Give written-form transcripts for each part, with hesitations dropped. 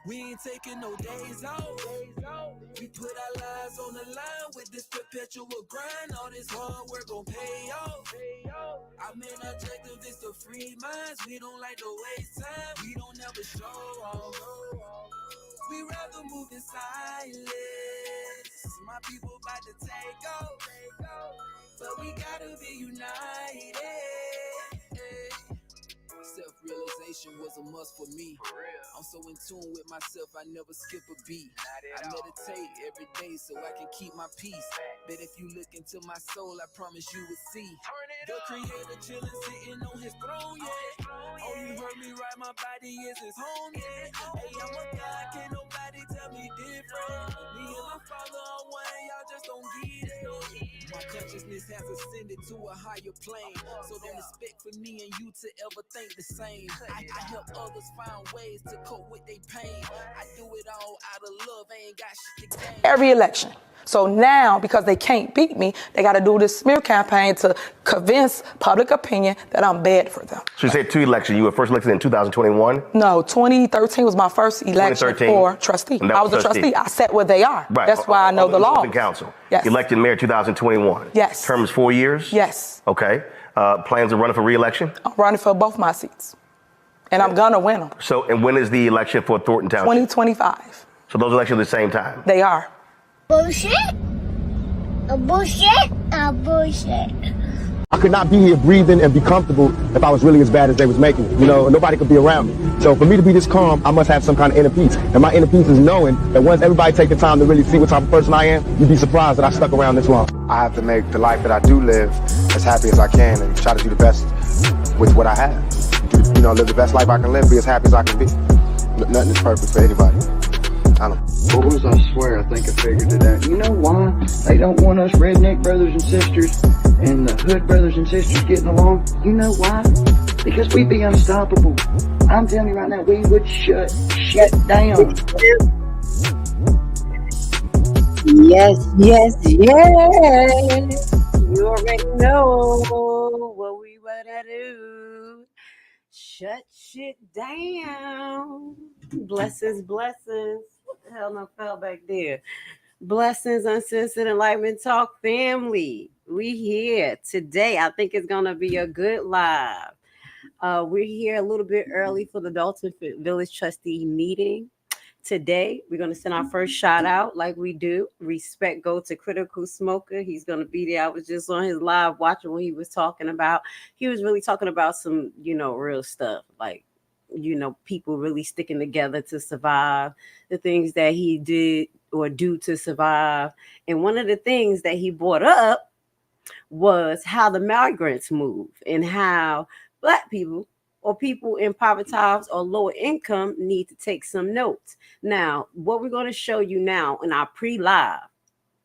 We ain't taking no days off. We put our lives on the line with this perpetual grind. All this hard work gon' pay off. Our main objective is to free minds. We don't like to waste time. We don't ever show off. We rather move in silence. My people about to take off, but we gotta be united. Self-realization was a must for me. I'm so in tune with myself, I never skip a beat. I meditate every day so I can keep my peace. But if you look into my soul, I promise you will see the creator chilling, sitting on his throne, yeah. Oh, you heard me right, my body is his home, yeah. Hey, I'm a God, can't nobody tell me different. Me and my father are one, y'all just don't get it. My consciousness has ascended to a higher plane, so don't expect for me and you to ever think the same. I help others find ways to cope with their pain. I do it all out of love, I ain't got shit to gain. Every election. So now, because they can't beat me, they got to do this smear campaign to convince public opinion that I'm bad for them. So you said 2 elections. You were first elected in 2021? No, 2013 was my first election for trustee. I was a trustee. I sat where they are. Right. That's why I know the law. Council. Yes. Elected mayor 2021. Yes. Term is 4 years? Yes. Okay. Plans of running for re-election? I'm running for both my seats. And I'm going to win them. So, and when is the election for Thornton Township? 2025. So those elections at the same time? They are. Bullshit. A bullshit. A bullshit. I could not be here breathing and be comfortable if I was really as bad as they was making it. You know, nobody could be around me. So for me to be this calm, I must have some kind of inner peace. And my inner peace is knowing that once everybody take the time to really see what type of person I am, you'd be surprised that I stuck around this long. I have to make the life that I do live as happy as I can and try to do the best with what I have. You know, live the best life I can live, be as happy as I can be. Nothing is perfect for anybody. I don't know. Boys, I swear, I think I figured it out. You know why they don't want us redneck brothers and sisters and the hood brothers and sisters getting along? You know why? Because we'd be unstoppable. I'm telling you right now, we would shut down. Yes. You already know what we better do. Shut shit down. Blessings. What the hell I fell back there? Blessings, Uncensored Enlightenment Talk family. We here today. I think it's going to be a good live. We're here a little bit early for the Dolton Village Trustee meeting. Today, we're going to send our first shout out like we do. Respect go to Critical Smoker. He's going to be there. I was just on his live watching what he was talking about. He was really talking about some, real stuff. Like, people really sticking together to survive. The things that he did or do to survive. And one of the things that he brought up was how the migrants move and how Black people or people in poverty or lower income need to take some notes. Now, what we're going to show you now in our pre-live,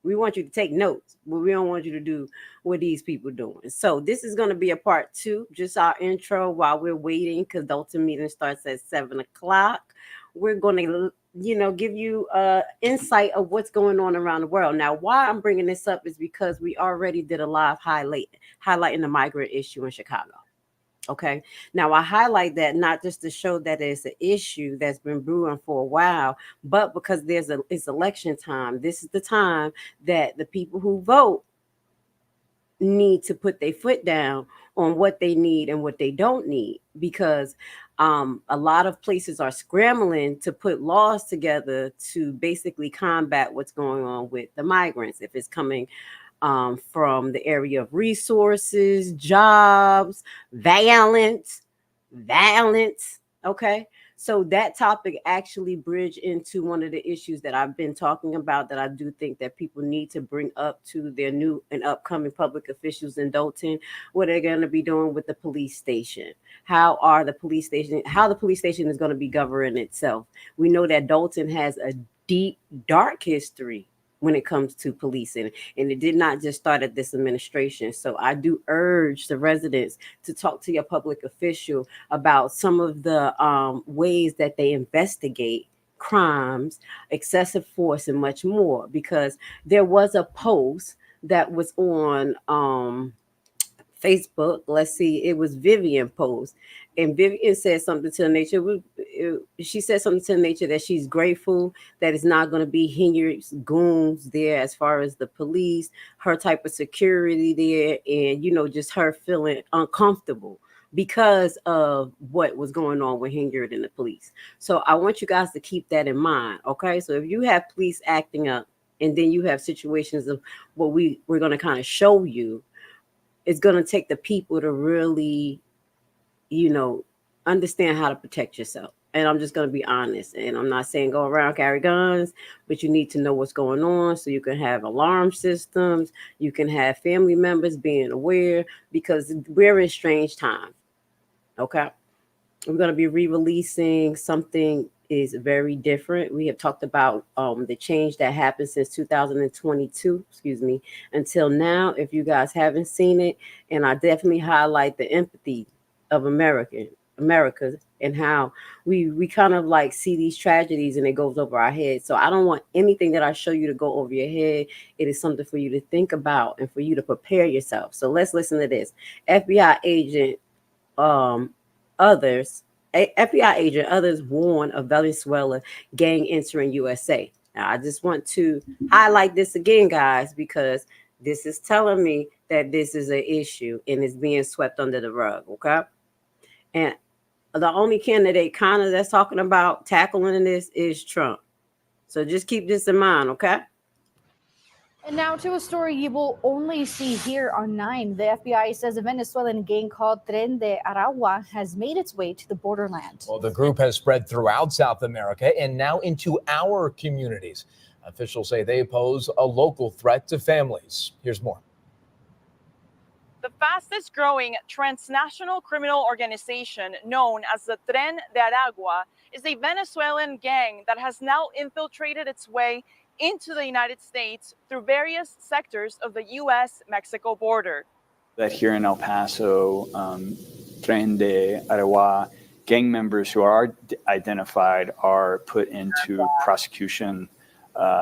we want you to take notes, but we don't want you to do what these people doing. So this is going to be a part 2, just our intro while we're waiting, because Dolton meeting starts at 7:00. We're going to, give you insight of what's going on around the world. Now, why I'm bringing this up is because we already did a live highlighting the migrant issue in Chicago. Okay. Now I highlight that not just to show that it's an issue that's been brewing for a while, but because it's election time. This is the time that the people who vote need to put their foot down on what they need and what they don't need, because a lot of places are scrambling to put laws together to basically combat what's going on with the migrants. If it's coming from the area of resources, jobs, violence. Okay. So that topic actually bridged into one of the issues that I've been talking about that I do think that people need to bring up to their new and upcoming public officials in Dolton, what they're going to be doing with the police station. How the police station is going to be governing itself. We know that Dolton has a deep, dark history when it comes to policing. And it did not just start at this administration. So I do urge the residents to talk to your public official about some of the ways that they investigate crimes, excessive force, and much more. Because there was a post that was on Facebook. Let's see, it was Vivian post, and Vivian said something to the nature. She said something to the nature that she's grateful that it's not going to be Henyard's goons there as far as the police, her type of security there, and just her feeling uncomfortable because of what was going on with Henyard and the police. So I want you guys to keep that in mind, okay? So if you have police acting up, and then you have situations of what we're going to kind of show you, it's going to take the people to really, understand how to protect yourself. And I'm just going to be honest. And I'm not saying go around carry guns, but you need to know what's going on so you can have alarm systems. You can have family members being aware, because we're in strange times. Okay. We're going to be re-releasing something is very different. We have talked about the change that happened since 2022, until now. If you guys haven't seen it, and I definitely highlight the empathy of America and how we kind of like see these tragedies and it goes over our heads. So I don't want anything that I show you to go over your head. It is something for you to think about and for you to prepare yourself. So let's listen to this. FBI agent others warn of Venezuela gang entering USA. Now, I just want to highlight this again, guys, because this is telling me that this is an issue and it's being swept under the rug, okay? And the only candidate kind of that's talking about tackling this is Trump. So just keep this in mind, okay? And now to a story you will only see here on 9. The FBI says a Venezuelan gang called Tren de Aragua has made its way to the borderland. Well, the group has spread throughout South America and now into our communities. Officials say they pose a local threat to families. Here's more. The fastest growing transnational criminal organization known as the Tren de Aragua is a Venezuelan gang that has now infiltrated its way into the United States through various sectors of the U.S.-Mexico border. That here in El Paso, Tren de Aragua gang members who are identified are put into prosecution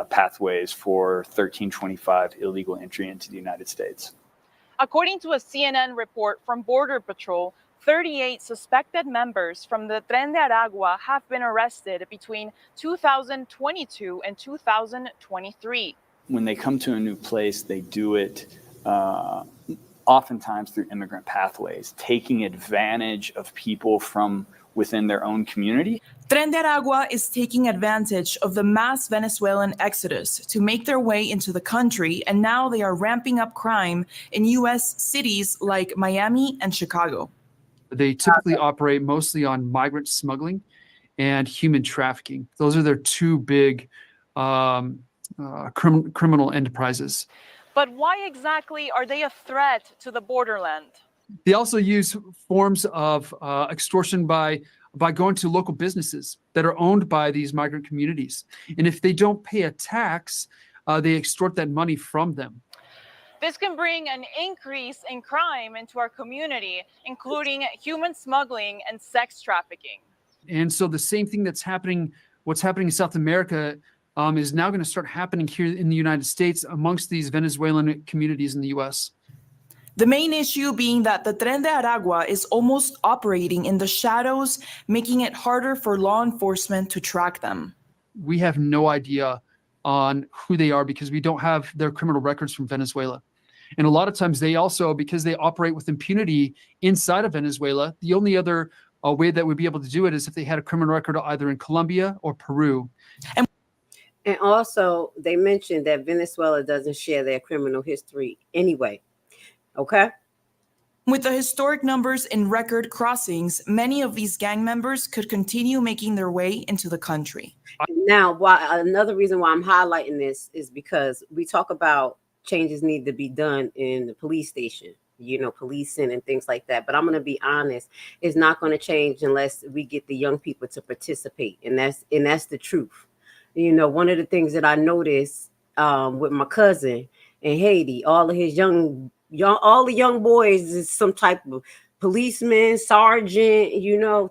pathways for 1325 illegal entry into the United States. According to a CNN report from Border Patrol, 38 suspected members from the Tren de Aragua have been arrested between 2022 and 2023. When they come to a new place, they do it oftentimes through immigrant pathways, taking advantage of people from within their own community. Tren de Aragua is taking advantage of the mass Venezuelan exodus to make their way into the country, and now they are ramping up crime in U.S. cities like Miami and Chicago. They typically operate mostly on migrant smuggling and human trafficking. Those are their two big criminal enterprises. But why exactly are they a threat to the borderland? They also use forms of extortion by going to local businesses that are owned by these migrant communities. And if they don't pay a tax, they extort that money from them. This can bring an increase in crime into our community, including human smuggling and sex trafficking. And so the same thing what's happening in South America is now going to start happening here in the United States amongst these Venezuelan communities in the U.S. The main issue being that the Tren de Aragua is almost operating in the shadows, making it harder for law enforcement to track them. We have no idea on who they are because we don't have their criminal records from Venezuela. And a lot of times they also, because they operate with impunity inside of Venezuela, the only other way that we'd be able to do it is if they had a criminal record either in Colombia or Peru. And also, they mentioned that Venezuela doesn't share their criminal history anyway. Okay? With the historic numbers in record crossings, many of these gang members could continue making their way into the country. Now, another reason why I'm highlighting this is because we talk about changes need to be done in the police station, policing and things like that. But I'm going to be honest, it's not going to change unless we get the young people to participate. And that's the truth. One of the things that I noticed with my cousin in Haiti, all the young boys is some type of policeman, sergeant,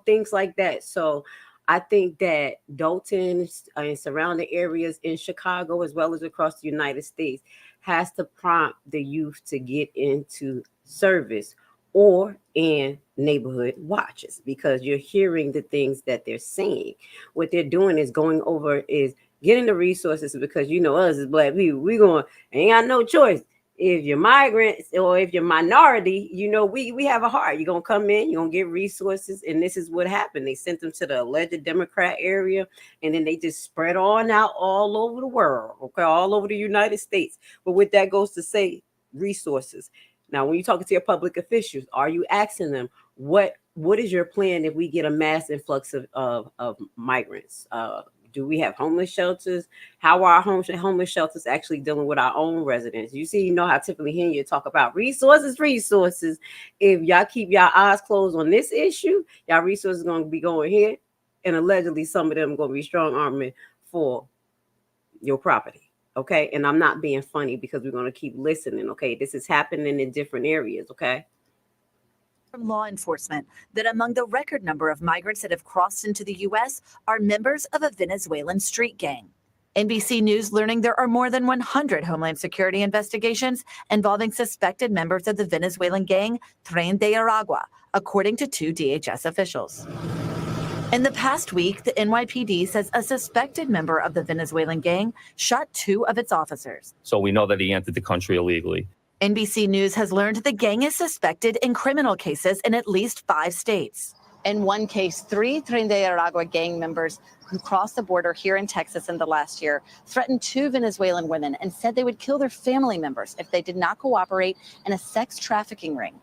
things like that. So I think that Dolton and surrounding areas in Chicago, as well as across the United States, has to prompt the youth to get into service or in neighborhood watches, because you're hearing the things that they're saying. What they're doing is going over is getting the resources, because you know us as black people, we going ain't got no choice. If you're migrants or if you're minority, you know, we have a heart. You're gonna come in, you're gonna get resources, and this is what happened. They sent them to the alleged Democrat area, and then they just spread on out all over the world, okay, all over the United States. But with that goes to say resources. Now, when you're talking to your public officials, are you asking them what is your plan if we get a mass influx of migrants? Do we have homeless shelters? How are our homeless shelters actually dealing with our own residents? You know how typically Henyard talk about resources. If y'all keep y'all eyes closed on this issue, y'all resources going to be going here, and allegedly some of them going to be strong arming for your property. Okay, and I'm not being funny, because we're going to keep listening. Okay, this is happening in different areas. Okay. From law enforcement that among the record number of migrants that have crossed into the U.S. are members of a Venezuelan street gang. NBC News learning there are more than 100 Homeland Security investigations involving suspected members of the Venezuelan gang Tren de Aragua, according to 2 DHS officials. In the past week, the NYPD says a suspected member of the Venezuelan gang shot 2 of its officers. So we know that he entered the country illegally. NBC News has learned the gang is suspected in criminal cases in at least 5 states. In one case, 3 Tren de Aragua gang members who crossed the border here in Texas in the last year threatened 2 Venezuelan women and said they would kill their family members if they did not cooperate in a sex trafficking ring.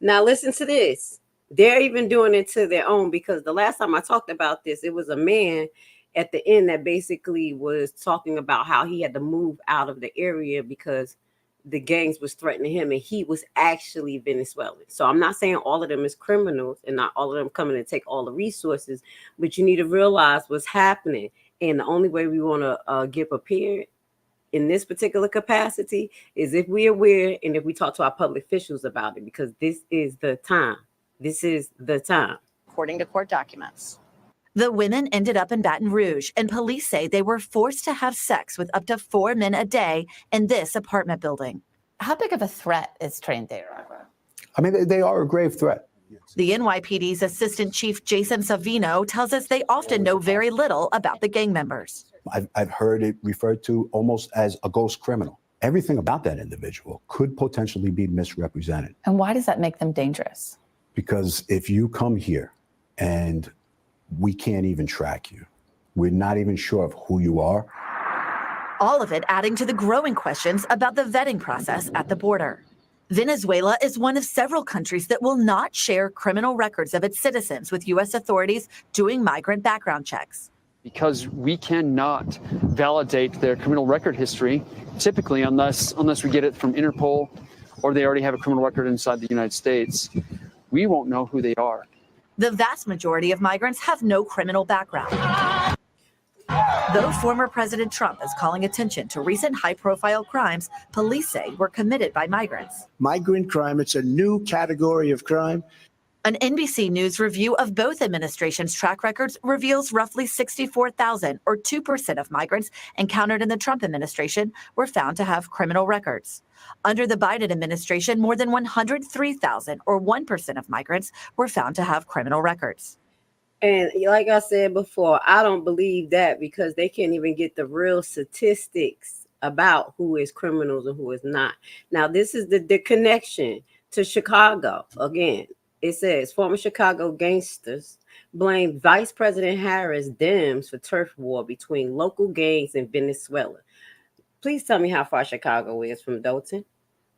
Now listen to this. They're even doing it to their own, because the last time I talked about this, it was a man at the end that basically was talking about how he had to move out of the area because the gangs was threatening him, and he was actually Venezuelan. So I'm not saying all of them is criminals and not all of them coming to take all the resources, but you need to realize what's happening. And the only way we want to get prepared in this particular capacity is if we're aware and if we talk to our public officials about it, because this is the time. This is the time. According to court documents. The women ended up in Baton Rouge, and police say they were forced to have sex with up to 4 men a day in this apartment building. How big of a threat is Tren de Aragua? I mean, they are a grave threat. The NYPD's Assistant Chief Jason Savino tells us they often know very little about the gang members. I've heard it referred to almost as a ghost criminal. Everything about that individual could potentially be misrepresented. And why does that make them dangerous? Because if you come here and we can't even track you, we're not even sure of who you are. All of it adding to the growing questions about the vetting process at the border. Venezuela is one of several countries that will not share criminal records of its citizens with U.S. authorities doing migrant background checks. Because we cannot validate their criminal record history, typically unless we get it from Interpol or they already have a criminal record inside the United States, we won't know who they are. The vast majority of migrants have no criminal background. Though former President Trump is calling attention to recent high-profile crimes police say were committed by migrants. Migrant crime, it's a new category of crime. An NBC News review of both administrations' track records reveals roughly 64,000, or 2% of migrants encountered in the Trump administration were found to have criminal records. Under the Biden administration, more than 103,000, or 1% of migrants, were found to have criminal records. And like I said before, I don't believe that, because they can't even get the real statistics about who is criminals and who is not. Now, this is the connection to Chicago. Again, it says former Chicago gangsters blame Vice President Harris Dems for turf war between local gangs in Venezuela. Please tell me how far Chicago is from Dolton.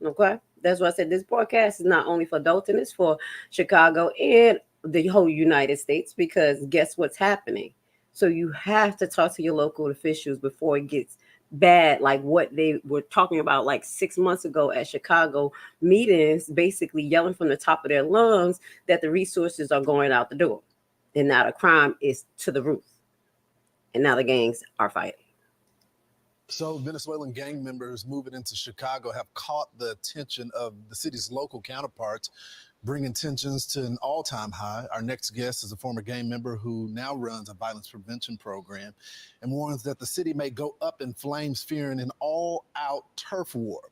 Okay, that's why I said this podcast is not only for Dolton, it's for Chicago and the whole United States, because guess what's happening? So you have to talk to your local officials before it gets bad, like what they were talking about like 6 months ago at Chicago meetings, basically yelling from the top of their lungs that the resources are going out the door, and now the crime is to the roof, and now the gangs are fighting. So Venezuelan gang members moving into Chicago have caught the attention of the city's local counterparts, bringing tensions to an all-time high. Our next guest is a former gang member who now runs a violence prevention program and warns that the city may go up in flames, fearing an all-out turf war.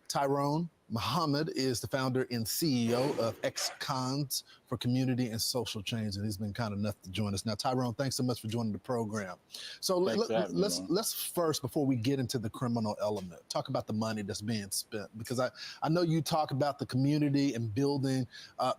Tyrone, Muhammad is the founder and CEO of Ex-Cons for Community and Social Change, and he's been kind enough to join us. Now, Tyrone, thanks so much for joining the program. So let's first, before we get into the criminal element, talk about the money that's being spent, because I know you talk about the community and building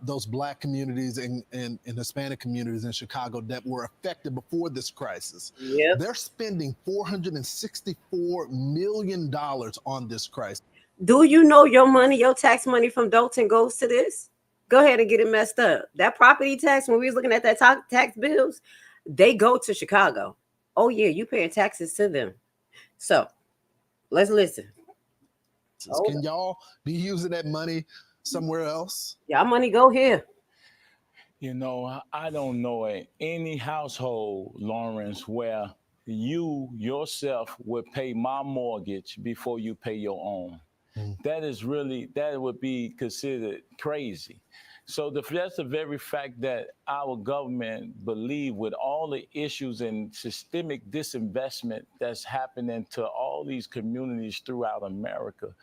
those Black communities and Hispanic communities in Chicago that were affected before this crisis. Yep. They're spending $464 million on this crisis. Do you know your money, your tax money from Dolton goes to this? Go ahead and get it messed up. That property tax, when we was looking at that tax bills, they go to Chicago. Oh yeah, you paying taxes to them. So let's listen. Can y'all be using that money somewhere else? Y'all money go here. You know, I don't know any household, Lawrence, where you yourself would pay my mortgage before you pay your own. That would be considered crazy. So that's the very fact that our government believe, with all the issues and systemic disinvestment that's happening to all these communities throughout America,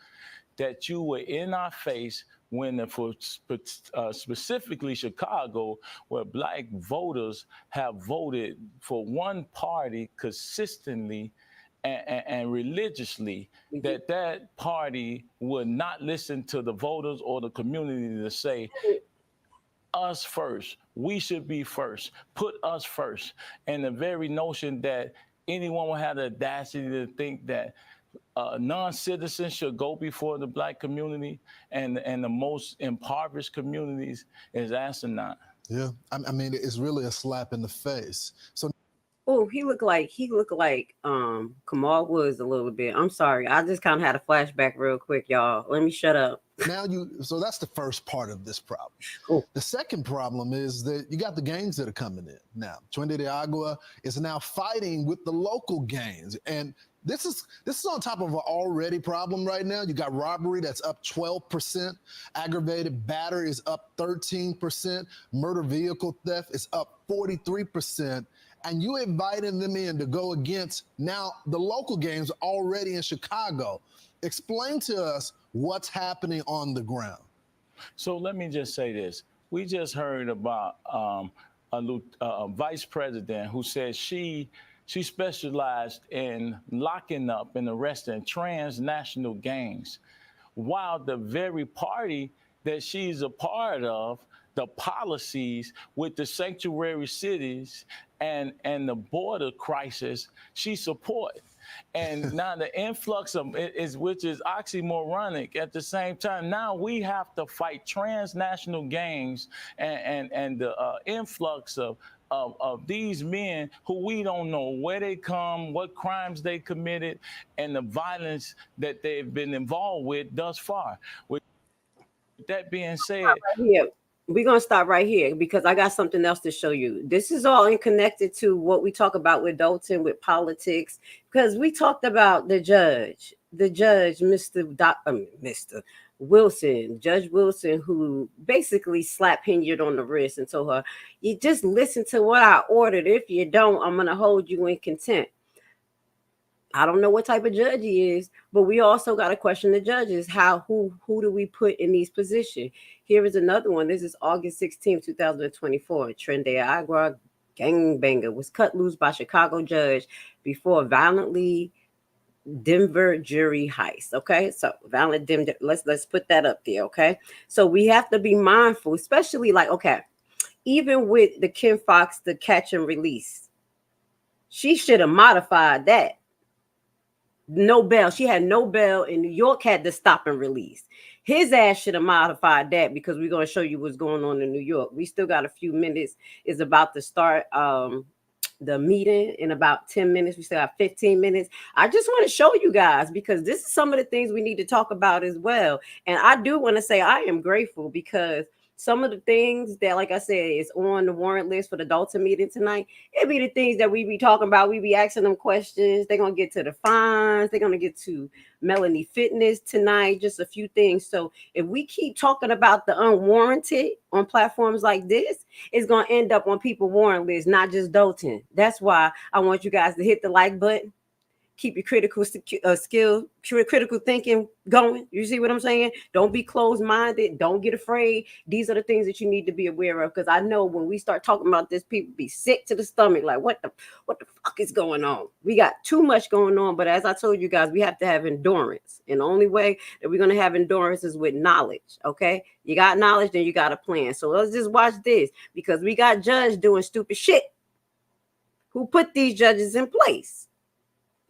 that you were in our face when, specifically Chicago, where Black voters have voted for one party consistently and religiously, that party would not listen to the voters or the community to say, us first, we should be first, put us first. And the very notion that anyone would have the audacity to think that non-citizens should go before the Black community and the most impoverished communities is asinine. Yeah, I mean, it's really a slap in the face. So. Oh, he looked like Kamal Woods a little bit. I'm sorry. I just kind of had a flashback real quick, y'all. Let me shut up. So that's the first part of this problem. The second problem is that you got the gangs that are coming in now. Trinidad de Agua is now fighting with the local gangs, and this is on top of an already problem right now. You got robbery that's up 12%, aggravated battery is up 13%, motor vehicle theft is up 43%. And you invited them in to go against now the local gangs already in Chicago. Explain to us what's happening on the ground. So let me just say this. We just heard about a vice president who said she specialized in locking up and arresting transnational gangs, while the very party that she's a part of, the policies with the sanctuary cities and the border crisis she support. And now the influx of it is, which is oxymoronic at the same time. Now we have to fight transnational gangs and the influx of these men who we don't know where they come, what crimes they committed, and the violence that they've been involved with thus far. With that being said, we're going to stop right here because I got something else to show you. This is all connected to what we talk about with Dolton, with politics, because we talked about the judge, Mr. Wilson, Judge Wilson, who basically slapped Henyard on the wrist and told her, you just listen to what I ordered. If you don't, I'm going to hold you in contempt. I don't know what type of judge he is, but we also got to question the judges. Who do we put in these positions? Here is another one. This is August 16, 2024. Trinidad de Agua gangbanger was cut loose by Chicago judge before violently Denver jury heist. Okay, so violent Denver. Let's put that up there. Okay, so we have to be mindful, especially even with the Kim Fox, the catch and release, she should have modified that. No bail. She had no bail, and New York had to stop and release. His ass should have modified that because we're going to show you what's going on in New York. We still got a few minutes. It's about to start the meeting in about 10 minutes. We still have 15 minutes. I just want to show you guys because this is some of the things we need to talk about as well. And I do want to say I am grateful because some of the things that, like I said, is on the warrant list for the Dolton meeting tonight, it be the things that we be talking about. We be asking them questions. They're going to get to the fines. They're going to get to Melanie Fitness tonight, just a few things. So if we keep talking about the unwarranted on platforms like this, it's going to end up on people's warrant list, not just Dolton. That's why I want you guys to hit the like button. Keep your critical critical thinking going. You see what I'm saying? Don't be closed-minded. Don't get afraid. These are the things that you need to be aware of, because I know when we start talking about this, people be sick to the stomach. Like, what the fuck is going on? We got too much going on. But as I told you guys, we have to have endurance. And the only way that we're going to have endurance is with knowledge. Okay? You got knowledge, then you got a plan. So let's just watch this, because we got judges doing stupid shit. Who put these judges in place?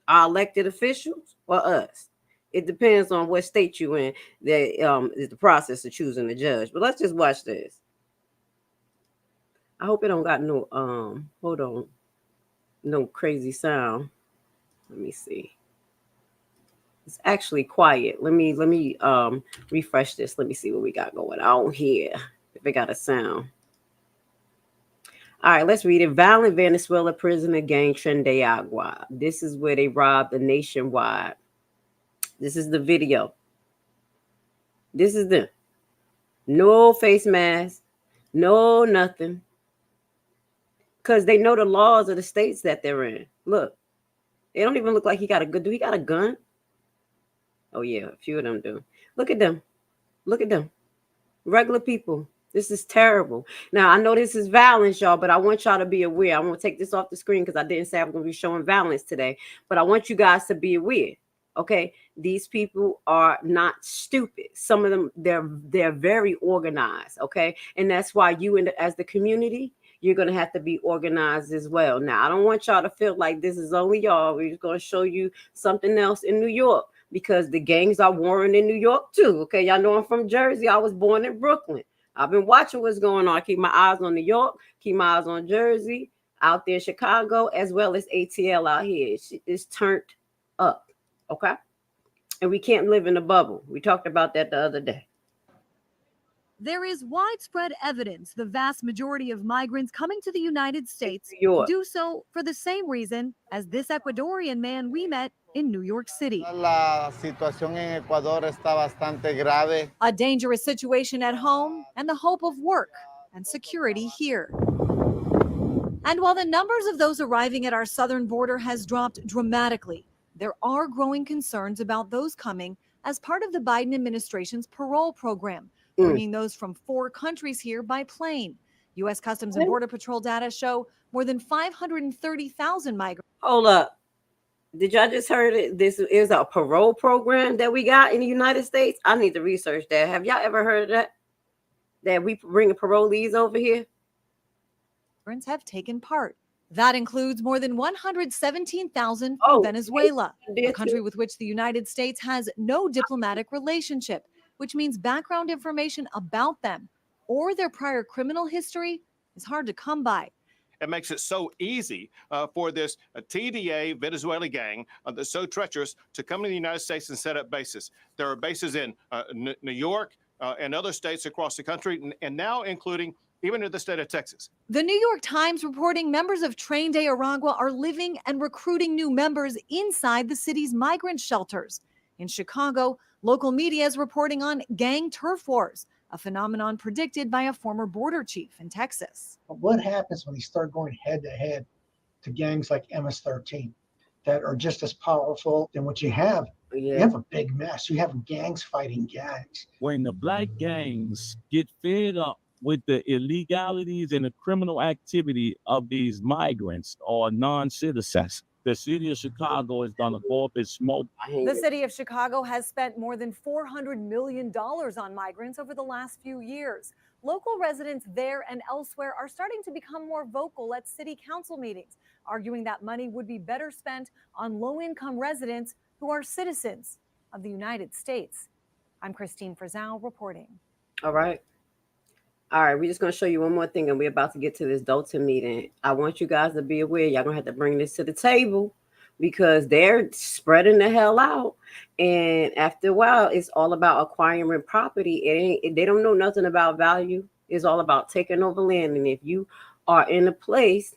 Our elected officials or us? It depends on what state you in. That is the process of choosing the judge. But let's just watch this. I hope it don't got no hold on, no crazy sound. Let me see. It's actually quiet. Let me refresh this. Let me see what we got going on here. If it got a sound. All right, let's read it. Violent Venezuela prisoner gang Tren de Agua. This is where they robbed the nationwide. This is the video. This is them. No face mask. No nothing. Because they know the laws of the states that they're in. Look. They don't even look like he got a gun. Do he got a gun? Oh, yeah. A few of them do. Look at them. Look at them. Regular people. This is terrible. Now, I know this is violence, y'all, but I want y'all to be aware. I'm going to take this off the screen because I didn't say I'm going to be showing violence today. But I want you guys to be aware, okay? These people are not stupid. Some of them, they're very organized, okay? And that's why you, as the community, you're going to have to be organized as well. Now, I don't want y'all to feel like this is only y'all. We're just going to show you something else in New York, because the gangs are warring in New York, too, okay? Y'all know I'm from Jersey. I was born in Brooklyn. I've been watching what's going on. I keep my eyes on New York, keep my eyes on Jersey, out there in Chicago, as well as ATL out here. It's turned up, okay? And we can't live in a bubble. We talked about that the other day. There is widespread evidence the vast majority of migrants coming to the United States do so for the same reason as this Ecuadorian man we met in New York City. La situación en Ecuador está bastante grave. A dangerous situation at home and the hope of work and security here. And while the numbers of those arriving at our southern border has dropped dramatically, there are growing concerns about those coming as part of the Biden administration's parole program, bringing those from 4 countries here by plane. U.S. Customs and Border Patrol data show more than 530,000 migrants. Hold up. Did y'all just heard it? This is a parole program that we got in the United States. I need to research that. Have y'all ever heard of that? That we bring parolees over here? Migrants have taken part. That includes more than 117,000 from Venezuela, a country with which the United States has no diplomatic relationship, which means background information about them or their prior criminal history is hard to come by. It makes it so easy for this TDA Venezuela gang that's so treacherous to come to the United States and set up bases. There are bases in New York and other states across the country, and now including even in the state of Texas. The New York Times reporting members of Tren de Aragua are living and recruiting new members inside the city's migrant shelters. In Chicago, local media is reporting on gang turf wars, a phenomenon predicted by a former border chief in Texas. But what happens when you start going head to head to gangs like MS-13 that are just as powerful than what you have? You have a big mess. You have gangs fighting gangs. When the black gangs get fed up with the illegalities and the criminal activity of these migrants or non-citizens, the city of Chicago is going to go up in smoke. The city of Chicago has spent more than $400 million on migrants over the last few years. Local residents there and elsewhere are starting to become more vocal at city council meetings, arguing that money would be better spent on low-income residents who are citizens of the United States. I'm Christine Frizzell reporting. All right. All right, we're just going to show you one more thing, and we're about to get to this Dolton meeting. I want you guys to be aware. Y'all going to have to bring this to the table because they're spreading the hell out. And after a while, it's all about acquiring property. They don't know nothing about value. It's all about taking over land. And if you are in a place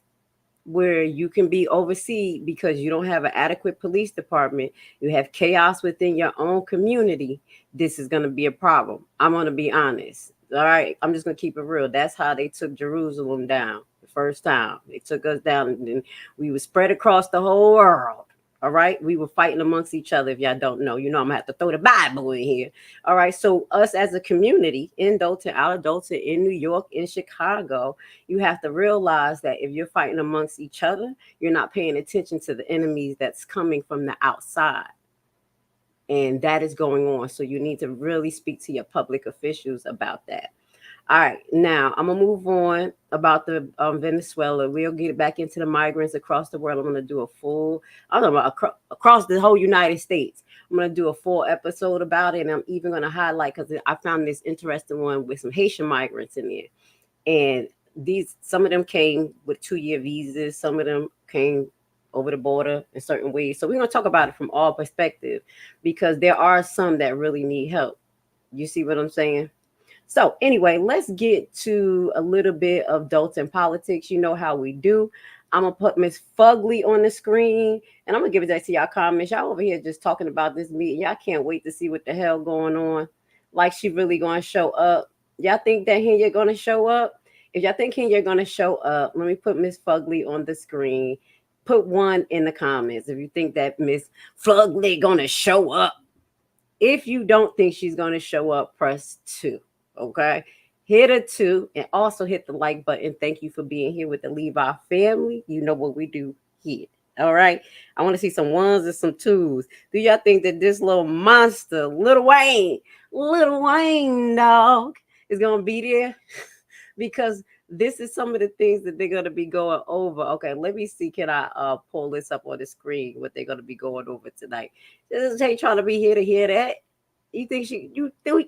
where you can be overseen because you don't have an adequate police department, you have chaos within your own community, this is going to be a problem. I'm going to be honest. All right, I'm just going to keep it real. That's how they took Jerusalem down the first time. They took us down, and then we were spread across the whole world. All right. We were fighting amongst each other. If y'all don't know, I'm gonna have to throw the Bible in here. All right. So us as a community in Dolton, out of Dolton, in New York, in Chicago, you have to realize that if you're fighting amongst each other, you're not paying attention to the enemies that's coming from the outside. And that is going on. So you need to really speak to your public officials about that. All right, now I'm gonna move on about the Venezuela. We'll get back into the migrants across the world. I'm gonna do a full, I don't know, across the whole United States. I'm gonna do a full episode about it, and I'm even gonna highlight because I found this interesting one with some Haitian migrants in there, and some of them came with 2-year visas, some of them came over the border in certain ways. So we're gonna talk about it from all perspectives because there are some that really need help. You see what I'm saying? So anyway, let's get to a little bit of Dolton politics. You know how we do. I'm going to put Miss Fugly on the screen, and I'm going to give it back to y'all comments. Y'all over here just talking about this meeting. Y'all can't wait to see what the hell going on. Like she really going to show up. Y'all think that Henyard going to show up? If y'all think Henyard going to show up, let me put Miss Fugly on the screen. Put 1 in the comments if you think that Miss Fugly going to show up. If you don't think she's going to show up, press 2. Okay, hit a 2 and also hit the like button. Thank you for being here with the Levi family. You know what we do here. All right, I want to see some 1s and some 2s. Do y'all think that this little monster, Lil Wayne dog, is gonna be there? Because this is some of the things that they're gonna be going over. Okay, let me see. Can I pull this up on the screen? What they're gonna be going over tonight? This ain't trying to be here to hear that. You think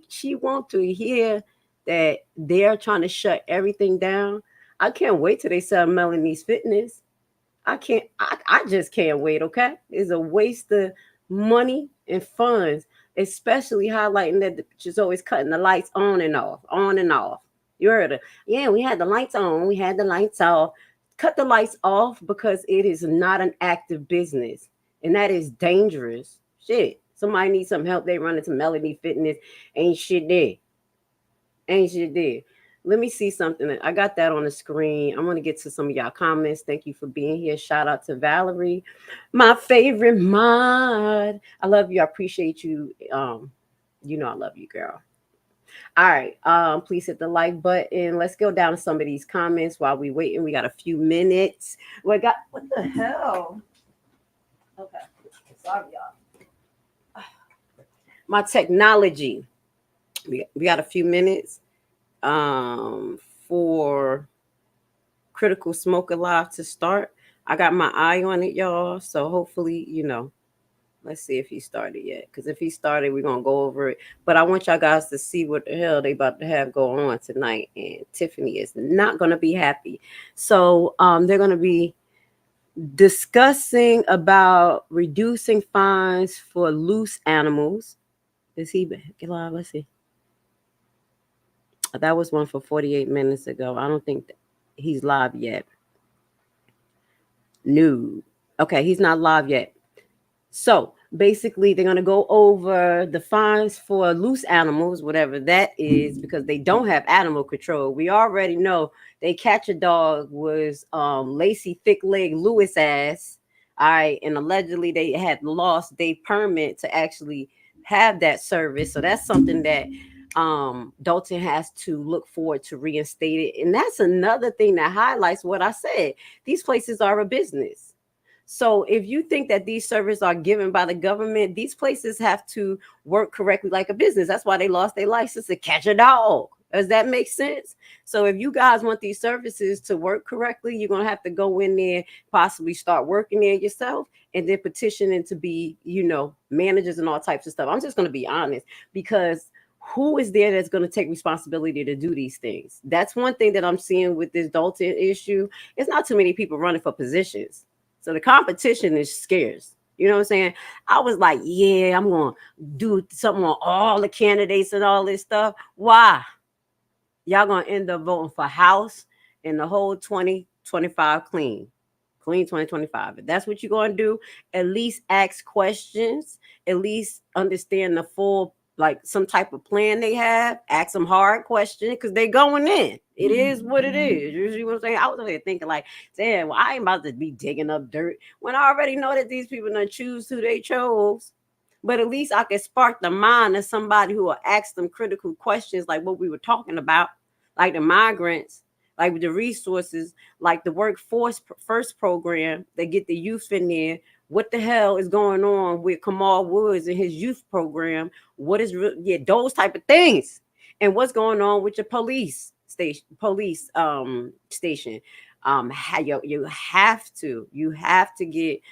she want to hear that they're trying to shut everything down? I can't wait till they sell Melanie's Fitness. I just can't wait, okay? It's a waste of money and funds, especially highlighting that she's always cutting the lights on and off, on and off. You heard her. Yeah, we had the lights on, we had the lights off. Cut the lights off because it is not an active business. And that is dangerous. Shit. Somebody needs some help. They run into Melanie Fitness. Ain't shit there. Let me see something. I got that on the screen. I'm going to get to some of y'all comments. Thank you for being here. Shout out to Valerie, my favorite mod. I love you. I appreciate you. You know I love you, girl. All right. Please hit the like button. Let's go down to some of these comments while we waiting. We got a few minutes. What the hell? Okay. Sorry, y'all. My technology. We got a few minutes for Critical Smoker Live to start. I got my eye on it, y'all. So hopefully, let's see if he started yet. Because if he started, we're going to go over it. But I want y'all guys to see what the hell they about to have going on tonight. And Tiffany is not going to be happy. So they're going to be discussing about reducing fines for loose animals. Is he get live? Let's see. That was one for 48 minutes ago. I don't think he's live yet. No. Okay, he's not live yet. So basically, they're going to go over the fines for loose animals, whatever that is, because they don't have animal control. We already know they catch a dog was Lacy Thick Leg Lewis ass. All right, and allegedly they had lost their permit to actually have that service. So that's something that Dolton has to look forward to reinstate it. And that's another thing that highlights what I said. These places are a business. So if you think that these services are given by the government, these places have to work correctly like a business. That's why they lost their license to catch a dog. Does that make sense? So if you guys want these services to work correctly, you're going to have to go in there, possibly start working there yourself, and then petitioning to be, managers and all types of stuff. I'm just going to be honest, because who is there that's going to take responsibility to do these things? That's one thing that I'm seeing with this Dolton issue. It's not too many people running for positions. So the competition is scarce. You know what I'm saying? I was like, yeah, I'm going to do something on all the candidates and all this stuff. Why? Y'all going to end up voting for House and the whole 2025 clean 2025. If that's what you're going to do, at least ask questions, at least understand the full like some type of plan they have. Ask them hard questions because they going in. It is what it is. You see what I'm saying? I was over there thinking like, damn, well, I ain't about to be digging up dirt when I already know that these people done choose who they chose. But at least I can spark the mind of somebody who will ask them critical questions like what we were talking about, like the migrants, like the resources, like the workforce first program. They get the youth in there. What the hell is going on with Kamal Woods and his youth program? What is those type of things? And what's going on with your police station? You have to get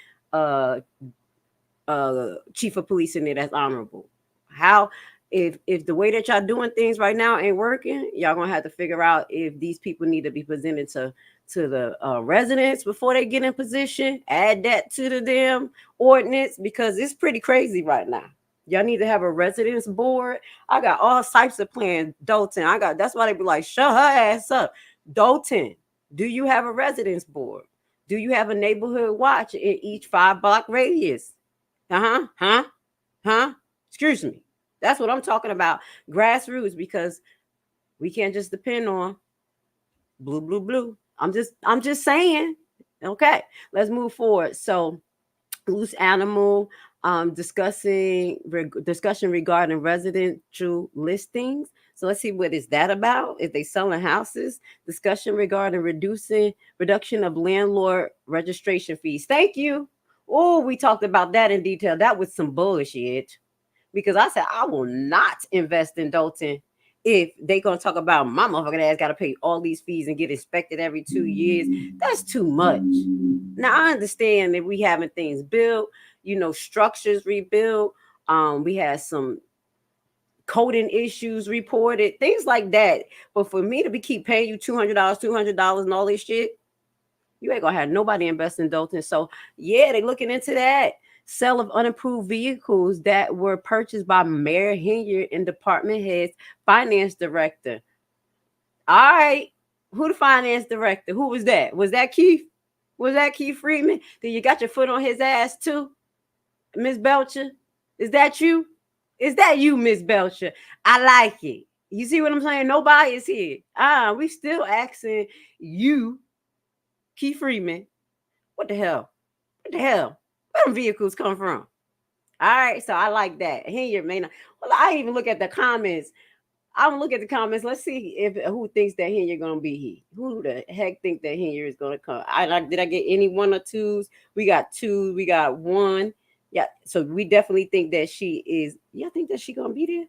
chief of police in there that's honorable. How if the way that y'all doing things right now ain't working, y'all gonna have to figure out if these people need to be presented to the residents before they get in position. Add that to the damn ordinance because it's pretty crazy right now. Y'all need to have a residence board. I got all types of plans. Dolton, that's why they be like, shut her ass up. Dolton, do you have a residence board? Do you have a neighborhood watch in each 5-block radius? Excuse me. That's what I'm talking about. Grassroots, because we can't just depend on blue. I'm just saying. Okay, let's move forward. So, loose animal discussion regarding residential listings. So let's see what is that about. If they selling houses, discussion regarding reduction of landlord registration fees. Thank you. Oh, we talked about that in detail. That was some bullshit. Because I said I will not invest in Dolton if they gonna talk about my motherfucking ass gotta pay all these fees and get inspected every 2 years. That's too much. Now I understand that we having things built, structures rebuilt. We had some coding issues reported, things like that. But for me to keep paying you $200 and all this shit, you ain't gonna have nobody invest in Dolton. So yeah, they looking into that. Sale of unapproved vehicles that were purchased by Mayor Henyard and department heads, finance director. All right, who the finance director? Who was that? Was that Keith? Was that Keith Freeman? Then you got your foot on his ass too, Miss Belcher? Is that you? Is that you, Miss Belcher? I like it. You see what I'm saying? Nobody is here. We still asking you, Keith Freeman. What the hell? What the hell? Where them vehicles come from? All right, so I like that. Henyard may not. Well, I even look at the comments. I don't look at the comments. Let's see who thinks that Henyard gonna be here. Who the heck think that Henyard is gonna come? Did I get any 1 or 2s? We got 2. We got 1. Yeah, so we definitely think that she is. Y'all think that she gonna be there?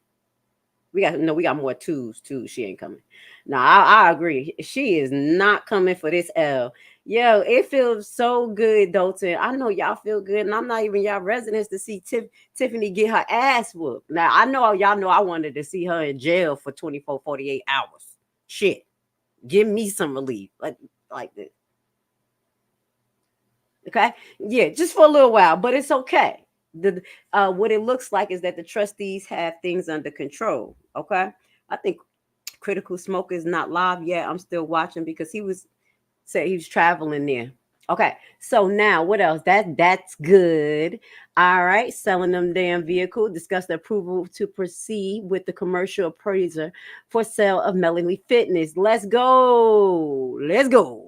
We got more 2s too. She ain't coming. No, I agree. She is not coming for this L. Yo, it feels so good, Dolton. I know y'all feel good, and I'm not even y'all residents to see Tiffany get her ass whooped. Now, I know y'all know I wanted to see her in jail for 24, 48 hours. Shit. Give me some relief. Like this. Okay? Yeah, just for a little while, but it's okay. What it looks like is that the trustees have things under control. Okay? I think Critical Smoke is not live yet. I'm still watching because he was traveling there. Okay, so now what else? That's good. All right, selling them damn vehicle. Discuss the approval to proceed with the commercial appraiser for sale of Melanie Fitness. Let's go.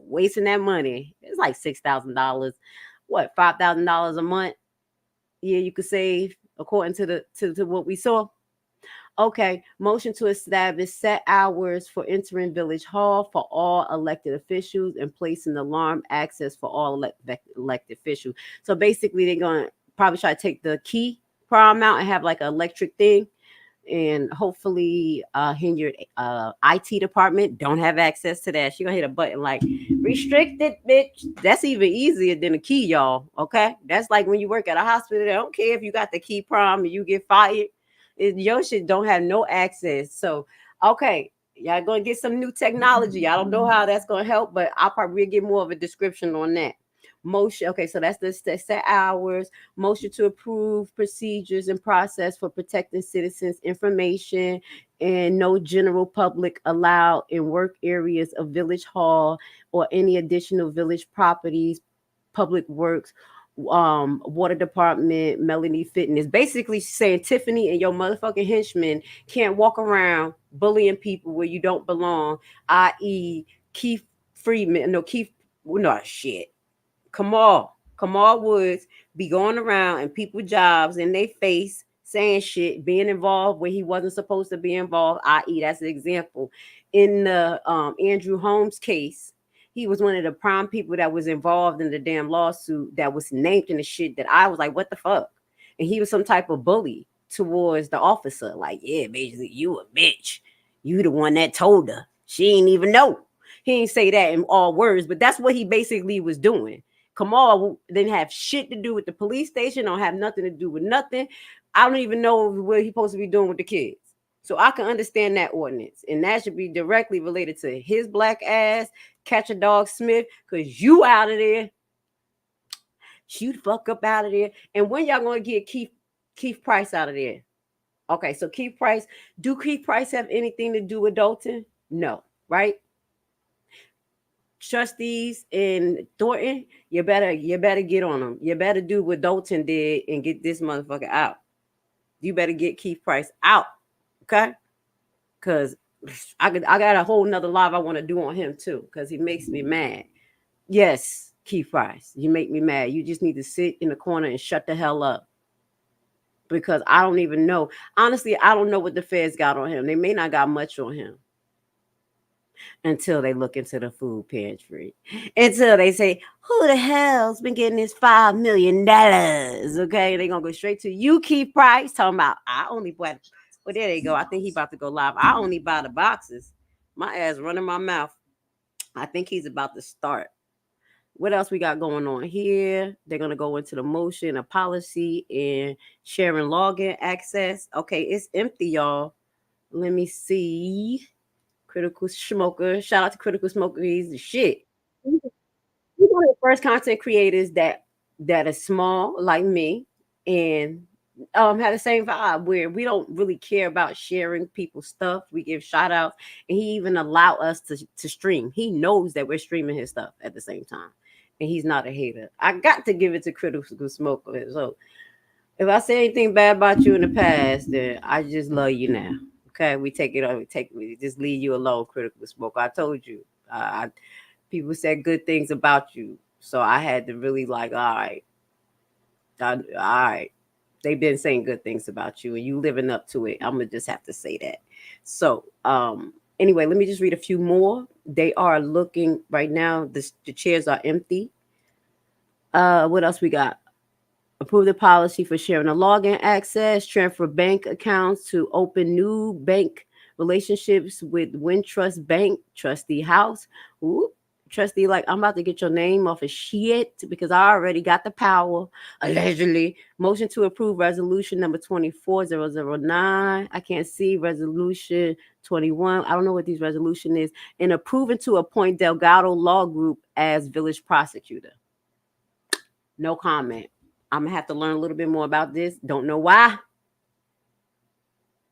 Wasting that money. It's like $6,000. What, $5,000 a month? Yeah, you could save according to what we saw. Okay, motion to establish set hours for entering Village Hall for all elected officials and placing alarm access for all elected officials. So basically, they're going to probably try to take the key prom out and have like an electric thing. And hopefully, Henyard IT department don't have access to that. She gonna hit a button like restricted, bitch. That's even easier than a key, y'all. Okay, that's like when you work at a hospital. They don't care if you got the key prom and you get fired. Your shit don't have no access. So, okay, y'all gonna get some new technology. I don't know how that's gonna help, but I'll probably get more of a description on that. Motion. Okay, so that's the set hours. Motion to approve procedures and process for protecting citizens' information and no general public allowed in work areas of Village Hall or any additional village properties, public works, water department, Melanie Fitness, basically saying Tiffany and your motherfucking henchmen can't walk around bullying people where you don't belong, i.e. Keith Freeman, no Keith, no shit. Kamal Woods be going around and people jobs in their face saying shit, being involved where he wasn't supposed to be involved, i.e. that's an example. In the Andrew Holmes case, he was one of the prime people that was involved in the damn lawsuit that was named in the shit that I was like, what the fuck? And he was some type of bully towards the officer. Like, yeah, basically, you a bitch. You the one that told her. She ain't even know. He didn't say that in all words, but that's what he basically was doing. Kamal didn't have shit to do with the police station, don't have nothing to do with nothing. I don't even know what he's supposed to be doing with the kids. So I can understand that ordinance. And that should be directly related to his black ass, Catch a Dog Smith, because you out of there. You fuck up out of there. And when y'all going to get Keith Price out of there? Okay, so Keith Price, do Keith Price have anything to do with Dolton? No, right? Trustees in Thornton, you better get on them. You better do what Dolton did and get this motherfucker out. You better get Keith Price out, okay? Because I got a whole nother live I want to do on him too, because he makes me mad. Yes, Keith Price, you make me mad. You just need to sit in the corner and shut the hell up. Because I don't even know. Honestly, I don't know what the feds got on him. They may not got much on him. Until they look into the food pantry. Until they say, who the hell's been getting this $5 million? Okay, they're going to go straight to you, Keith Price, talking about, I only buy, well, there they go. I think he's about to go live. I only buy the boxes. My ass running my mouth. I think he's about to start. What else we got going on here? They're going to go into the motion of policy and sharing login access. Okay, it's empty, y'all. Let me see. Critical Smoker. Shout out to Critical Smoker. He's the shit. He's one of the first content creators that are small like me and have the same vibe where we don't really care about sharing people's stuff. We give shout outs and he even allow us to stream. He knows that we're streaming his stuff at the same time. And he's not a hater. I got to give it to Critical Smoker. So if I say anything bad about you in the past, then I just love you now. Okay, we take it on. We just leave you alone, Critical Smoke. I told you. People said good things about you, so I had to really like, all right. They've been saying good things about you, and you living up to it. I'm gonna just have to say that. So, anyway, let me just read a few more. They are looking right now. The chairs are empty. What else we got? Approve the policy for sharing a login access, transfer bank accounts to open new bank relationships with Wintrust Bank, Trustee House. Ooh, Trustee, like, I'm about to get your name off of shit because I already got the power, allegedly. Motion to approve resolution number 24009. I can't see resolution 21. I don't know what this resolution is. And approving to appoint Delgado Law Group as village prosecutor. No comment. I'm gonna have to learn a little bit more about this. Don't know why.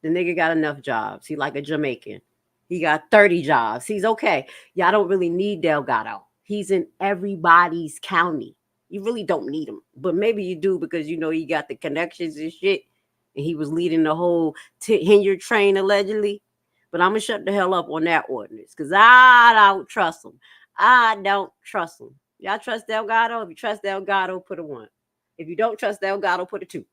The nigga got enough jobs. He like a Jamaican. He got 30 jobs. He's okay. Y'all don't really need Delgado. He's in everybody's county. You really don't need him. But maybe you do because you know he got the connections and shit. And he was leading the whole Henyard train allegedly. But I'm gonna shut the hell up on that ordinance because I don't trust him. I don't trust him. Y'all trust Delgado? If you trust Delgado, put a 1. If you don't trust Delgado, put a 2.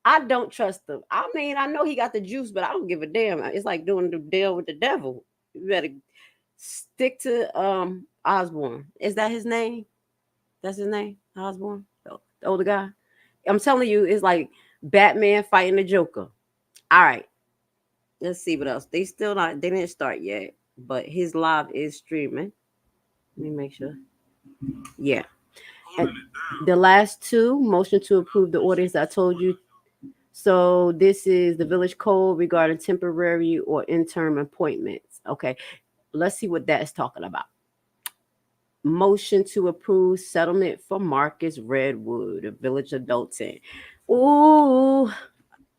I don't trust him. I mean, I know he got the juice, but I don't give a damn. It's like doing the deal with the devil. You better stick to Osborne. Is that his name? That's his name? Osborne? The older guy? I'm telling you, it's like Batman fighting the Joker. All right. Let's see what else. They didn't start yet, but his live is streaming. Let me make sure. Yeah. And the last two, motion to approve the orders I told you. So this is the village code regarding temporary or interim appointments. Okay, let's see what that is talking about. Motion to approve settlement for Marcus Redwood, a village of Dolton. Ooh,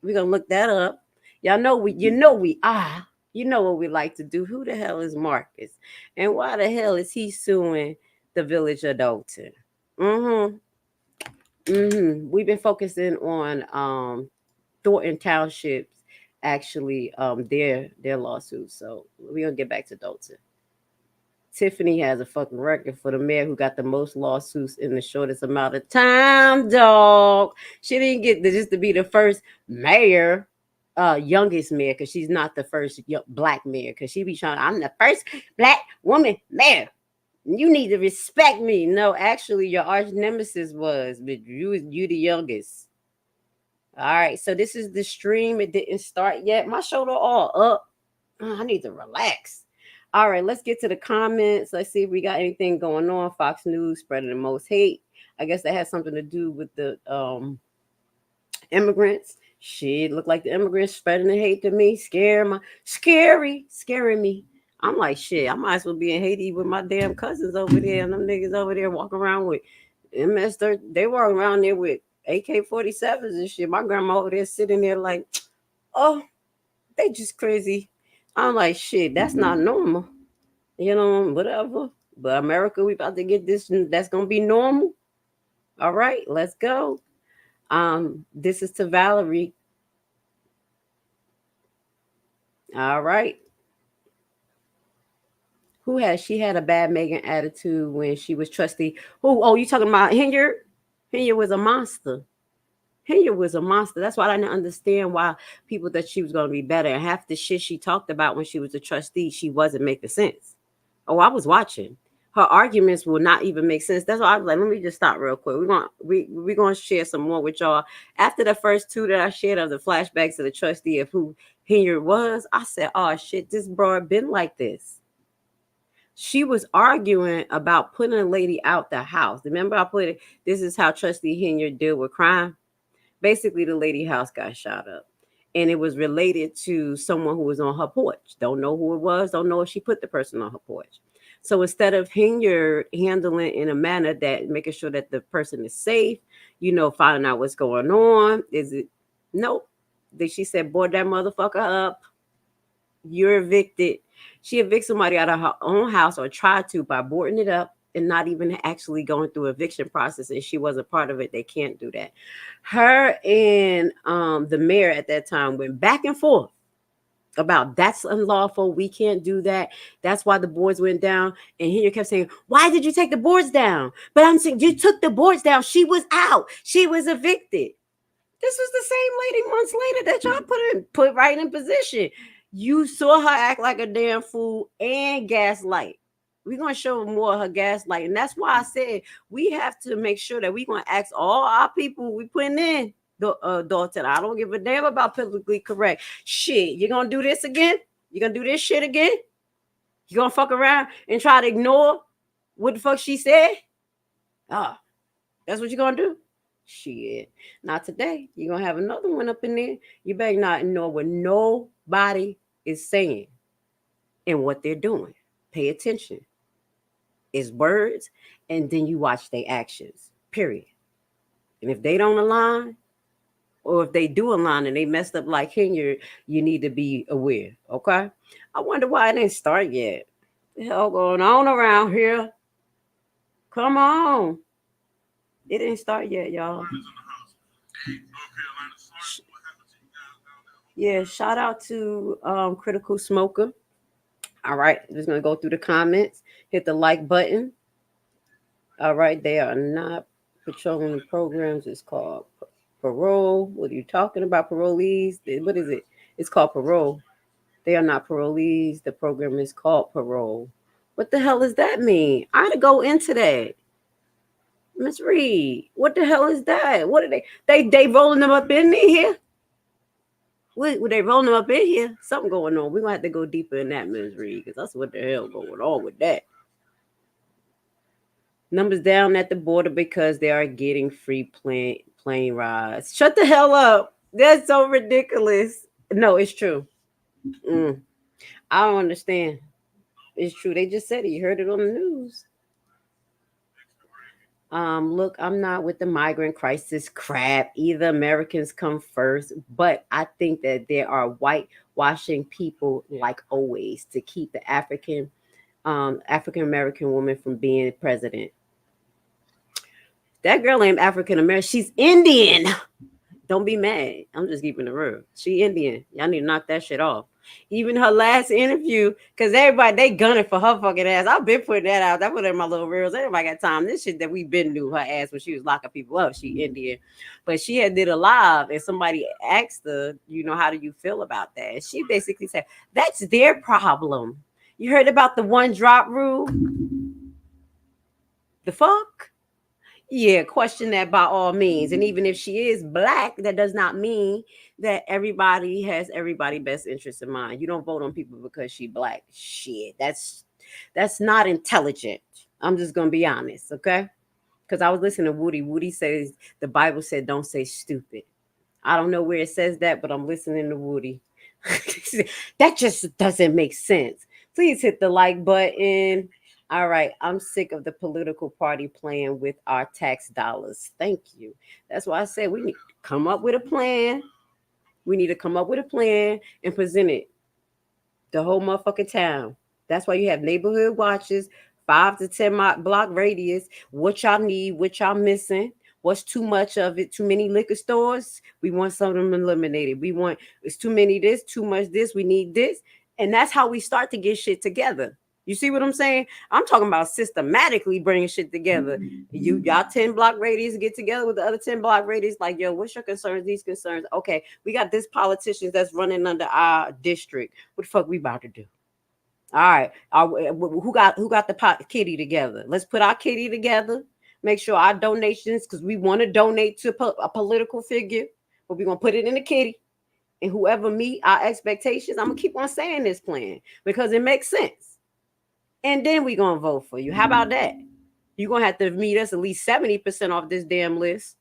we're gonna look that up. Y'all know you know what we like to do. Who the hell is Marcus? And why the hell is he suing the village of Dolton? We've been focusing on Thornton Townships, actually, their lawsuits. So we're gonna get back to Dolton. Tiffany has a fucking record for the mayor who got the most lawsuits in the shortest amount of time, dog. She didn't get just to be the first mayor, youngest mayor, because she's not the first black mayor, because she be trying, I'm the first black woman mayor. You need to respect me. No, actually, your arch nemesis was, but you the youngest. All right, so this is the stream. It didn't start yet. My shoulder all up. I need to relax. All right, let's get to the comments. Let's see if we got anything going on. Fox News spreading the most hate. I guess that has something to do with the immigrants. Shit, look like the immigrants spreading the hate to me. Scaring me. I'm like, shit, I might as well be in Haiti with my damn cousins over there, and them niggas over there walking around with MS-30. They walk around there with AK-47s and shit. My grandma over there sitting there like, oh, they just crazy. I'm like, shit, that's not normal. You know, whatever. But America, we about to get this. That's going to be normal. All right, let's go. This is to Valerie. All right. She had a bad Megan attitude when she was trustee. Oh, you talking about Henyard? Henyard was a monster. Henyard was a monster. That's why I didn't understand why people thought she was going to be better. And half the shit she talked about when she was a trustee, she wasn't making sense. Oh, I was watching. Her arguments will not even make sense. That's why I was like, let me just stop real quick. We're gonna share some more with y'all. After the first two that I shared of the flashbacks of the trustee of who Henyard was, I said, oh shit, this broad been like this. She was arguing about putting a lady out the house. Remember, I put it, this is how Trustee Henyard deal with crime. Basically, the lady house got shot up. And it was related to someone who was on her porch. Don't know who it was. Don't know if she put the person on her porch. So instead of Henyard handling in a manner that making sure that the person is safe, finding out what's going on, nope. Then she said, board that motherfucker up. You're evicted. She evicted somebody out of her own house, or tried to, by boarding it up and not even actually going through eviction process, and she wasn't part of it. They can't do that. Her and the mayor at that time went back and forth about that's unlawful. We can't do that. That's why the boards went down. And he kept saying, why did you take the boards down? But I'm saying, you took the boards down. She was out. She was evicted. This was the same lady months later that y'all put right in position. You saw her act like a damn fool and gaslight. We're going to show more of her gaslight. And that's why I said we have to make sure that we're going to ask all our people we putting in Dalton. I don't give a damn about politically correct. Shit, you're going to do this again? You're going to do this shit again? You're going to fuck around and try to ignore what the fuck she said? Oh, that's what you're going to do? Shit. Not today. You're going to have another one up in there. You better not ignore what nobody is saying and what they're doing. Pay attention. It's words, and then you watch their actions, period. And if they don't align, or if they do align and they messed up like Henyard, you need to be aware, okay? I wonder why it didn't start yet. What the hell going on around here? Come on. It didn't start yet, y'all. Yeah, shout out to Critical Smoker. All right, I'm just going to go through the comments. Hit the like button. All right, they are not patrolling the programs. It's called parole. What are you talking about? Parolees? What is it? It's called parole. They are not parolees. The program is called parole. What the hell does that mean? I had to go into that. Miss Reed, what the hell is that? What are they rolling them up in here? Were they rolling them up in here? Something going on. We're going to have to go deeper in that, Ms. Reed, because that's what the hell going on with that. Numbers down at the border because they are getting free plane rides. Shut the hell up. That's so ridiculous. No, it's true. I don't understand. It's true. They just said it. You heard it on the news. Look, I'm not with the migrant crisis crap. Either Americans come first, but I think that there are whitewashing people like always to keep the African American woman from being president. That girl ain't African American. She's Indian. Don't be mad. I'm just keeping it real. She Indian. Y'all need to knock that shit off. Even her last interview, because everybody, they gunning for her fucking ass. I've been putting that out. I put it in my little reels. Everybody got time. This shit that we been knew her ass when she was locking people up. She Indian. But she had did a live and somebody asked her, how do you feel about that? And she basically said, that's their problem. You heard about the one drop rule? The fuck? Yeah, question that by all means. And even if she is black, that does not mean that everybody has everybody's best interest in mind. You don't vote on people because she black. Shit, that's not intelligent. I'm just gonna be honest, okay? Because I was listening to Woody. Woody says the Bible said don't say stupid. I don't know where it says that, but I'm listening to Woody. That just doesn't make sense. Please hit the like button. All right, I'm sick of the political party playing with our tax dollars. Thank you. That's why I said we need to come up with a plan. We need to come up with a plan and present it the whole motherfucking town. That's why you have neighborhood watches, 5 to 10 block radius. What y'all need, what y'all missing, what's too much of it, too many liquor stores. We want some of them eliminated. It's too many this, too much this, we need this. And that's how we start to get shit together. You see what I'm saying? I'm talking about systematically bringing shit together. Y'all 10 block radius get together with the other 10 block radius. Like, yo, what's your concerns? These concerns. Okay, we got this politician that's running under our district. What the fuck we about to do? All right, who got the kitty together? Let's put our kitty together. Make sure our donations, because we want to donate to a political figure, but we're gonna put it in the kitty. And whoever meet our expectations, I'm gonna keep on saying this plan because it makes sense. And then we're going to vote for you. How about that? You're going to have to meet us at least 70% off this damn list.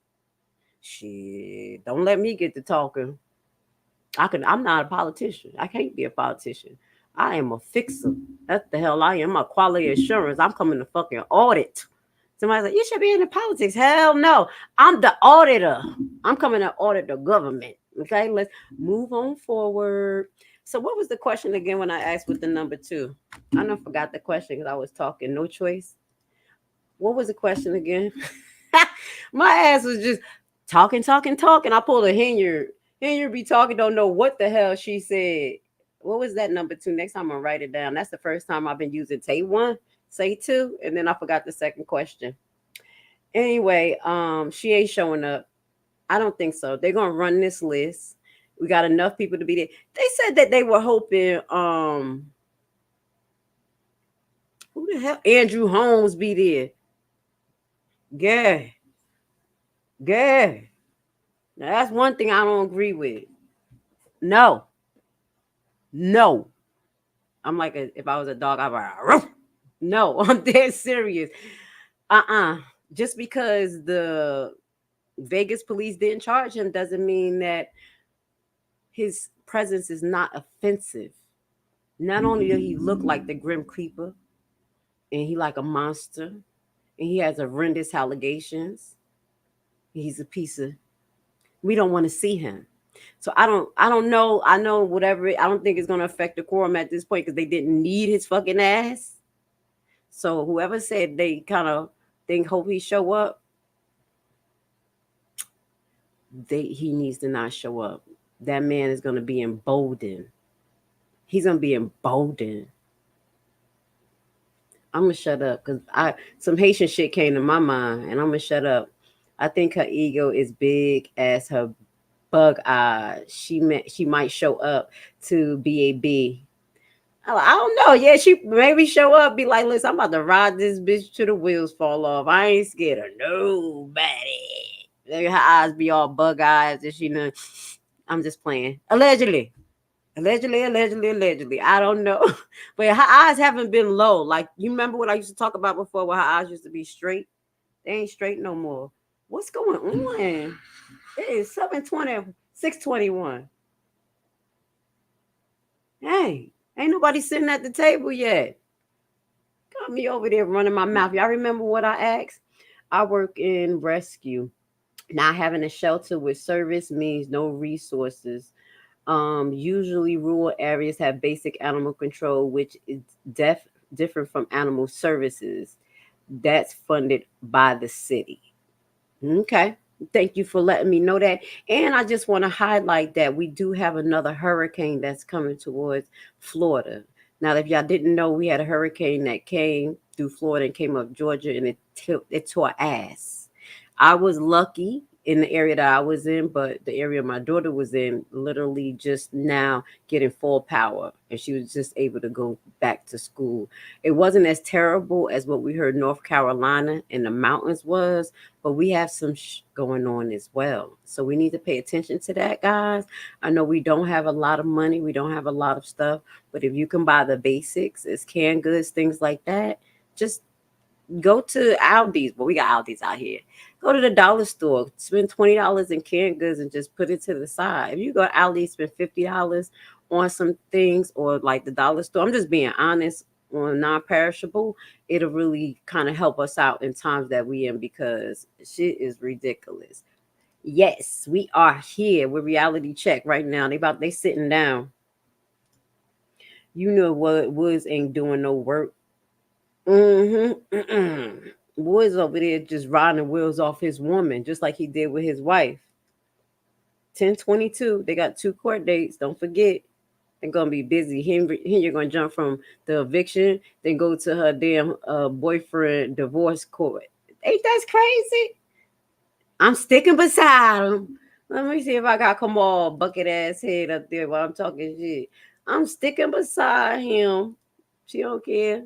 Shit, don't let me get to talking. I'm not a politician. I can't be a politician. I am a fixer. That's the hell I am. I'm a quality assurance. I'm coming to fucking audit. Somebody's like, you should be in the politics. Hell no. I'm the auditor. I'm coming to audit the government. Okay, let's move on forward. So what was the question again when I asked with the number 2? I forgot the question because I was talking. No choice. What was the question again? My ass was just talking. I pulled a Henyard. Henyard be talking, don't know what the hell she said. What was that number 2? Next time I'm gonna write it down. That's the first time I've been using say 1, say 2, and then I forgot the second question. Anyway, she ain't showing up. I don't think so. They're gonna run this list. We got enough people to be there. They said that they were hoping who the hell? Andrew Holmes be there. Yeah. Now that's one thing I don't agree with. No. I'm like if I was a dog, I'd be like, Roof. No, I'm dead serious. Just because the Vegas police didn't charge him doesn't mean that his presence is not offensive. Not only does he look like the Grim Creeper, and he like a monster, and he has horrendous allegations. He's a piece of. We don't want to see him. So I don't know. I know whatever. I don't think it's going to affect the quorum at this point because they didn't need his fucking ass. So whoever said they kind of hope he show up, he needs to not show up. That man is going to be emboldened. He's going to be emboldened. I'm going to shut up because some Haitian shit came to my mind and I'm going to shut up. I think her ego is big as her bug eyes. She might show up to BAB. I don't know. Yeah, she maybe show up, be like, listen, I'm about to ride this bitch till the wheels fall off. I ain't scared of nobody. Her eyes be all bug eyes and she know. I'm just playing. Allegedly. I don't know. But her eyes haven't been low. Like, you remember what I used to talk about before where her eyes used to be straight? They ain't straight no more. What's going on? It is 7:20, 6:21. Hey, ain't nobody sitting at the table yet. Got me over there running my mouth. Y'all remember what I asked? I work in rescue. Not having a shelter with service means no resources. Usually rural areas have basic animal control, which is different from animal services. That's funded by the city. Okay. Thank you for letting me know that. And I just want to highlight that we do have another hurricane that's coming towards Florida. Now, if y'all didn't know, we had a hurricane that came through Florida and came up Georgia, and it tore ass. I was lucky in the area that I was in, but the area my daughter was in literally just now getting full power, and she was just able to go back to school. It wasn't as terrible as what we heard North Carolina and the mountains was, but we have some going on as well. So we need to pay attention to that, guys. I know we don't have a lot of money, we don't have a lot of stuff, but if you can buy the basics, it's canned goods, things like that, just go to Aldi's. But we got Aldi's out here. Go to the dollar store, spend $20 in canned goods and just put it to the side. If you go to Aldi, spend $50 on some things, or like the dollar store, I'm just being honest, on non-perishable, it'll really kind of help us out in times that we in, because shit is ridiculous. Yes, we are here with Reality Check right now. They sitting down. You know what? Woods ain't doing no work. Woods over there just riding the wheels off his woman, just like he did with his wife. 10/22. They got 2 court dates. Don't forget. They're gonna be busy. You're gonna jump from the eviction, then go to her damn boyfriend divorce court. Ain't that crazy? I'm sticking beside him. Let me see if I got Kamal bucket ass head up there while I'm talking shit. I'm sticking beside him. She don't care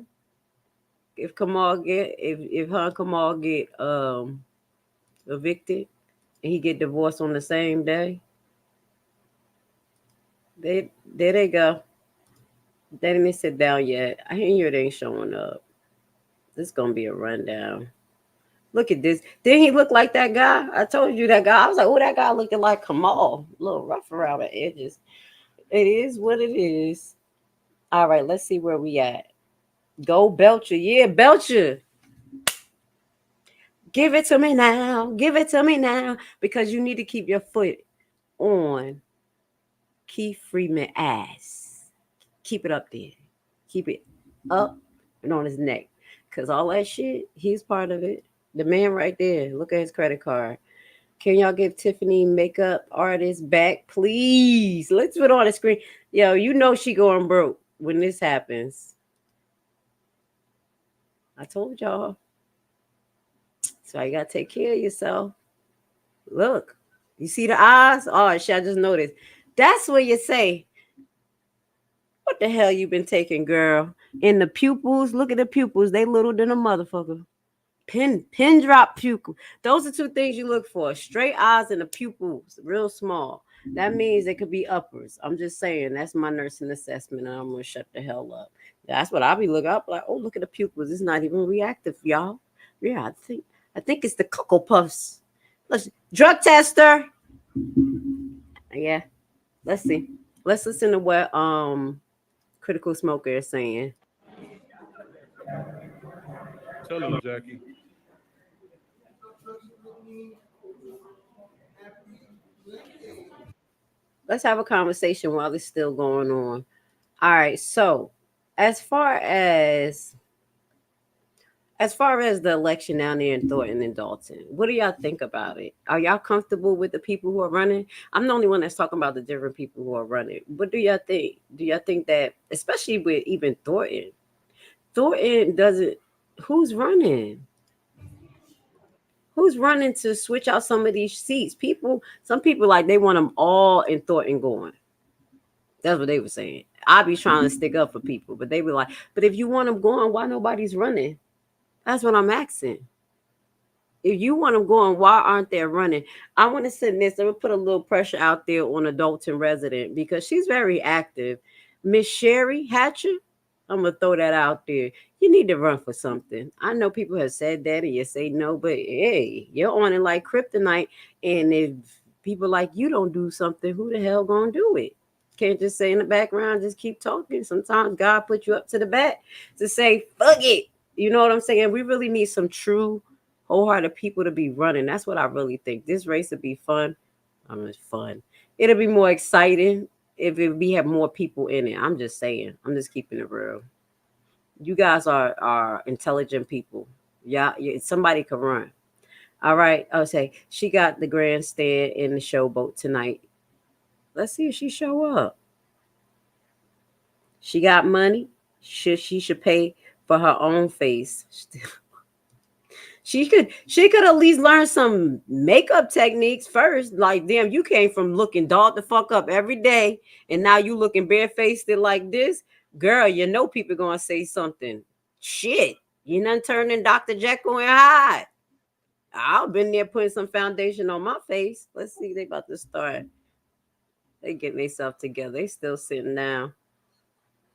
if if her and Kamal get evicted and he get divorced on the same day. There they go. They didn't sit down yet. I hear they ain't showing up. This is gonna be a rundown. Look at this. Didn't he look like that guy? I told you that guy. I was like, oh, that guy looking like Kamal. A little rough around the edges. It is what it is. All right, let's see where we at. Go Belcher. Yeah, Belcher. Give it to me now. Give it to me now. Because you need to keep your foot on Keith Freeman ass. Keep it up there. Keep it up and on his neck. Because all that shit, he's part of it. The man right there. Look at his credit card. Can y'all give Tiffany makeup artist back, please? Let's put it on the screen. Yo, you know she going broke when this happens. I told y'all. So you got to take care of yourself. Look. You see the eyes? Oh, shit, I just noticed. That's what you say. What the hell you been taking, girl? And the pupils, look at the pupils. They little than a motherfucker. Pin drop pupil. Those are 2 things you look for. Straight eyes and the pupils, real small. That means it could be uppers. I'm just saying, that's my nursing assessment, and I'm gonna shut the hell up. That's what I'll be looking up like. Oh, look at the pupils. It's not even reactive, y'all. Yeah, I think it's the Cocoa Puffs. Let's drug tester. Yeah. Let's see. Let's listen to what Critical Smoker is saying. Tell him, Jackie. Let's have a conversation while it's still going on. All right. So, as far as the election down there in Thornton and Dolton, what do y'all think about it? Are y'all comfortable with the people who are running? I'm the only one that's talking about the different people who are running. What do y'all think? Do y'all think that, especially with even Thornton doesn't, who's running? Who's running to switch out some of these seats? Some people like they want them all in Thornton going. That's what they were saying. I be trying to stick up for people, but they were like, but if you want them going, why nobody's running? That's what I'm asking. If you want them going, why aren't they running? I want to send this. I'm going to put a little pressure out there on a Dolton resident because she's very active. Miss Sherry Hatcher, I'm going to throw that out there. You need to run for something. I know people have said that and you say no, but hey, you're on it like kryptonite. And if people like you don't do something, who the hell going to do it? Can't just say in the background, just keep talking. Sometimes God put you up to the bat to say, fuck it. You know what I'm saying? We really need some true, wholehearted people to be running. That's what I really think. This race would be fun. It's fun. It'll be more exciting if we have more people in it. I'm just saying. I'm just keeping it real. You guys are intelligent people. Yeah, somebody can run. All right. I'll say she got the grandstand in the showboat tonight. Let's see if she show up. She got money. She should pay for her own face. She could at least learn some makeup techniques first. Like, damn, you came from looking dolled the fuck up every day, and now you looking barefaced like this. Girl, you know people gonna say something. Shit, you done turned in Dr. Jekyll and Hyde. I've been there putting some foundation on my face. Let's see, they about to start. They getting themselves together. They still sitting down.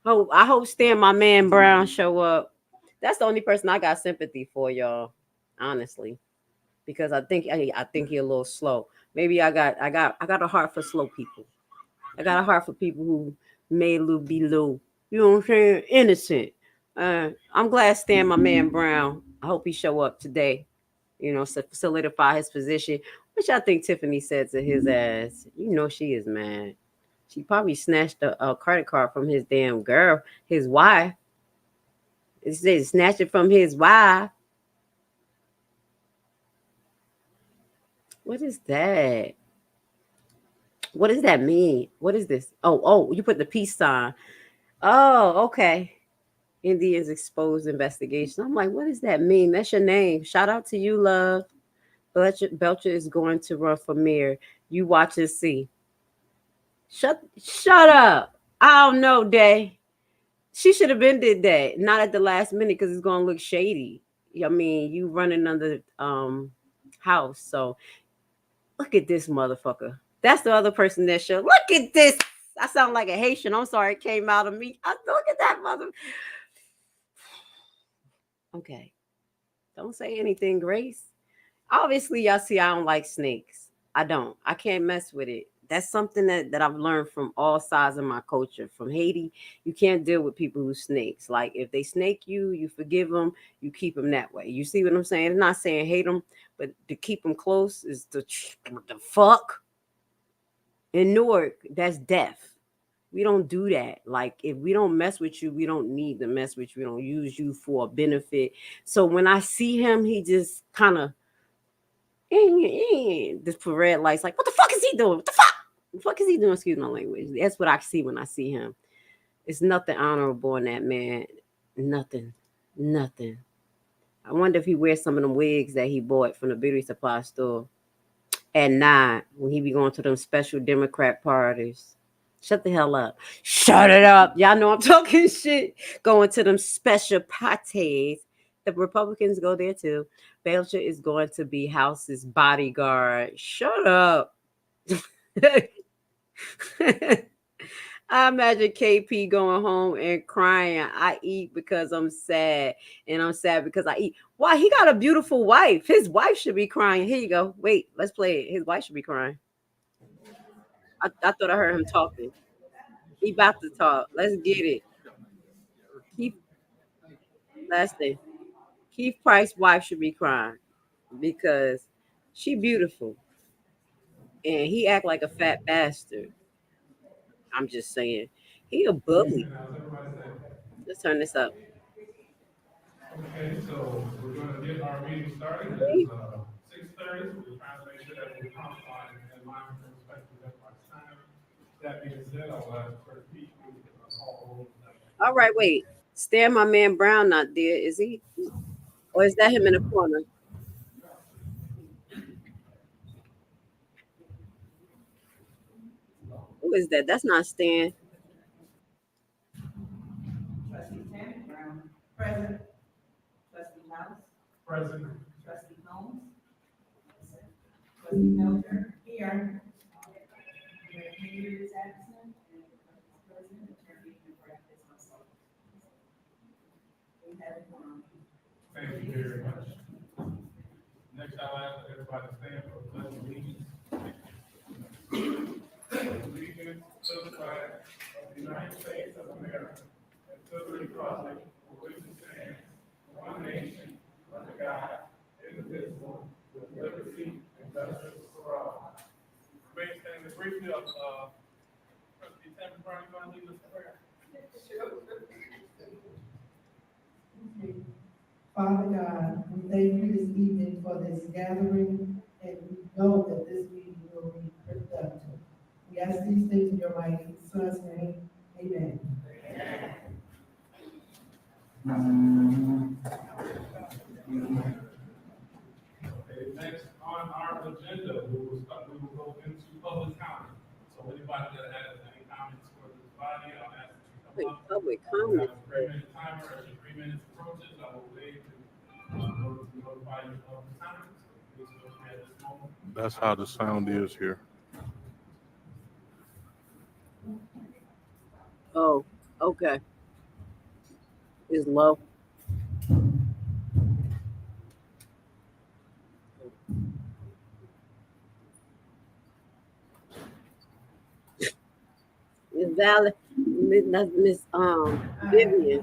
I hope Stan, my man Brown, show up. That's the only person I got sympathy for, y'all. Honestly, because I think he's a little slow. Maybe I got a heart for slow people. I got a heart for people who may be low. You know what I'm saying? Innocent. I'm glad Stan, my man Brown. I hope he show up today. You know, solidify his position, which I think Tiffany said to his ass. You know, she is mad. She probably snatched a credit card from his damn girl, his wife. It says snatched it from his wife. What is that? What does that mean? What is this? Oh, you put the peace sign. Oh, okay. Indians exposed investigation. I'm like, what does that mean? That's your name. Shout out to you, love. Belcher is going to run for mayor. You watch and see. Shut up. I don't know, Day. She should have been did that. Not at the last minute because it's gonna look shady. I mean, you running under house. So look at this motherfucker. That's the other person that showed. Look at this. I sound like a Haitian. I'm sorry, it came out of me. Look at that mother. Okay. Don't say anything, Grace. Obviously, y'all see I don't like snakes. I don't. I can't mess with it. That's something that I've learned from all sides of my culture. From Haiti, you can't deal with people who snakes. Like, if they snake you, you forgive them, you keep them that way. You see what I'm saying? I'm not saying hate them, but to keep them close is the fuck. In Newark, that's death. We don't do that. Like, if we don't mess with you, we don't need to mess with you. We don't use you for a benefit. So when I see him, he just kind of this for red lights, like, what the fuck is he doing? What the fuck is he doing? Excuse my language. That's what I see when I see him. It's nothing honorable in that man. Nothing. I wonder if he wears some of them wigs that he bought from the beauty supply store at night when he be going to them special Democrat parties. Shut the hell up. Shut it up. Y'all know I'm talking shit. Going to them special parties. The Republicans go there too. Belcher is going to be House's bodyguard. Shut up. I imagine KP going home and crying. I eat because I'm sad, and I'm sad because I eat. Why? He got a beautiful wife. His wife should be crying. Here you go. Wait, let's play it. His wife should be crying. I thought I heard him talking. He about to talk. Let's get it. Last thing. Keith Price's wife should be crying because she beautiful. And he act like a fat bastard. I'm just saying. He a bully. Let's turn this up. Okay, so we're going to get our meeting started. It's 6:30. We're trying to make sure that we're compliant and line with respect to that time. That being said, I'll ask for Pete to call. All right, wait. Stan, my man Brown not there, is he? Or is that him in the corner? Who is that? That's not Stan. Trustee Tanner Brown. Present. Trustee House. Present. Trustee Holmes. Trustee Melcher. Here. Henyard is absent. And President Attorney Migrant is myself. We have a quorum. Thank you very much. Next, I'll ask everybody to stand for the pledge of allegiance. Allegiance to the flag of the United States of America and to the republic for which it stands, one nation, under God, indivisible, with liberty and justice for all. Remain standing briefly of Trustee Tammy Brown, you want to lead us in prayer? Father God, we thank you this evening for this gathering, and we know that this meeting will be productive. We ask these things in your mighty Son's name. Amen. Okay, next on our agenda, we will go into public comment. So anybody that has any comments for this body, I'll ask that you come up. Public We have comment. a 3-minute timer. As your 3 minutes approaches, I will wait to notify you of the time. So please feel free at this moment. That's how the sound is here. Oh, okay. It's low. Miss Valley, Miss Vivian.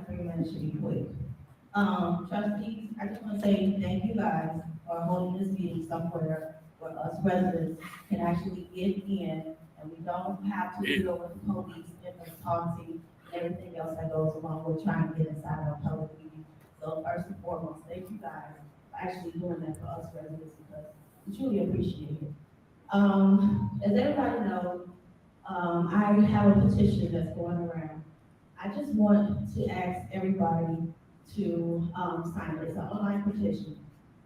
Trustees, I just want to say thank you guys for holding this meeting somewhere where us residents can actually get in and we don't have to deal with the police and the taunting and everything else that goes along with trying to get inside our public meeting. So first and foremost, thank you guys for actually doing that for us residents because we truly appreciate it. As everybody knows, I have a petition that's going around. I just want to ask everybody to sign it. It's an online petition.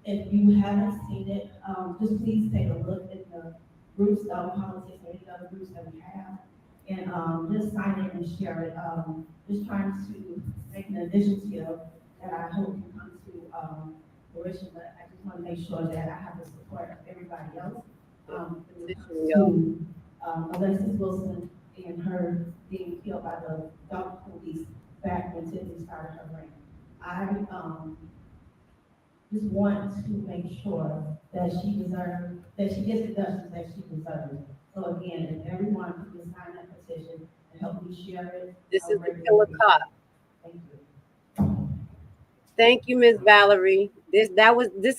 If you haven't seen it, just please take a look at the groups, politics, or any other groups that we have, and just sign it and share it. Just trying to make an initiative that I hope can come to fruition, but I just want to make sure that I have the support of everybody else. Alexis Wilson and her being killed by the Dolton police back when Tiffany started her reign. I just want to make sure that she gets the justice that she deserves. So again, if everyone could just sign that petition and help me share it. This is the killer cop. Thank you. Thank you, Miss Valerie. This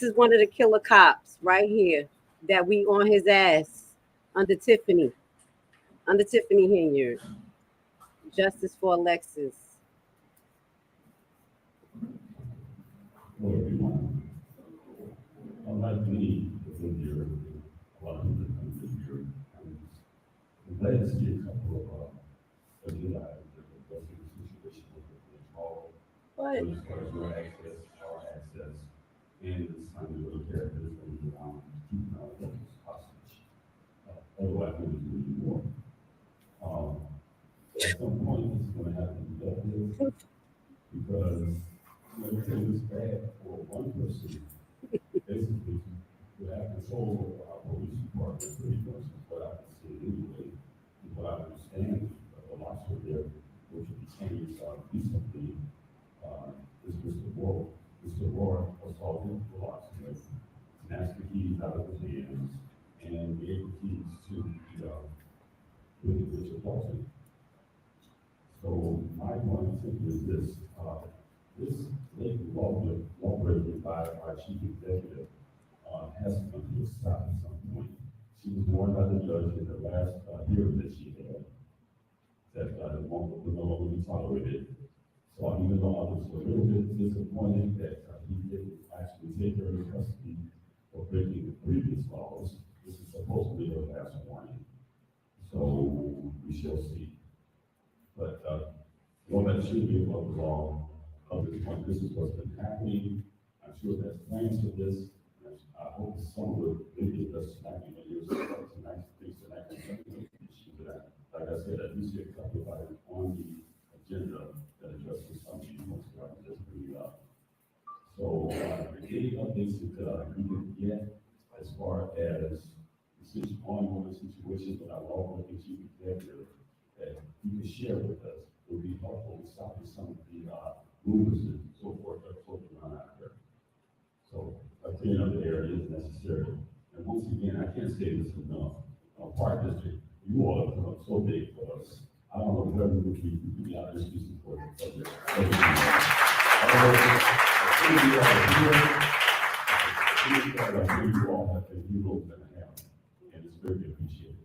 is one of the killer cops right here that we on his ass under Tiffany Henyard. Justice for Alexis. Hello, everyone. Unlike me, within your, a lot of people come to your counties. I'm glad to see a couple of agenda items that are addressing the situation with the control. What? As far as your access, our access, and it's time to look at this going to be around keeping our workers hostage. Otherwise, we're going to do more. At some point, it's going to have to be dealt with because everything is bad for one person. Basically, to have control over our police department pretty much is what I can see anyway. And what I understand, the lots were there, which will be changed recently, is Mr. Roy. Mr. Roy assaulted the locksmith, snatched the keys out of his hands, and gave the keys to Richard Dolton. So my point simply is this, this blatant lawbreaking by our chief executive has to come to a stop at some point. She was warned by the judge in the last hearing that she had that the moment would no longer be tolerated. So even though I was a little bit disappointed that he didn't actually take her into custody for breaking the previous laws, this is supposed to be her last warning. So we shall see. But one that should be above the law of this point, this is what's been happening. I'm sure there's plans for this. I hope some would maybe address tonight, tonight, things tonight, like I said, I do see a couple of items on the agenda that addresses some of these points that I can just bring up. So, any updates that we can get as far as the ongoing situation with our law-breaking chief executive that you can share with us would be helpful in stopping some of the rumors and so forth that are floating around out there. So a clean up the area is necessary. And once again, I can't say this enough. Park District, you all have come up so big for us. I don't know whether we can be out there speaking for the subject. You all have been heroes and a half, and it's very appreciated.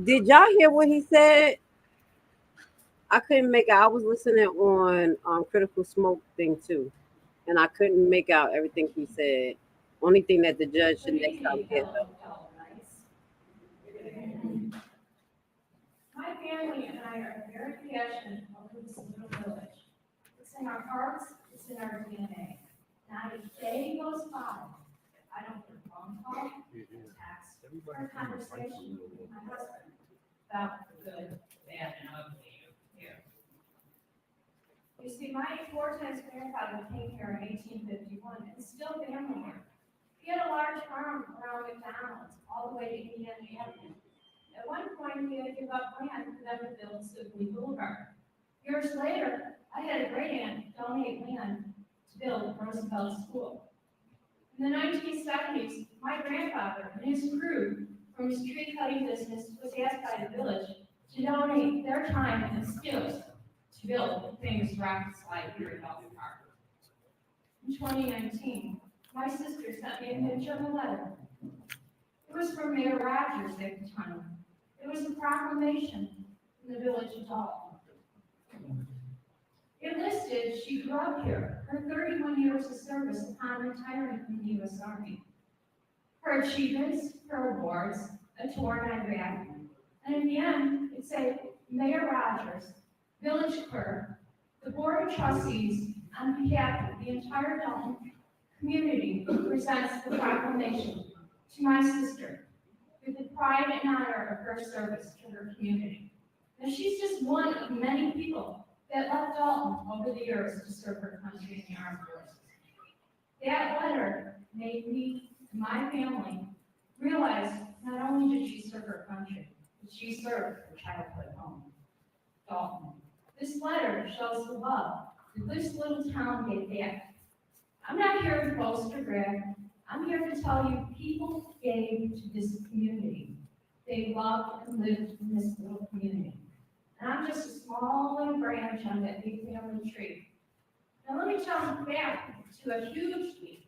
Did y'all hear what he said? I couldn't make out. I was listening on Critical Smoke thing too, and I couldn't make out everything he said. Only thing that the judge should next time get though. My family and I are very passionate about this little village. It's in our hearts, it's in our DNA. Not a day goes by, I don't get a phone call, text, or a conversation with my husband about the good, bad, and ugly here. You see, my four-times grandfather came here in 1851 and still family here. He had a large farm around McDonald's, all the way to Indiana Avenue. At one point, he had to give up land for them to build Sibley Boulevard. Years later, I had a great aunt donate land to build Roosevelt School. In the 1970s, my grandfather and his crew from his tree cutting business was asked by the village to donate their time and skills to build the famous rocket slide here at Dolton Park. In 2019, my sister sent me a picture of a letter. It was from Mayor Rogers at the time. It was a proclamation in the village of Daud. It listed she grew up here, her 31 years of service upon retiring from the U.S. Army, her achievements, her awards, a tour in Iraq, and in the end, it said, Mayor Rogers, village clerk, the Board of Trustees, on behalf of the entire Dolton community, presents the proclamation to my sister with the pride and honor of her service to her community. Now, she's just one of many people that left Dolton over the years to serve her country in the armed forces. That letter made me and my family realize not only did she serve her country, but she served her childhood home, Dolton. This letter shows the love that this little town gave back. I'm not here to boast or brag. I'm here to tell you people gave to this community. They loved and lived in this little community. And I'm just a small little branch on that big family tree. Now let me jump back to a huge leap.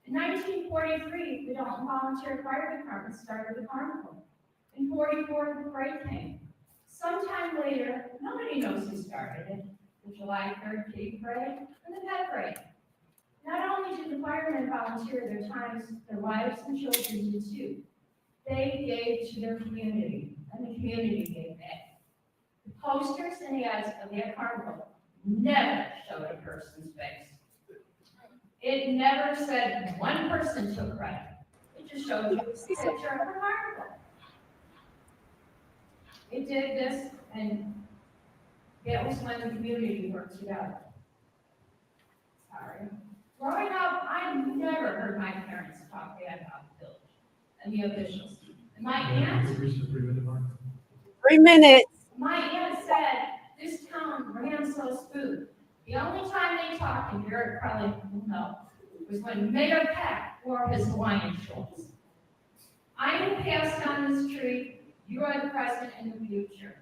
In 1943, the Dolton Volunteer Fire Department started the carnival. In 44, the parade came. Sometime later, nobody knows who started it, the July 3rd Kitty Parade and the Pet Parade. Not only did the firemen volunteer their times, their wives and children did too. They gave to their community, and the community gave back. The posters and ads of their carnival never showed a person's face. It never said one person took credit. It just showed you a picture of a carnival. It did this, and that was when the community worked together. Sorry. Growing up, I never heard my parents talk bad about the village and the officials. And my aunt, 3 minutes. my aunt said this town ran so smooth. The only time they talked, and Garrett probably will know, was when Mayor Peck wore his Hawaiian shorts. I am passed on this tree. You are the present and the future.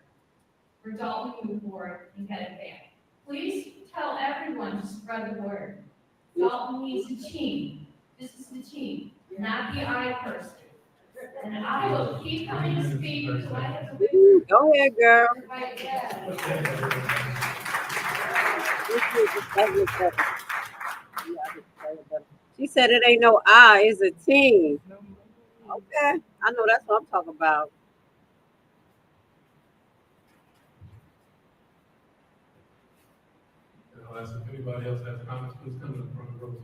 For Dolton, move forward and get it back. Please tell everyone to spread the word. Dolton needs a team. This is the team, not the I person. And I will keep coming to speak until I have the Go ahead, girl. She said it ain't no I, it's a team. Okay, I know that's what I'm talking about. I'll ask if anybody else has comments, please come to the front row.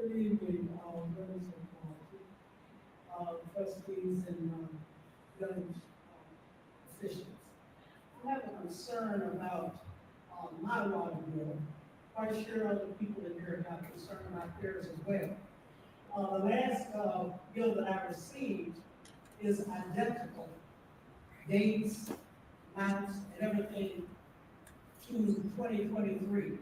Good evening, members of trustees and village officials. I have a concern about my water bill. Quite sure other people in here have concern about theirs as well. The last bill that I received is identical, dates, amounts, and everything to 2023.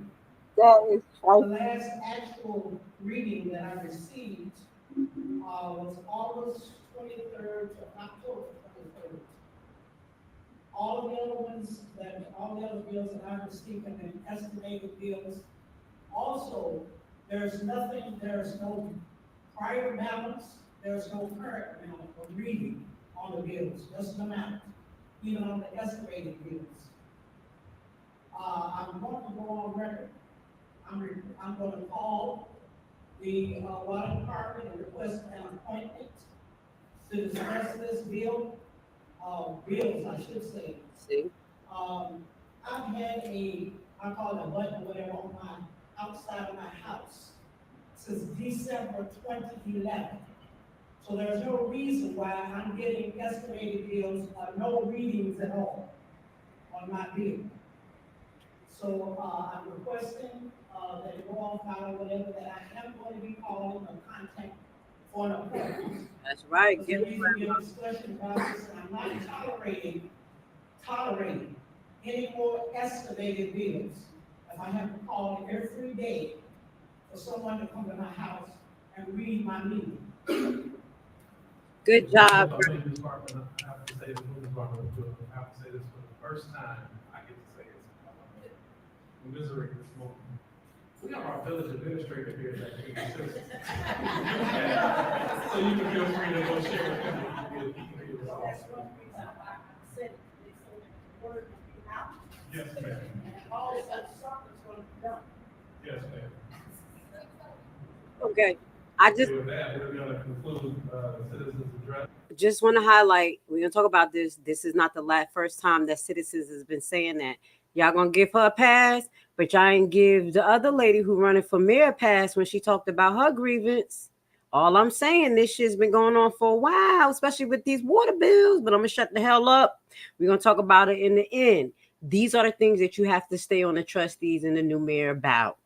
That is true. The last actual reading that I received was August 23rd to October 23rd. All the other bills that I received have been estimated bills. Also, there's no prior balance, there's no current amount of reading on the bills, just an amount, even on the estimated bills. I'm going to go on record. I'm going to call the water department and request an appointment to discuss this bills, I should say. See? I've had I call it a button, whatever, on my outside of my house since December 2011. So there's no reason why I'm getting estimated bills, no readings at all on my bill. So I'm requesting that you all follow whatever that I am going to be calling or contact for an appointment. That's right. There needs to be a discussion about this, and I'm not tolerating any more estimated bills. If I have to call every day for someone to come to my house and read my meeting. Good job. I have to say this for the first time. I get to say it's commiserating this moment. We have our village administrator here that can assist. So you can feel free to go share with him. Yes, ma'am. Yes, ma'am. Okay. I just With that, we're going to conclude the citizens' address. just want to highlight, we're going to talk about this. This is not the first time that Citizens has been saying that. Y'all going to give her a pass, but y'all ain't give the other lady who running for mayor a pass when she talked about her grievance. All I'm saying, this shit's been going on for a while, especially with these water bills, but I'm going to shut the hell up. We're going to talk about it in the end. These are the things that you have to stay on the trustees and the new mayor about.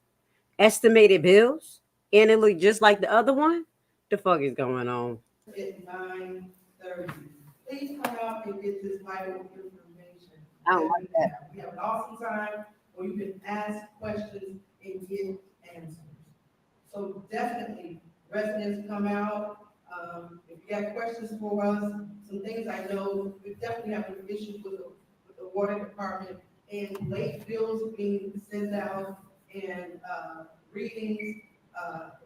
Estimated bills, and it look just like the other one. The fuck is going on? At 9:30. Please come out and get this vital information. I don't like that. We have an awesome time where you can ask questions and get answers. So definitely, residents come out. If you have questions for us, some things I know, we definitely have an issue with the water department and late bills being sent out and readings,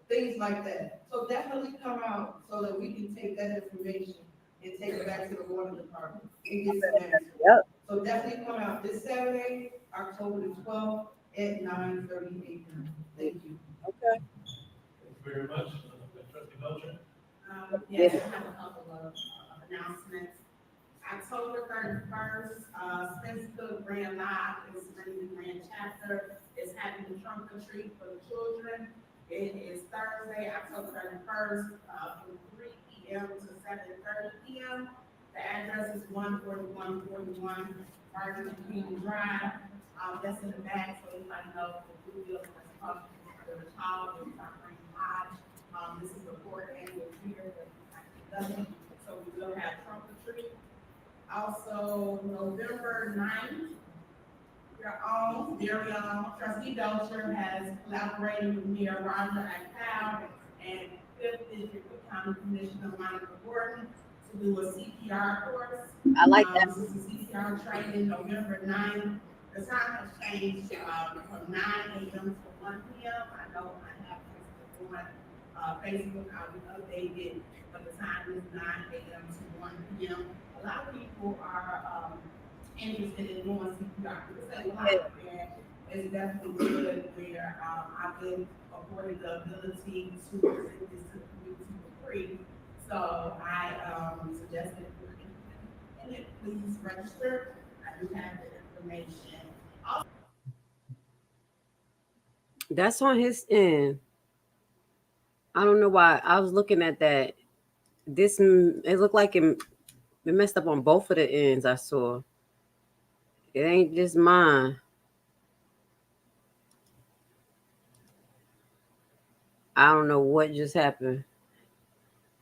things like that. So definitely come out so that we can take that information and take it back to the water department and get some answers. Yep. So definitely come out this Saturday, October the 12th at 9:30 a.m. Thank you. Okay. Thank you very much. Trustee Belcher. Yes, I have a couple of announcements. October 31st, Spencer Grand Live is running the Grand Chapter. Is having the trunk or treat for the children. It is Thursday, October 31st, from 3 p.m. to 7:30 p.m. The address is 14141 Martin King Drive. That's in the back, so you might know the blue bill that's published for the child is Martin Lodge. This is the fourth annual year that so we will have trunk or treat. Also, November 9th, your own, very own, Trustee Belcher has collaborated with Mayor Roger Akpal and 5th District County Commissioner Monica Gordon to do a CPR course. I like that. This is a CPR training November 9th. The time has changed from 9 a.m. to 1 p.m. I know I have on Facebook, I'll be updated, but the time is 9 a.m. to 1 p.m. A lot of people are interested in doing CPR. It's a lot there. It's definitely good where I've been afforded the ability to present this to the community for free. So I suggest that if you're interested in it, please register. I do have the information. That's on his end. I don't know why. I was looking at that. It looked like it messed up on both of the ends I saw. It ain't just mine. I don't know what just happened.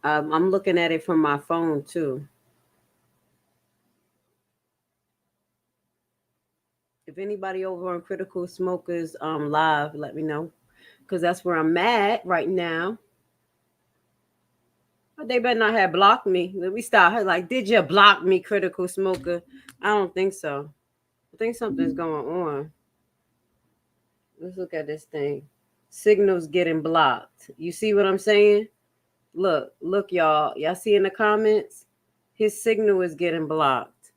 I'm looking at it from my phone too. If anybody over on Critical Smokers live, let me know. Because that's where I'm at right now. But they better not have blocked me. Let me stop her. Like, did you block me, Critical Smoker? I don't think so. I think something's going on. Let's look at this thing. Signals getting blocked. You see what I'm saying? Look, y'all. Y'all see in the comments? His signal is getting blocked.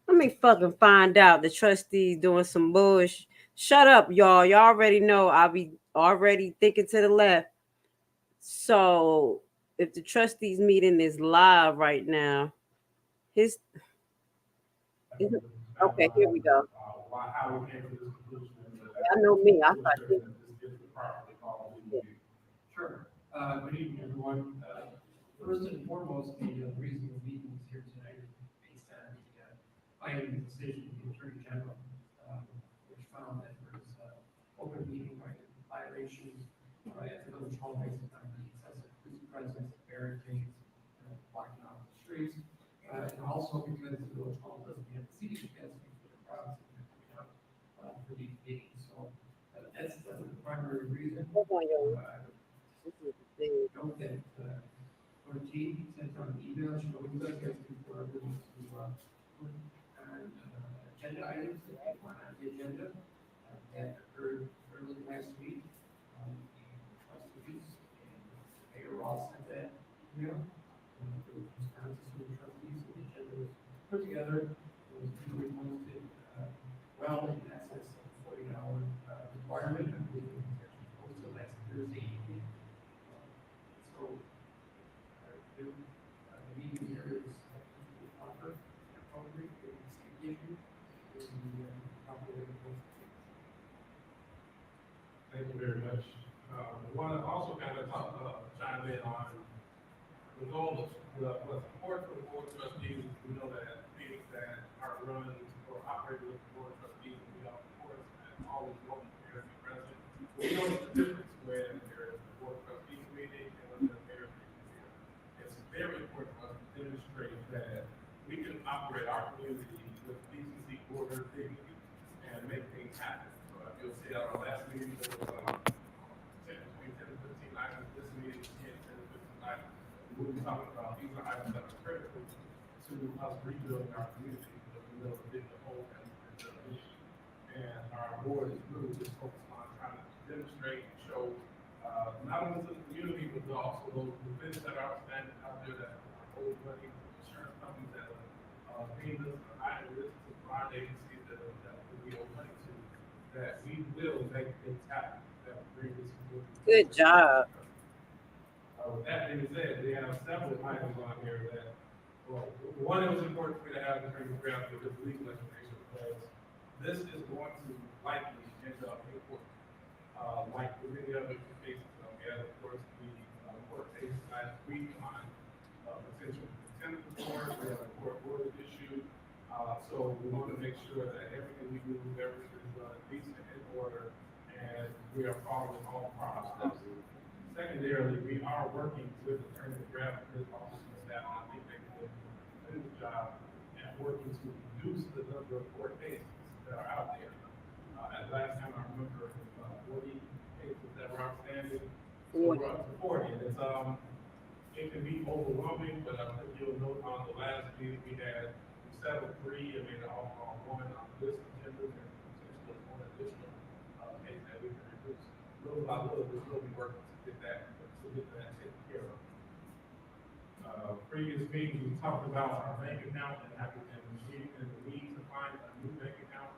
Let me fucking find out the trustees doing some bullshit. Shut up, y'all. Y'all already know I'll be already thinking to the left. So if the trustees meeting is live right now, okay, here we go. How we came to this conclusion. I know me. I thought this is the properly followed review. Sure. Good evening, everyone. First and foremost, the reason we're meeting is here tonight is based on the finding decision of the Attorney General, which found that there was open meeting violations at the village hall based on the excessive police presence, barricades, blocking off the streets, and also because the village hall doesn't have the seating capacity for the crowds that are coming out for these meetings. So that's the primary reason. Note that our team sent out an email showing us asking for everyone to put on agenda items that they want on the agenda. That occurred early last week. The trustees and the mayor all sent that email. The responses from the trustees and the agenda was put together. It was usually posted well in excess of the 40-hour requirement. I believe it was actually posted last Thursday evening. So the meeting here is proper and appropriate. Thank you very much. I want to also kind of chime in on the goal of what's important for the board of trustees. We know that meetings that are run or operated with the board of trustees, we of course always want the mayor to be present. We know the difference when there is a board of trustees meeting and when the mayor is here. It's very important for us to demonstrate that we can operate our community with decency, order, dignity, and make things happen. So you'll see at our last meeting there was between 10 and 15 items. This meeting is 10 to 15 items. We'll be talking about these are items that are critical to us rebuilding our community because we know that the whole has been an issue. And our board is really just focused on trying to demonstrate and show not only to the community, but also those businesses that are outstanding out there that are owed money, insurance companies that are paying us high risk to bond agencies that we owe money to, that we will make things happen that will bring this community. Good job. With that being said, we have several items on here that, well, one, it was important for me to have the training ground for this legal explanation because this is going to likely end up in court. Like with many other cases, we had, of course, the court case last week on potential contempt of court. We have a court order issue. So we want to make sure that everything we do, everything is decent in order, and we are following all processes. Secondarily, we are working with Attorney McGrath and his office and staff, and I think they did a good job at working to reduce the number of court cases that are out there. At last time I remember, 40 cases that were outstanding. So we're up to 40. And it's, it can be overwhelming, but I think you'll note on the last meeting we settled 3 and made an offer on 1 on this agenda and potentially 1 additional case that we can reduce. Little by little, we'll still be working to get that taken care of. Previous meetings, we talked about our bank account and the need to find a new bank account.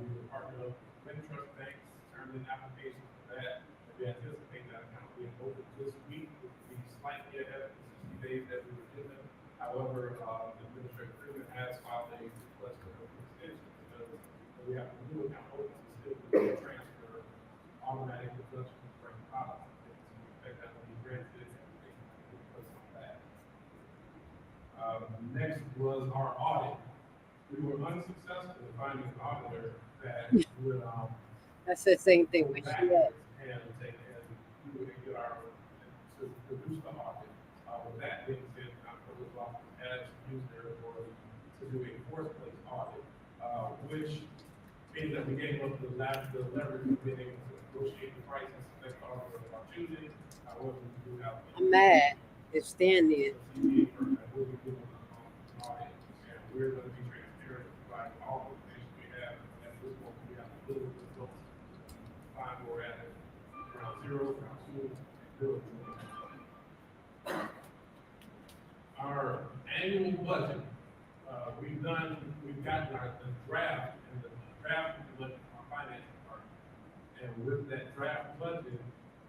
We were partnered up with Trust Banks, turned in applications for that. We anticipate that account being open this week, which will be slightly ahead of the 60 days that we were given. However, the administrative agreement has filed a request for an extension because we have a new account open to still do the transfer, automatic deduction for deposit. So we expect that to be granted and we can put some of that. Next was our audit. We were unsuccessful in finding an auditor that would that's the same thing we should have. And take and do and get our to produce the audit. With that being said, the comptroller's office has used their authority to do a force-based audit, which means that we gave up the leverage of being able to negotiate the price and select auditor of our choosing. However, we do have. I'm mad. It's standing. CPA firm that will be doing an audit, and we're going to be transparent, provide all the information we have. At this point, we have to build the results. Find where we're at around 0, around 2, and build. annual budget. We've gotten the draft, and the draft budget from our finance department. And with that draft budget,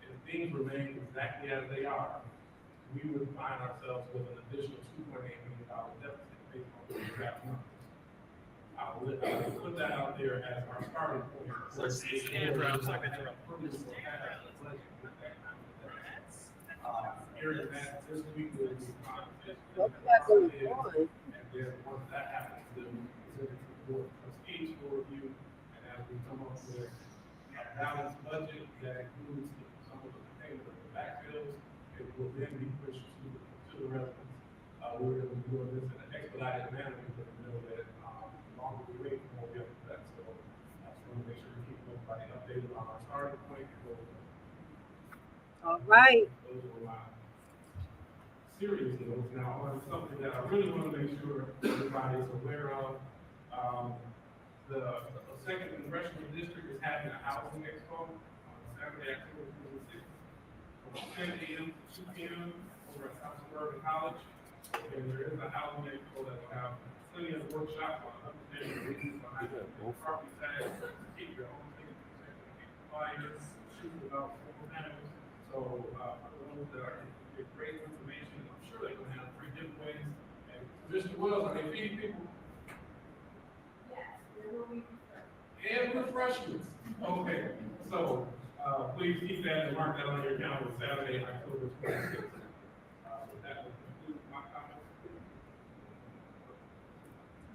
if things remain exactly as they are, we would find ourselves with an additional $2.8 million deficit based on the draft numbers. I'll put that out there as our starting point. Hearing that this week will be and then once that happens, then we'll present it to the board of trustees for review, and as we come up with a balanced budget that includes some of the payment of the backfills, it will then be pushed to the residents. We're going to be doing this in an expedited manner because we know that the longer we wait, the more we have to do that. So I just want to make sure we keep everybody updated on our starting point and goals. All right. Those are my serious notes. Now, on something that I really want to make sure everybody is aware of, the second congressional district is having a housing expo on Saturday, October 26th, from 10 a.m. to 2 p.m. over at South Suburban College. And there is a housing expo that will have plenty of workshops on understanding the reasons behind the property tax, keep your own things, flyers, shoot about 4 panels. So, for those that are get great information, I'm sure they're going to have free giveaways. And Mr. Wells, are they feeding people? Yes, there will be. And refreshments. Okay, so please keep that and mark that on your calendar, Saturday, October 26th. That will conclude my comments.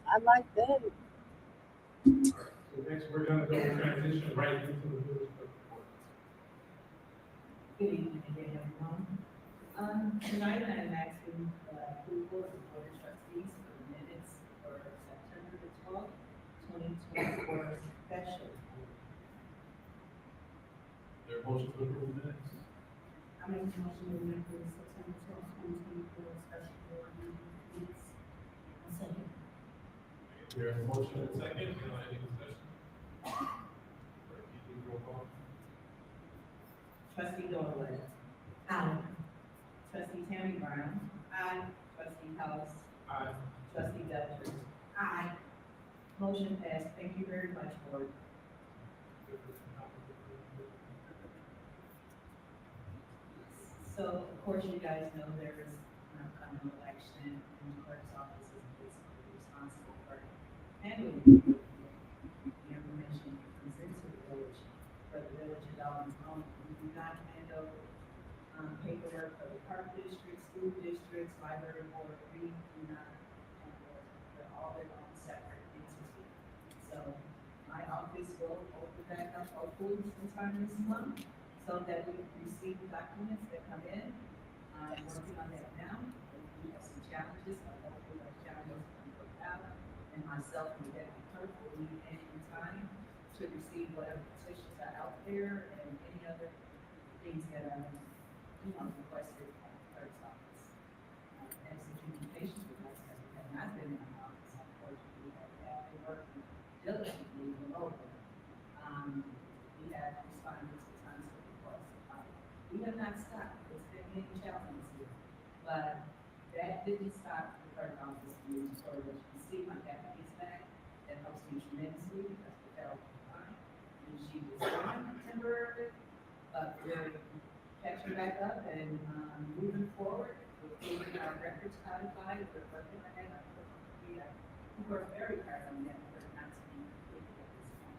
I like that. So next, we're going to go transition right into the village clerk report. Good evening again, everyone. Tonight I am asking approval of the board of trustees for the minutes for September the 12th, 2024 special. There a motion to approve the minutes? I make a motion to approve September 12th, 2024 special board meetings. Second. There is a motion and a second. Any discussion? Clerk, please roll call. Trustee Daud. Aye. Trustee Tammy Brown. Aye. Trustee House. Aye. Trustee Belcher. Aye. Motion passed. Thank you very much, board. So, of course, you guys know there is an upcoming election, and the clerk's office is basically responsible for handling the information presented to the village, for the village of Dolton's own. We do not hand over paperwork for the park district, school districts, library board. We do not hand over. They're all their own separate entities. So my office will open back up hopefully sometime this month, so that we can receive documents that come in. I'm working on that now. We have some challenges, but hopefully those challenges can be worked out. And myself and the deputy clerk will need any time to receive whatever petitions are out there and any other things that are, requested by the clerk's office. Executing patients with us have not been in our office, unfortunately. We have been working diligently remotely. We have responded to tons of requests. We have not stopped. It's been many challenges here, but that didn't stop the clerk office from moving forward. As you can see, my deputy's back. That helps me tremendously because the federal fine, and she was gone temporarily, but we're catching back up and moving forward. We're getting our records codified. We're working on that. We work very hard on that. We're not to be completed at this point.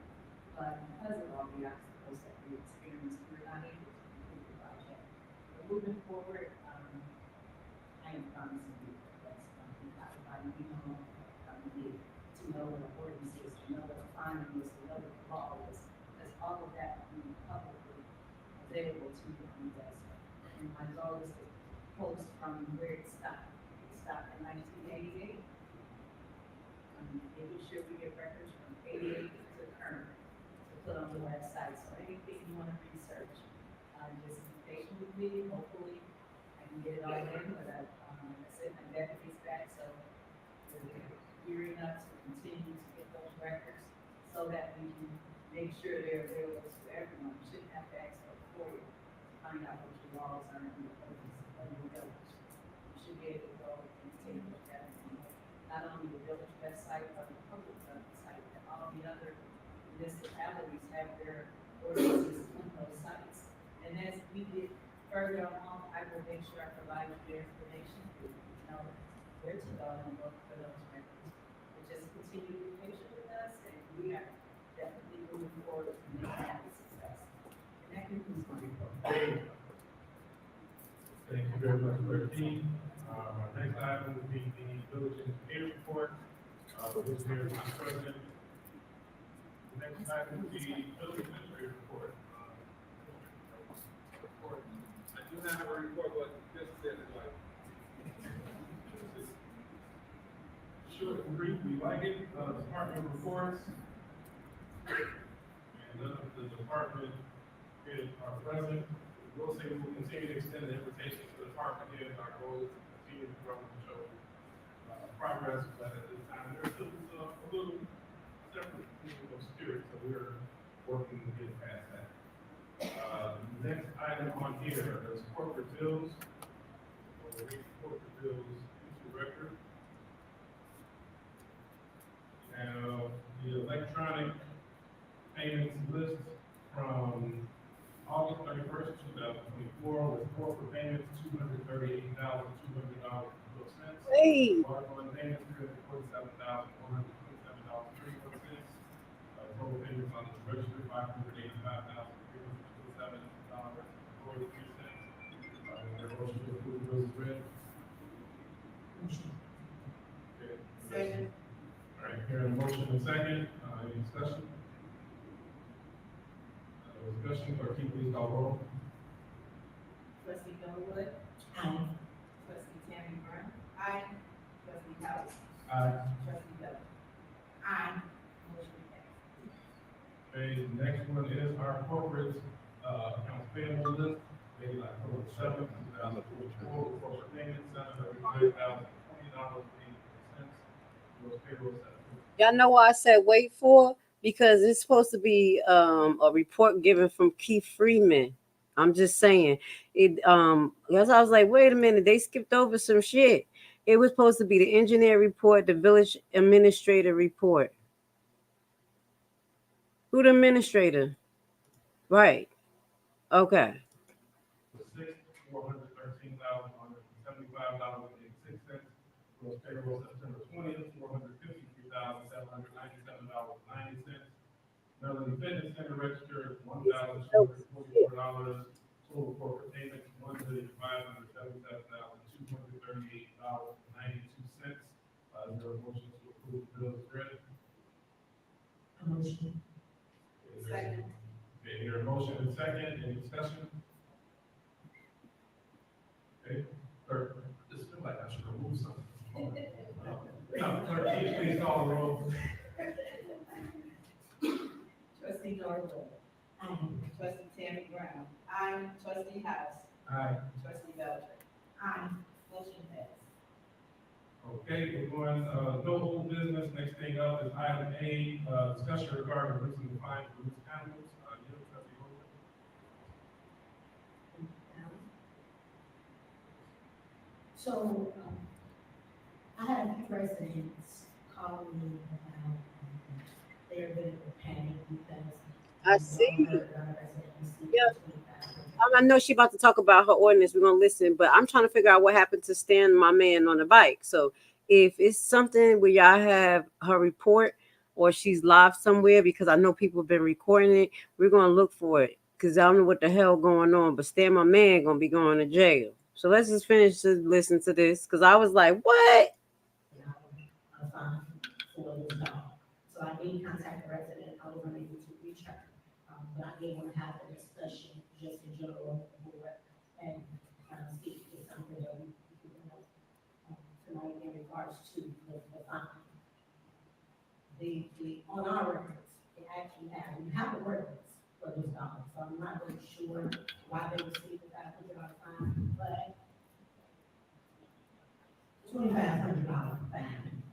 But because of all the obstacles that we experienced, we're not able to complete the project. But moving forward, I am promising you that that's going to be codified. We know how we need to know what the ordinance is, to know what the fine is, to know what the law is. Because all of that will be publicly available to you on the desk. And my goal is to post from where it stopped. It stopped in 1988. Making sure we get records from 88 to current to put on the website. So anything you want to research, just be patient with me. Hopefully, I can get it all in. But like I said, my deputy's back, so we're gearing up to continue to get those records so that we can make sure they're available to everyone. You shouldn't have to ask for you to find out what your laws are and the purpose of your village. You should be able to go and take a look at it. site or the public site, and all the other municipalities have their ordinances on those sites. And as we get further along, I will make sure I provide you the information, you know, where to go and look for those records. But just continue to be patient with us, and we are definitely moving forward to make that a success. And that concludes my report. Thank you very much, Clerk Dean. Our next item will be the village engineer report. Village engineer is present. The next item will be village administrator report. I do not have a report, but this said it like. Short and brief, we like it. Department reports. And none of the department heads are present. We'll say we will continue to extend the invitation to the department heads. Our goal is to continue to grow and show progress, but at this time, there's still a little separate spirit, so we're working to get past that. Next item on here is corporate bills. We'll read corporate bills into record. Now, the electronic payments list from August 31st, 2024 was corporate payments, $238,200.12. Hey. Water fund payments, $347,127.31. Total payments on the register, $585,327.43. There a motion to approve the bills as read? Okay. Second. All right, hearing a motion and second, any discussion? Discussion, clerk, can you please call roll? Trustee Daud. Aye. Trustee Tammy Brown. Aye. Trustee House. Aye. Trustee Bell. Aye. Motion passed. Okay, the next one is our corporate accounts payable list, dated October 7th, 2024, corporate payments, $739,020.80. Those payroll settlements. Y'all know why I said wait for? Because it's supposed to be a report given from Keith Freeman. I'm just saying it. Because I was like, wait a minute, they skipped over some shit. It was supposed to be the engineer report, the village administrator report. Who the administrator? Right. Okay. $413,175.86. Those payroll September 20th, $453,797.90. Melanie Fitness Center registered $1,244. Total corporate payments $1,577,238.92. Is there a motion to approve the bills read? Motion. Second. Okay, here a motion and second. Any discussion? Okay, clerk, this feels like I should remove something. No, clerk, please call the roll. Trustee Daud. Aye. Trustee Tammy Brown. Aye. Trustee House. Aye. Trustee Belcher. Aye. Motion passed. Okay, we're going, no old business. Next thing up is item A, discussion regarding releasing the fine for loose animals. Trustee Holden. So, I had a few residents call me about their bit of a panic because. I see. Yeah. I know she about to talk about her ordinance. We're gonna listen, but I'm trying to figure out what happened to Stan, my man, on the bike. So if it's something where y'all have her report or she's live somewhere, because I know people have been recording it, we're gonna look for it because I don't know what the hell going on. But Stan, my man, gonna be going to jail. So let's just finish to listen to this because I was like, what? For this dog. So I did contact the resident, I was unable to reach her. But I did want to have a discussion just in general with the board and see if it's something that we tonight in regards to the fine. On our records, it actually has, we have the records for this dog, so I'm not really sure why they received the $500 fine, but $2,500 fine.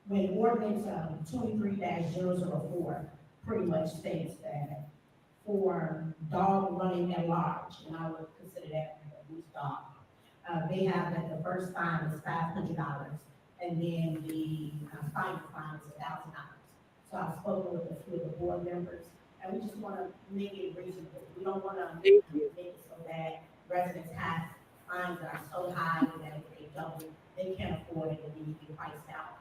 When ordinance 23-004 pretty much states that for dog running at large, and I would consider that a loose dog, they have that the first fine is $500, and then the final fine is $1,000. So I've spoken with a few of the board members, and we just want to make it reasonable. We don't want to make it so that residents have fines that are so high that if they don't, they can't afford it and then you get priced out.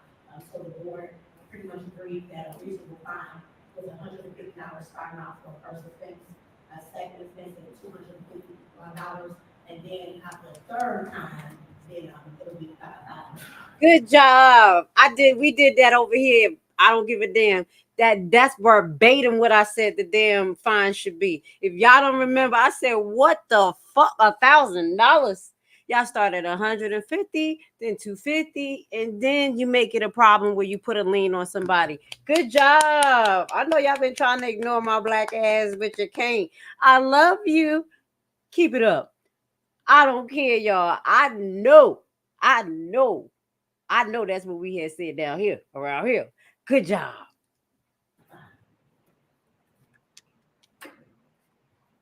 So the board pretty much agreed that a reasonable fine was $150 starting off for a first offense, a second offense at $250, and then after the third time, then it'll be $5,000. Good job. We did that over here. I don't give a damn. That's verbatim what I said the damn fine should be. If y'all don't remember, I said, what the fuck, $1,000? Y'all start at 150, then 250, and then you make it a problem where you put a lien on somebody. Good job. I know y'all been trying to ignore my black ass, but you can't. I love you. Keep it up. I don't care, y'all. I know that's what we had said down here, around here. Good job.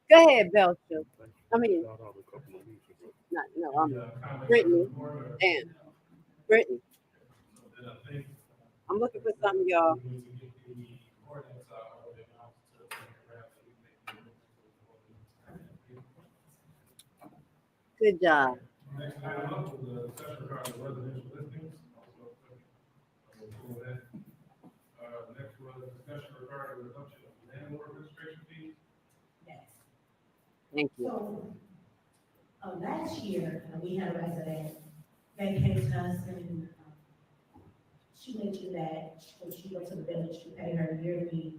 Go ahead, Belcher. I mean, Brittany. Damn. Brittany. I'm looking for something, y'all. Good job. Next item up was the discussion regarding residential listings. Next was a discussion regarding the reduction of landlord registration fees. Yes. Thank you. So, last year, we had a resident that came to us and she mentioned that when she went to the village to pay her yearly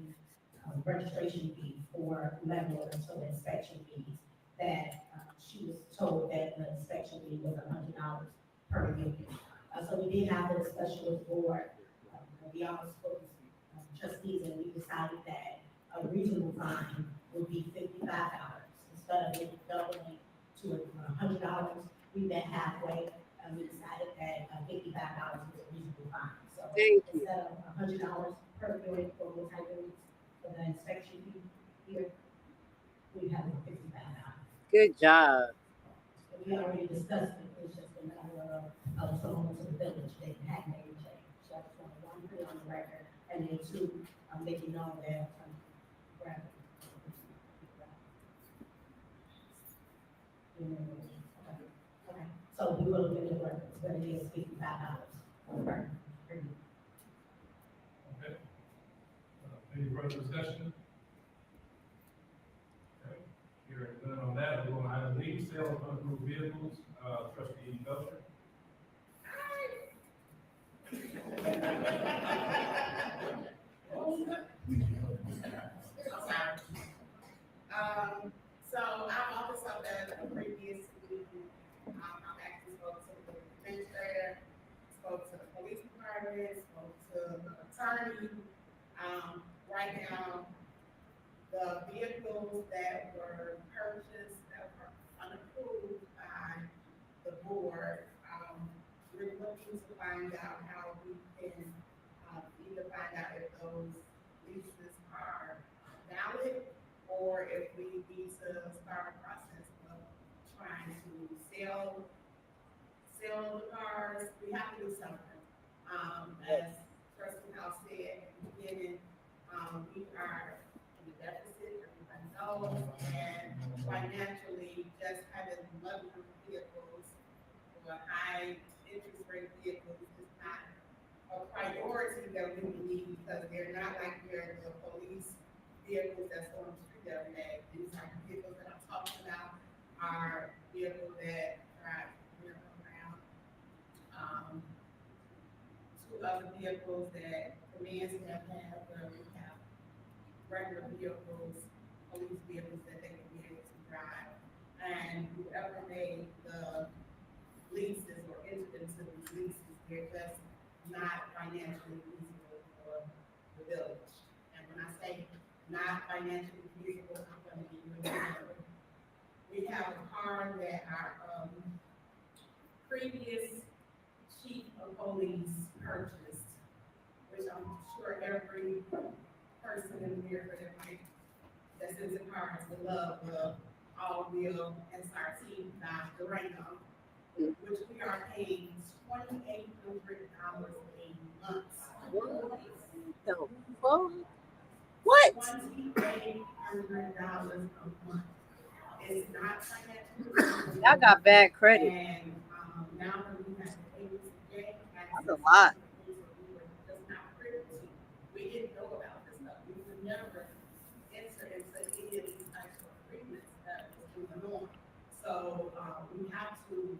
registration fee for landlord, so the inspection fees, that she was told that the inspection fee was $100 per unit. So we did have a discussion with the board. We also spoke to trustees, and we decided that a reasonable fine would be $55 instead of it doubling to $100. We met halfway, and we decided that $55 was a reasonable fine. So instead of $100 per unit for multi-units for the inspection fee here, we have $55. Good job. We already discussed it. It's just a matter of someone to the village. They hadn't made a change. So I just want to, one, put it on the record, and then two, make it known that okay. So we will look into the records, but it is $55. Okay. Any further discussion? Okay. Hearing none on that, we're going to item B, sale of unapproved vehicles. Trustee Belcher. So I'm also at a previous meeting. I've actually spoke to the administrator, spoke to the police department, spoke to the attorney. Right now, the vehicles that were purchased that were unapproved by the board, we're looking to find out how we can either find out if those leases are valid or if we need to start a process of trying to sell the cars. We have to do something. As Trustee House said at the beginning, we are in the deficit, everybody knows, and financially, just having luxury vehicles or high interest rate vehicles is not a priority that we need because they're not like they're the police vehicles that's on the street every day. These are vehicles that I'm talking about are vehicles that drive around. Two other vehicles that command staff have, where we have regular vehicles, police vehicles that they can be able to drive. And whoever made the leases or entered into the leases, they're just not financially feasible for the village. And when I say not financially feasible, I'm going to give you an example. We have a car that our previous chief of police purchased, which I'm sure every person in America that's in the cars will love the all-wheel SRT Durango, which we are paying $2,800 a month. The fuck? What? $2,800 a month. It's not financial. Y'all got bad credit. And now that we have the ABCJ, That's a lot. we were just not privy to. We didn't know about this stuff. We would never enter into any of these types of agreements that was going on. So we have to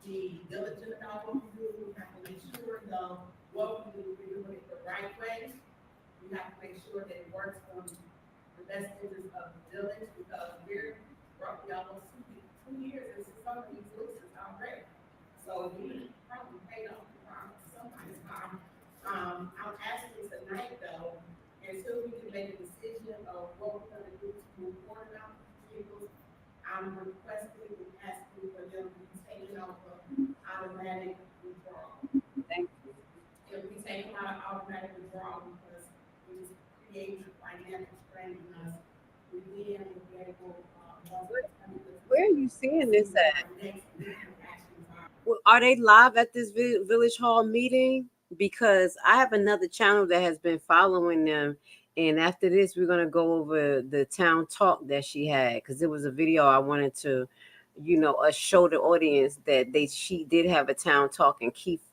be diligent about what we do. We have to make sure though what we do, we're doing it the right way. We have to make sure that it works on the best interest of the village because we're roughly almost 2 years into some of these leases already. So we probably paid off the bond somebody's time. I'm asking tonight though, until we can make a decision of what we're gonna do to move forward about these vehicles, I'm requesting and asking for them to be taken off of automatic withdrawal. Thank you. If we take them out of automatic withdrawal because we just create financial strain on us, we then will be able, Where are you seeing this at? Well, are they live at this village hall meeting? Because I have another channel that has been following them. And after this, we're going to go over the town talk that she had. Because there was a video I wanted to, show the audience that she did have a town talk and Keith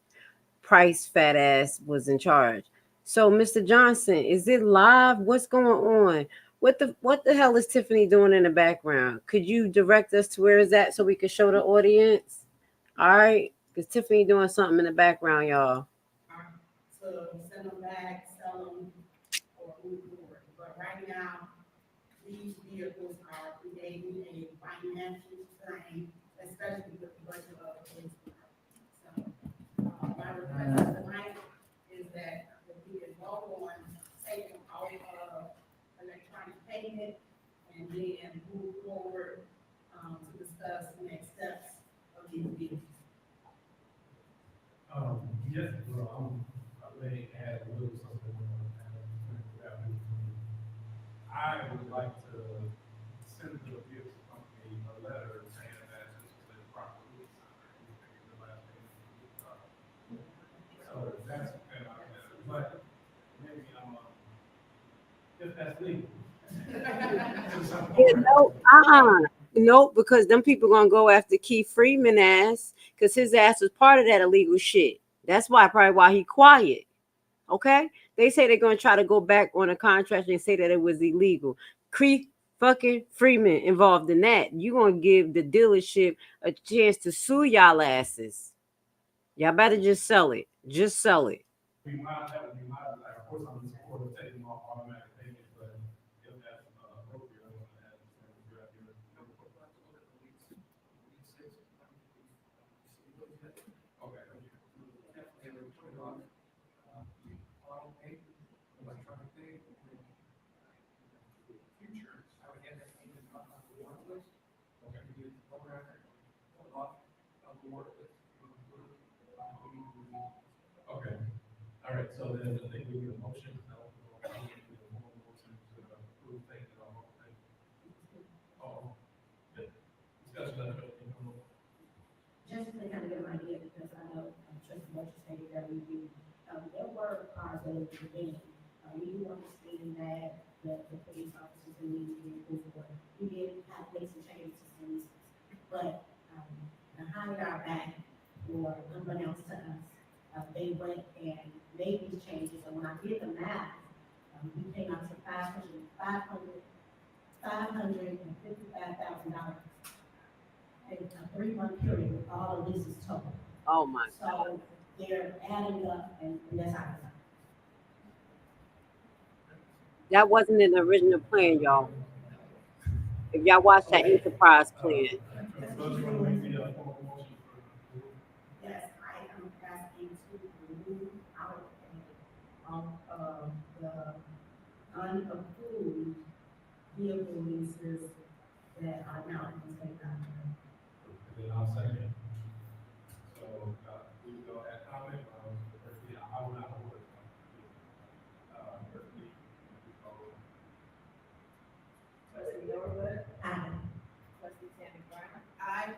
Price fat ass was in charge. So, Mr. Johnson, is it live? What's going on? What the hell is Tiffany doing in the background? Could you direct us to where is that so we can show the audience? All right, because Tiffany doing something in the background, y'all. So send them back, sell them, or move forward. But right now, these vehicles are creating a financial strain, especially with the budget of the police department. So my request tonight is that we can go on taking all of electronic payment and then move forward to discuss the next steps of these vehicles. Yes, well, I may add a little something I would like to send the vehicle company a letter saying that this is a proper lease. So that's kind of, but maybe if that's legal. No, because them people gonna go after Keith Freeman ass because his ass was part of that illegal shit. That's probably why he quiet. Okay, they say they're gonna try to go back on a contract and say that it was illegal. Keith fucking Freeman involved in that. You gonna give the dealership a chance to sue y'all asses? Y'all better just sell it. Just sell it. We might have, of course, I'm in support of taking off automatic payment, but if that's appropriate, I want to add Okay. All right, so then I think we need a motion. Just to kind of get an idea, because I know Trustee Bush stated that we do, there were cars that were beginning. We do understand that the police officers who need to be approved for, we did have to make some changes to some leases. But behind our back, or unbeknownst to us, they went and made these changes, and when I did the math, we came out to $555,000 in a 3-month period with all the leases total. Oh my God. So they're adding up, and that's how it's. That wasn't in the original plan, y'all. If y'all watch that enterprise plan. Yes, I am asking to remove out of the unapproved vehicle leases that are now in the state government. Then I'll second. So we go at comment. I will not hold it. Trustee Norwood. Aye. Trustee Tammy Brown. Aye.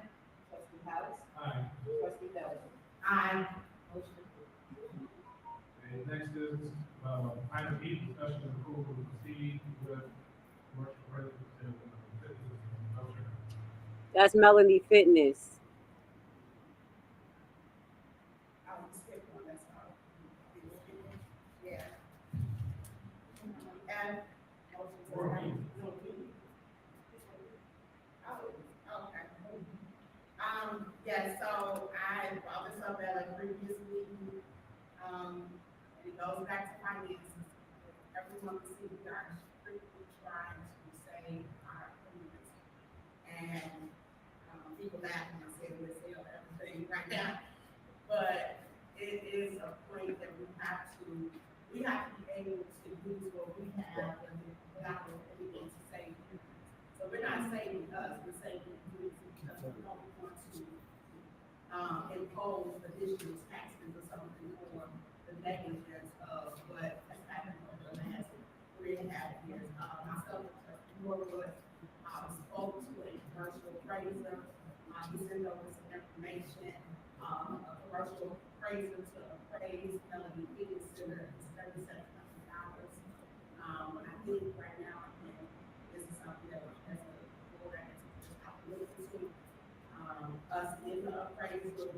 Trustee House. Aye. Trustee Dolton. Aye. And next is, item E, discussion and approval to proceed with commercial residents and businesses in Gulfshire. That's Melanie Fitness. I'll skip one, that's all. Yeah. And. Okay. Yeah, so I brought this up at a previous meeting, and it goes back to finances. Everyone can see we are strictly trying to save our community. And, people laugh when I say we sell everything right now, but it is a point that we have to be able to use what we have and without anything to save. So we're not saving us, we're saving the community because we don't want to impose additional taxes or something for the negligence of what has happened over the last 3.5 years. Myself and Trustee Norwood spoke to a commercial appraiser. He sent over some information, a commercial appraiser to appraise Melody Fitness Center is $3,700. I think right now, again, this is something that as a board has to have to look into. Us in the appraisal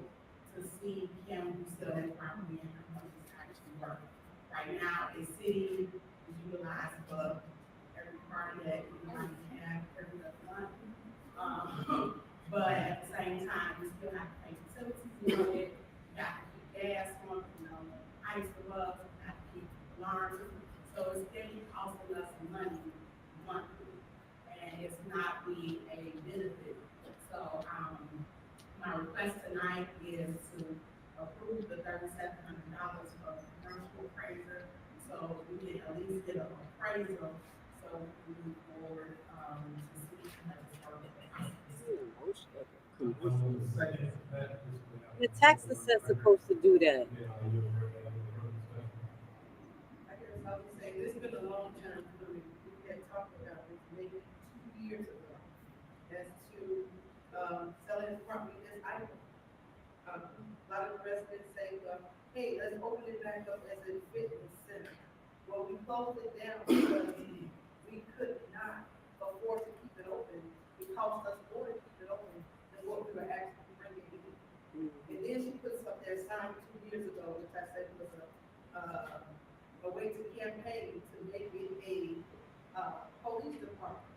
to see can we sell that property and how much it's actually worth. Right now, the city is utilized for every party that we might have, every other month. But at the same time, we still have to pay utilities on it, we got to keep gas on, ice above, we have to keep alarms. So it's getting costing us money monthly, and it's not being a benefit. So, my request tonight is to approve the $3,700 for commercial appraiser, so we can at least get an appraisal, so we can move forward, to see how The tax assessor's supposed to do that. I guess I would say, this has been a long time coming. We had talked about this maybe 2 years ago, as to, selling property as idle. A lot of residents say, well, hey, let's open it back up as a fitness center. Well, we closed it down because we could not afford to keep it open. It cost us more to keep it open than what we were actually bringing in. And then she puts up their sign 2 years ago, which I said was a way to campaign to make it a police department.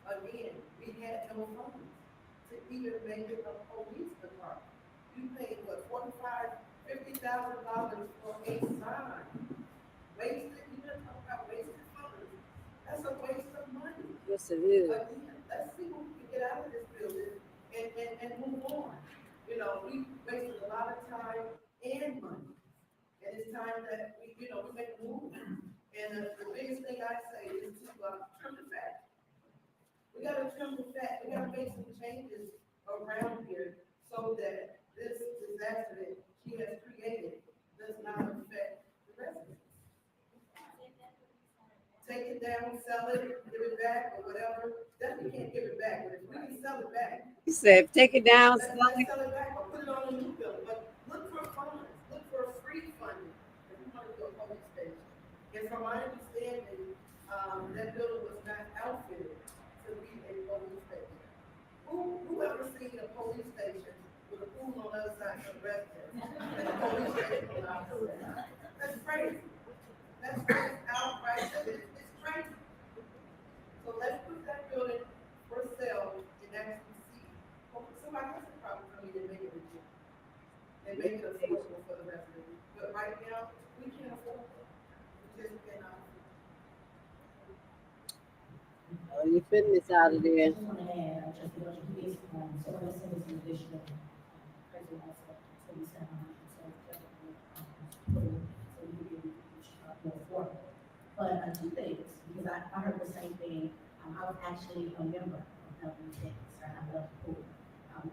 Again, we had no funds to even make it a police department. You paid what, $50,000 for a sign. Wasted, you didn't talk about wasted funds. That's a waste of money. Yes, it is. Again, let's see what we can get out of this building and move on. We wasted a lot of time and money. And it's time that we make a move. And the biggest thing I say is to trim the fat. We gotta trim the fat. We gotta make some changes around here so that this disaster that she has created does not affect the residents. Take it down, sell it, give it back, or whatever. Definitely can't give it back, but if we can sell it back. He said, take it down, Let's sell it back or put it on a new building, but look for funds, look for free funding if you want to do a police station. And from my understanding, that building was not outfitted to be a police station. Whoever seen a police station with a pool on the other side of the residence and a police station on the outside? That's crazy. That's outright, it's crazy. So let's put that building for sale and actually see. Somebody else will probably come in and make it legit. And make it affordable for the residents. But right now, we can't afford it. We just cannot. Oh, your fitness out of there. I just want to add, just so this is an additional appraisal aspect, so we sent on, so definitely, so we can move forward. But two things, because I heard the same thing. I was actually a member of Healthy Fitness, and I love the pool.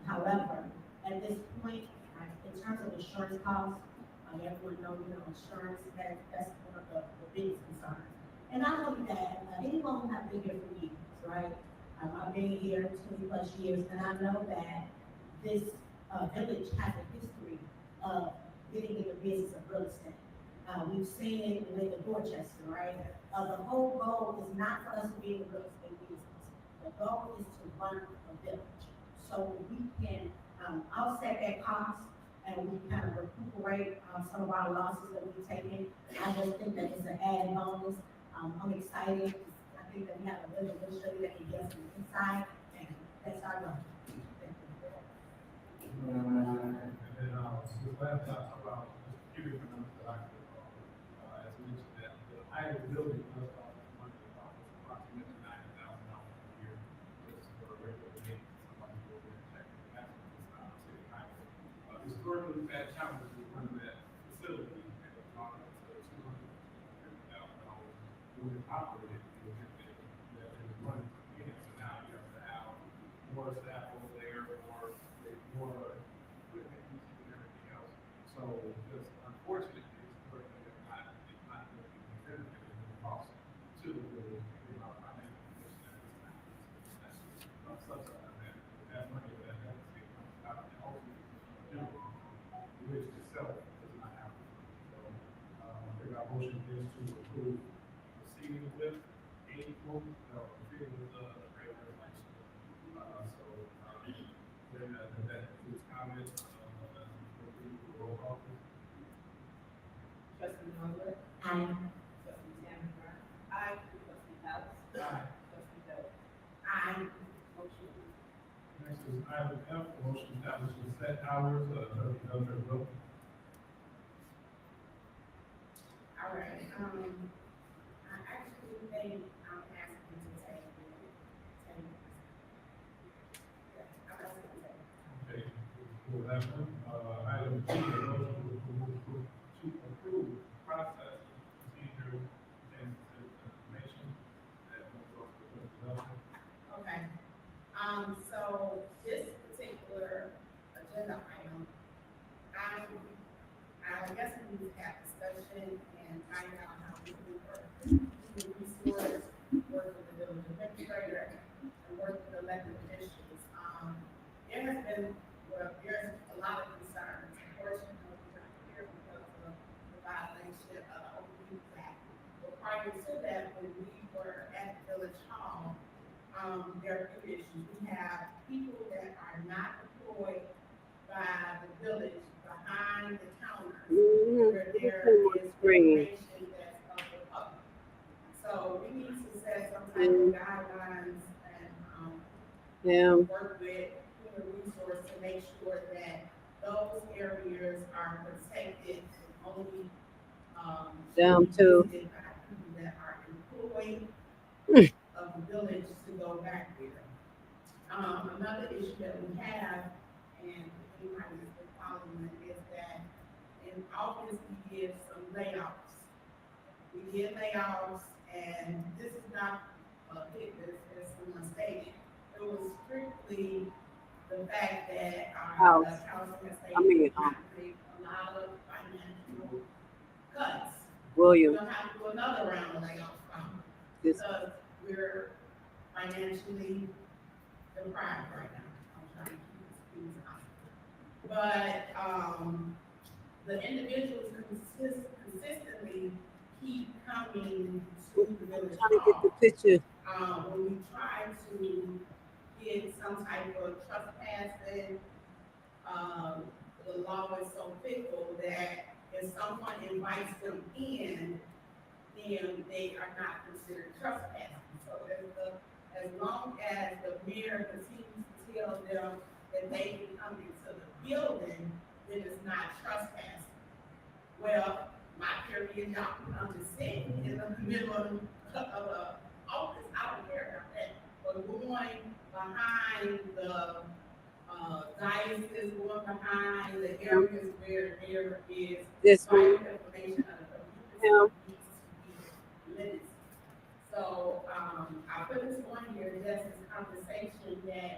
However, at this point, in terms of insurance costs, everyone knows, insurance, that's one of the biggest concerns. And I know that anyone who have been here for years, right? I've been here 20+ years, and I know that this village has a history of getting in the business of real estate. We've seen it with the Dorchester, right? The whole goal is not for us to be in the real estate business. The goal is to run a village. So we can offset that cost and we kind of recuperate some of our losses that we've taken. I just think that it's an added bonus. I'm excited. I think that we have a really good study that can get us from the inside, and that's our goal. And then, this last time about just giving the numbers that I could, as mentioned, that the higher building does cost money, approximately $90,000 a year. This is for a regular maintenance, somebody go over and check it. That's what it's not city highway. Historically, we've had challenges with running that facility, and it's gone up to $250,000 when it operated. It was running for years, so now you have to have more staff over there, more equipment usage and everything else. So just unfortunately, it's not going to be considered the cost to the village, our financial position at this time. Subsidize that. That money that has to get out and ultimately the bridge itself does not have to. So I think our motion is to approve proceeding with proceeding with the railway license. Then that includes comments, roll call. Trustee Norwood. Aye. Trustee Tammy Brown. Aye. Trustee House. Aye. Trustee Doe. Aye. Motion. Next is item F, motion establishing set hours, Trustee Doe, vote. All right, I actually think I'm asking to take. Okay, for that one, item G, motion to approve process, procedure, and information that will go to the development. Okay, so this particular agenda item, I guess we need to have discussion and find out how we can work. We restore, work with the village administrator, and work with elected officials. There has been, there's a lot of concerns. Unfortunately, we're not here because of the violation of the Open Meetings Act. But prior to that, when we were at Village Hall, there are two issues. We have people that are not employed by the village behind the counter, where there is information that's of the public. So we need to set some type of guidelines and work with human resource to make sure that those areas are protected and only Down to visited by people that are employed of the village to go back there. Another issue that we have, and anybody that's been following it, is that in August we did some layoffs. We did layoffs, and this is not a hit, as someone stated. It was strictly the fact that our council has made a lot of financial cuts. William. We're gonna have to do another round of layoffs because we're financially deprived right now. I'm trying to keep this honest. But the individuals consistently keep coming to the village Trying to get the picture. when we try to get some type of trespassing, the law is so fickle that if someone invites them in, then they are not considered trespassing. So as long as the mayor continues to tell them that they can come into the building, then it's not trespassing. Well, my period, y'all can come to sit in the middle of the office. I don't care about that. But going behind the diocese, going behind the areas where there is private information of the community needs to be limited. So I put this on here just as conversation that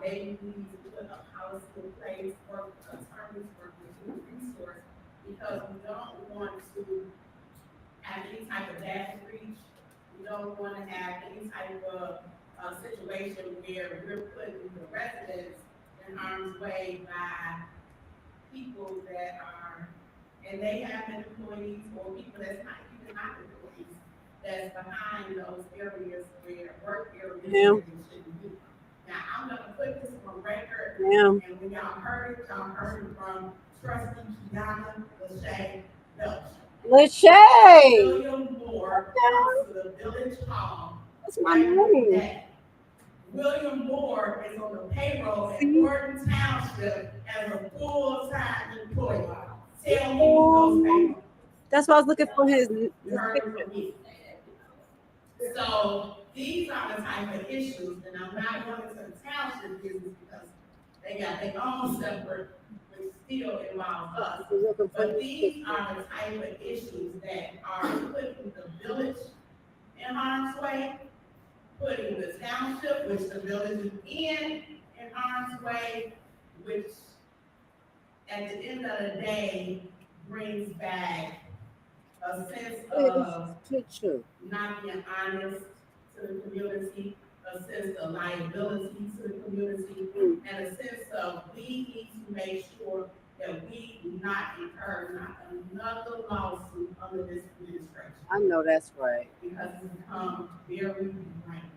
maybe we need to put a policy in place, work with attorneys, work with human resource, because we don't want to have any type of data breach. We don't want to have any type of situation where we're putting the residents in harm's way by people that are, and they have employees or people that's not even not employees, that's behind those areas where work areas Yeah. where they shouldn't be. Now, I'm gonna put this on record, Yeah. and when y'all heard it from Trustee Kiana Lachey Belcher. Lachey. William Moore comes to the village hall That's my every name. day. William Moore is on the payroll at See? Gordon Township as a full-time employee. Tell me who goes payroll. That's why I was looking for his You heard it picture. from me. So these are the type of issues, and I'm not going into the township business because they got their own separate, which still involves us. But these are the type of issues that are putting the village in harm's way, putting the township, which the village is in harm's way, which at the end of the day brings back a sense of not being honest to the community, a sense of liability to the community, and a sense of we need to make sure that we do not incur not another lawsuit under this administration. I know that's right. Because it's become very right.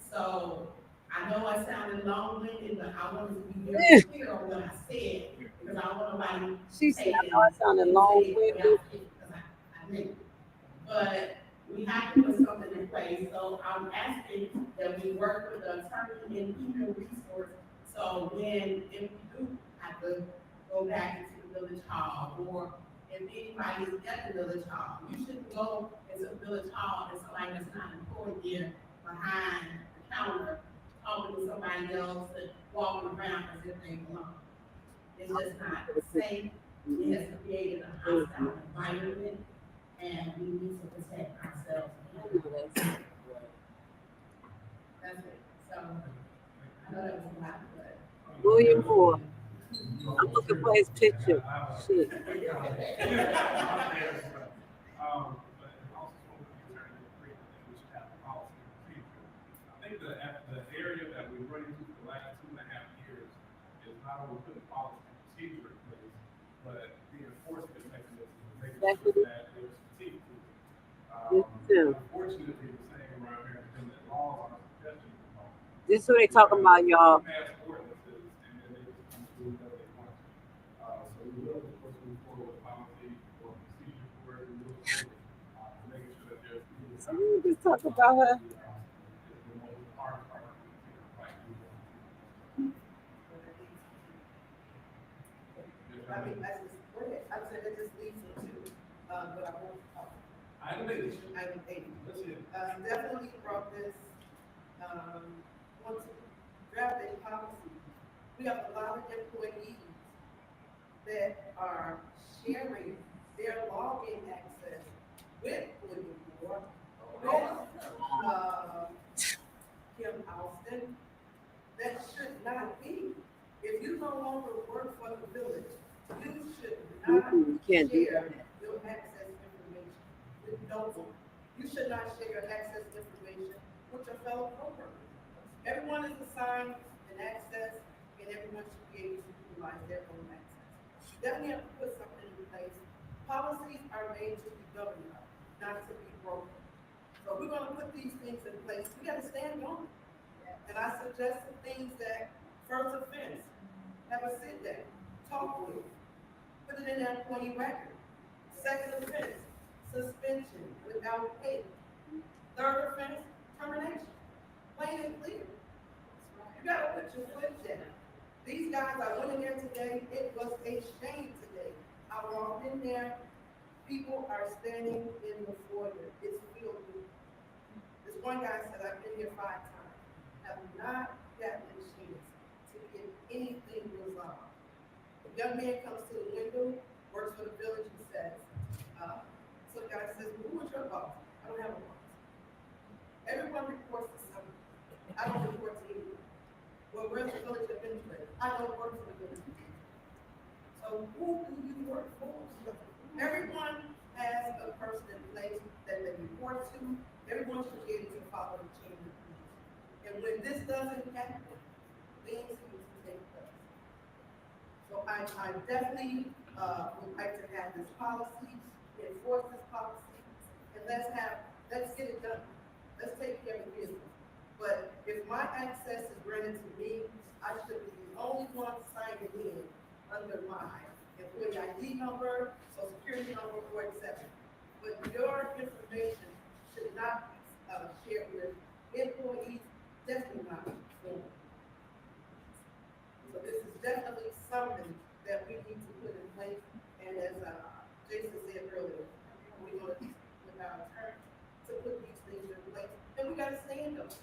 So I know I sounded long-winded, but I wanted to be very clear on what I said because I want nobody. She said, I know I sounded long-winded. I didn't. But we have to put something in place. So I'm asking that we work with the attorney and human resource. So if we do have to go back into the village hall, or if anybody is at the village hall, you shouldn't go into the village hall and somebody that's not employed there behind the counter talking to somebody else and walking around as if they belong. It's just not safe. It has created a hostile environment, and we need to protect ourselves. That's it. So I know that was a lot, but William Moore. I'm looking for his picture. Shit. I think the area that we've run into for the last 2.5 years is not only putting policy and procedure in place, but the enforcement mechanism to make sure that there's fatigue. Unfortunately, the same around here has been that laws are suggestions. This is what they talking about, y'all. Pass ordinances and then they just come through whatever they want. So we will, of course, move forward with policy or procedure for it. We will making sure that there's. Someone just talk about her. I mean, I said it just leads into what I want to talk about. Item 8. Item 8. Definitely brought this, want to draft a policy. We have a lot of employees that are sharing their login access with William Moore, with Kim Alston. That should not be. If you no longer work for the village, you should not share your access information with Dolton. You should not share your access information with your fellow coworkers. Everyone is assigned an access, and everyone should be able to utilize their own access. Definitely have to put something in place. Policies are made to be governed, not to be broken. So we're going to put these things in place. We got to stand on it. And I suggest some things that first offense, have a sit down, talk with, put it in that employee record. Second offense, suspension without pay. Third offense, termination. Plain and clear. You gotta put your foot down. These guys, I went in there today, it was a shame today. I walked in there, people are standing in the foyer. It's filled with. This one guy said, I've been here 5 times. Have not gotten a chance to get anything resolved. A young man comes to the window, works for the village, and says, some guy says, who was your boss? I don't have a boss. Everyone reports to someone. I don't report to anyone. Well, where's the village administrator? I don't work for the village. So who do you work for? Everyone has a person in place that they report to. Everyone should be able to follow the chain of command. And when this doesn't happen, things need to take place. So So I definitely, would like to have this policy, enforce this policy, and let's get it done. Let's take care of the business. But if my access is granted to me, I should be the only one signing in under my employee ID number, social security number, or etc. But your information should not be shared with employees, definitely not. So this is definitely something that we need to put in place. And as Jason said earlier, we're going to with our attorney to put these things in place. And we got to stand up.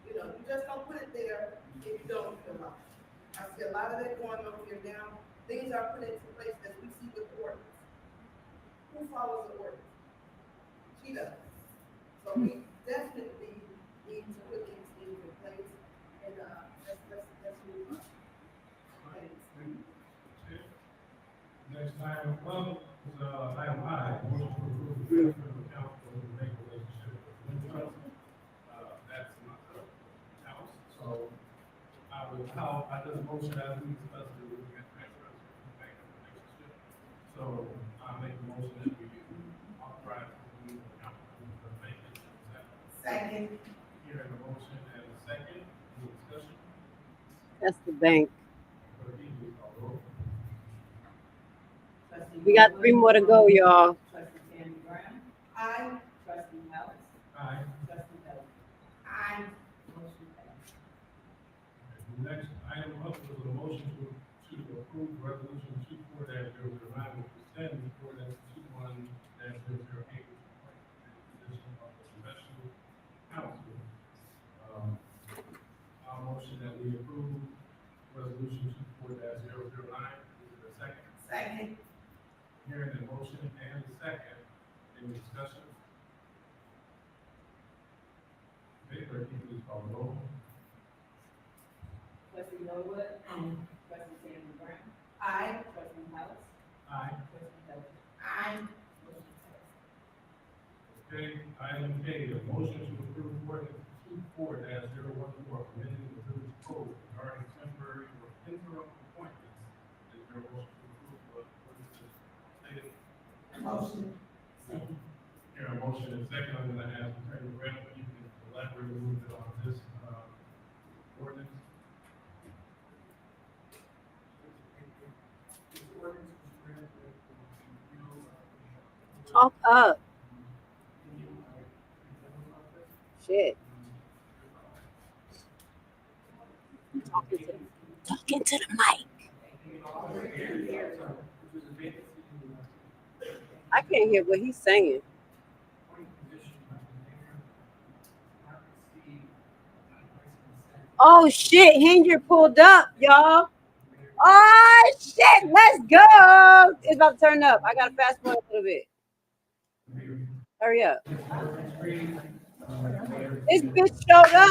You know, you just don't put it there if you don't utilize it. I see a lot of that going on here now. Things are put into place as we see with the ordinance. Who follows the ordinance? She does. So we definitely need to put these things in place. And let's move on. Next item up is item I, motion to approve the transfer of account for the bank relationship with Trust. That's my house, so I just motion as we discussed, that we get transfer of the bank relationship. So I make the motion that we authorize the account for the bank. Second. Hearing the motion and a second, any discussion? That's the bank. Clerk, please call the roll. We got 3 more to go, y'all. Trustee Tammy Brown. Aye. Trustee Ellis. Aye. Trustee Bell. Aye. Motion passed. The next item up was a motion to approve resolution 24-009, which is then 24-21-008, position of the special counsel. Our motion that we approve resolution 24-009. Is there a second? Second. Hearing the motion and the second, any discussion? Okay, clerk, can you please call the roll? Trustee Norwood. Trustee Tammy Brown. Aye. Trustee Ellis. Aye. Trustee Bell. Aye. Motion passed. Okay, item K, a motion to approve ordinance 24-014, amending the village code regarding temporary or interim appointments. Is there a motion to approve what is stated? Motion. Here, a motion and second, I'm gonna ask Attorney Grant, if you can elaborate a little bit on this, ordinance. Talk up. Shit. Talking to the mic. I can't hear what he's saying. Oh shit, Henyard pulled up, y'all. Oh shit, let's go. It's about to turn up. I gotta fast forward a little bit. Hurry up. This bitch showed up.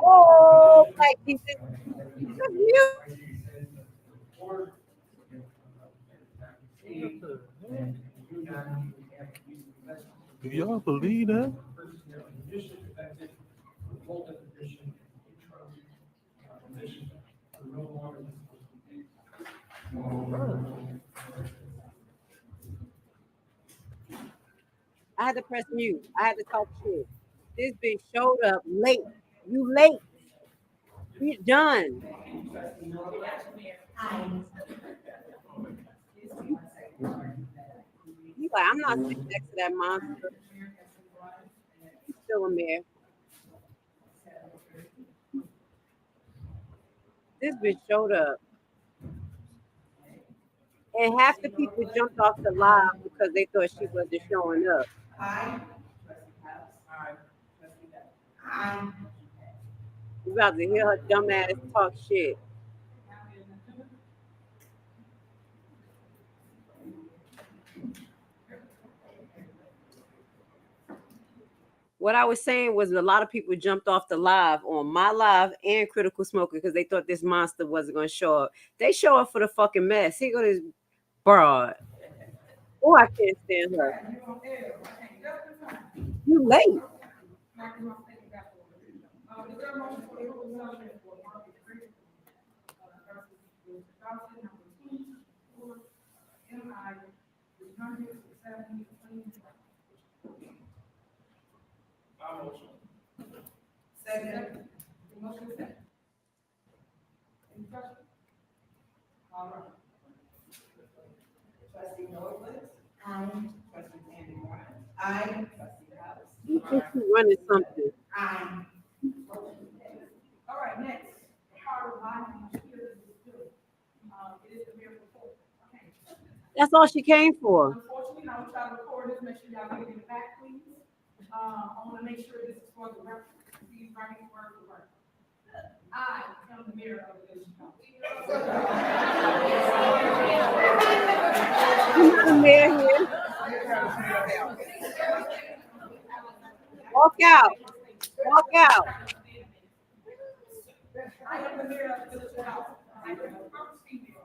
Oh, like he's you. Do y'all believe that? I had to press mute. I had to talk shit. This bitch showed up late. You late. You done. You like, I'm not sitting next to that monster. He's still in there. This bitch showed up. And half the people jumped off the live because they thought she wasn't showing up. Aye. Aye. You about to hear her dumb ass talk shit. What I was saying was a lot of people jumped off the live on my live and Critical Smoker because they thought this monster wasn't going to show up. They show up for the fucking mess. Here go this broad. Oh, I can't stand her. You late. Second. Motion is second. Any questions? All right. Trustee Norwood. Aye. Trustee Andy Warren. Aye. Trustee House. You think you running something? Aye. All right, next. Part of my here is good. It is the mayor's report. Okay. That's all she came for. Unfortunately, I will try to record this, make sure y'all get it back, please. I want to make sure this is for the record. Please writing word for word. I am the mayor of the village of You're not a mayor here. Walk out. Walk out. I am the mayor of the village of House. I am the first female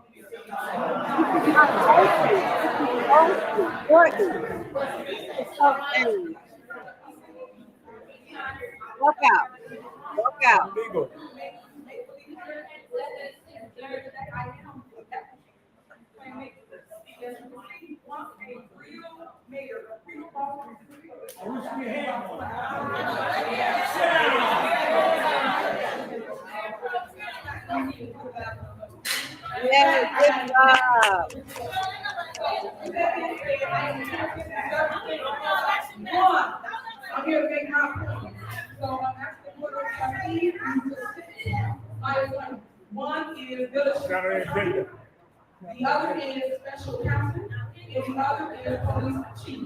Walk out. Walk out. Yeah, good job. I'm here to make my point. So I'm asking for the trustees to sit. One is village. The other is special counsel, and the other is police chief.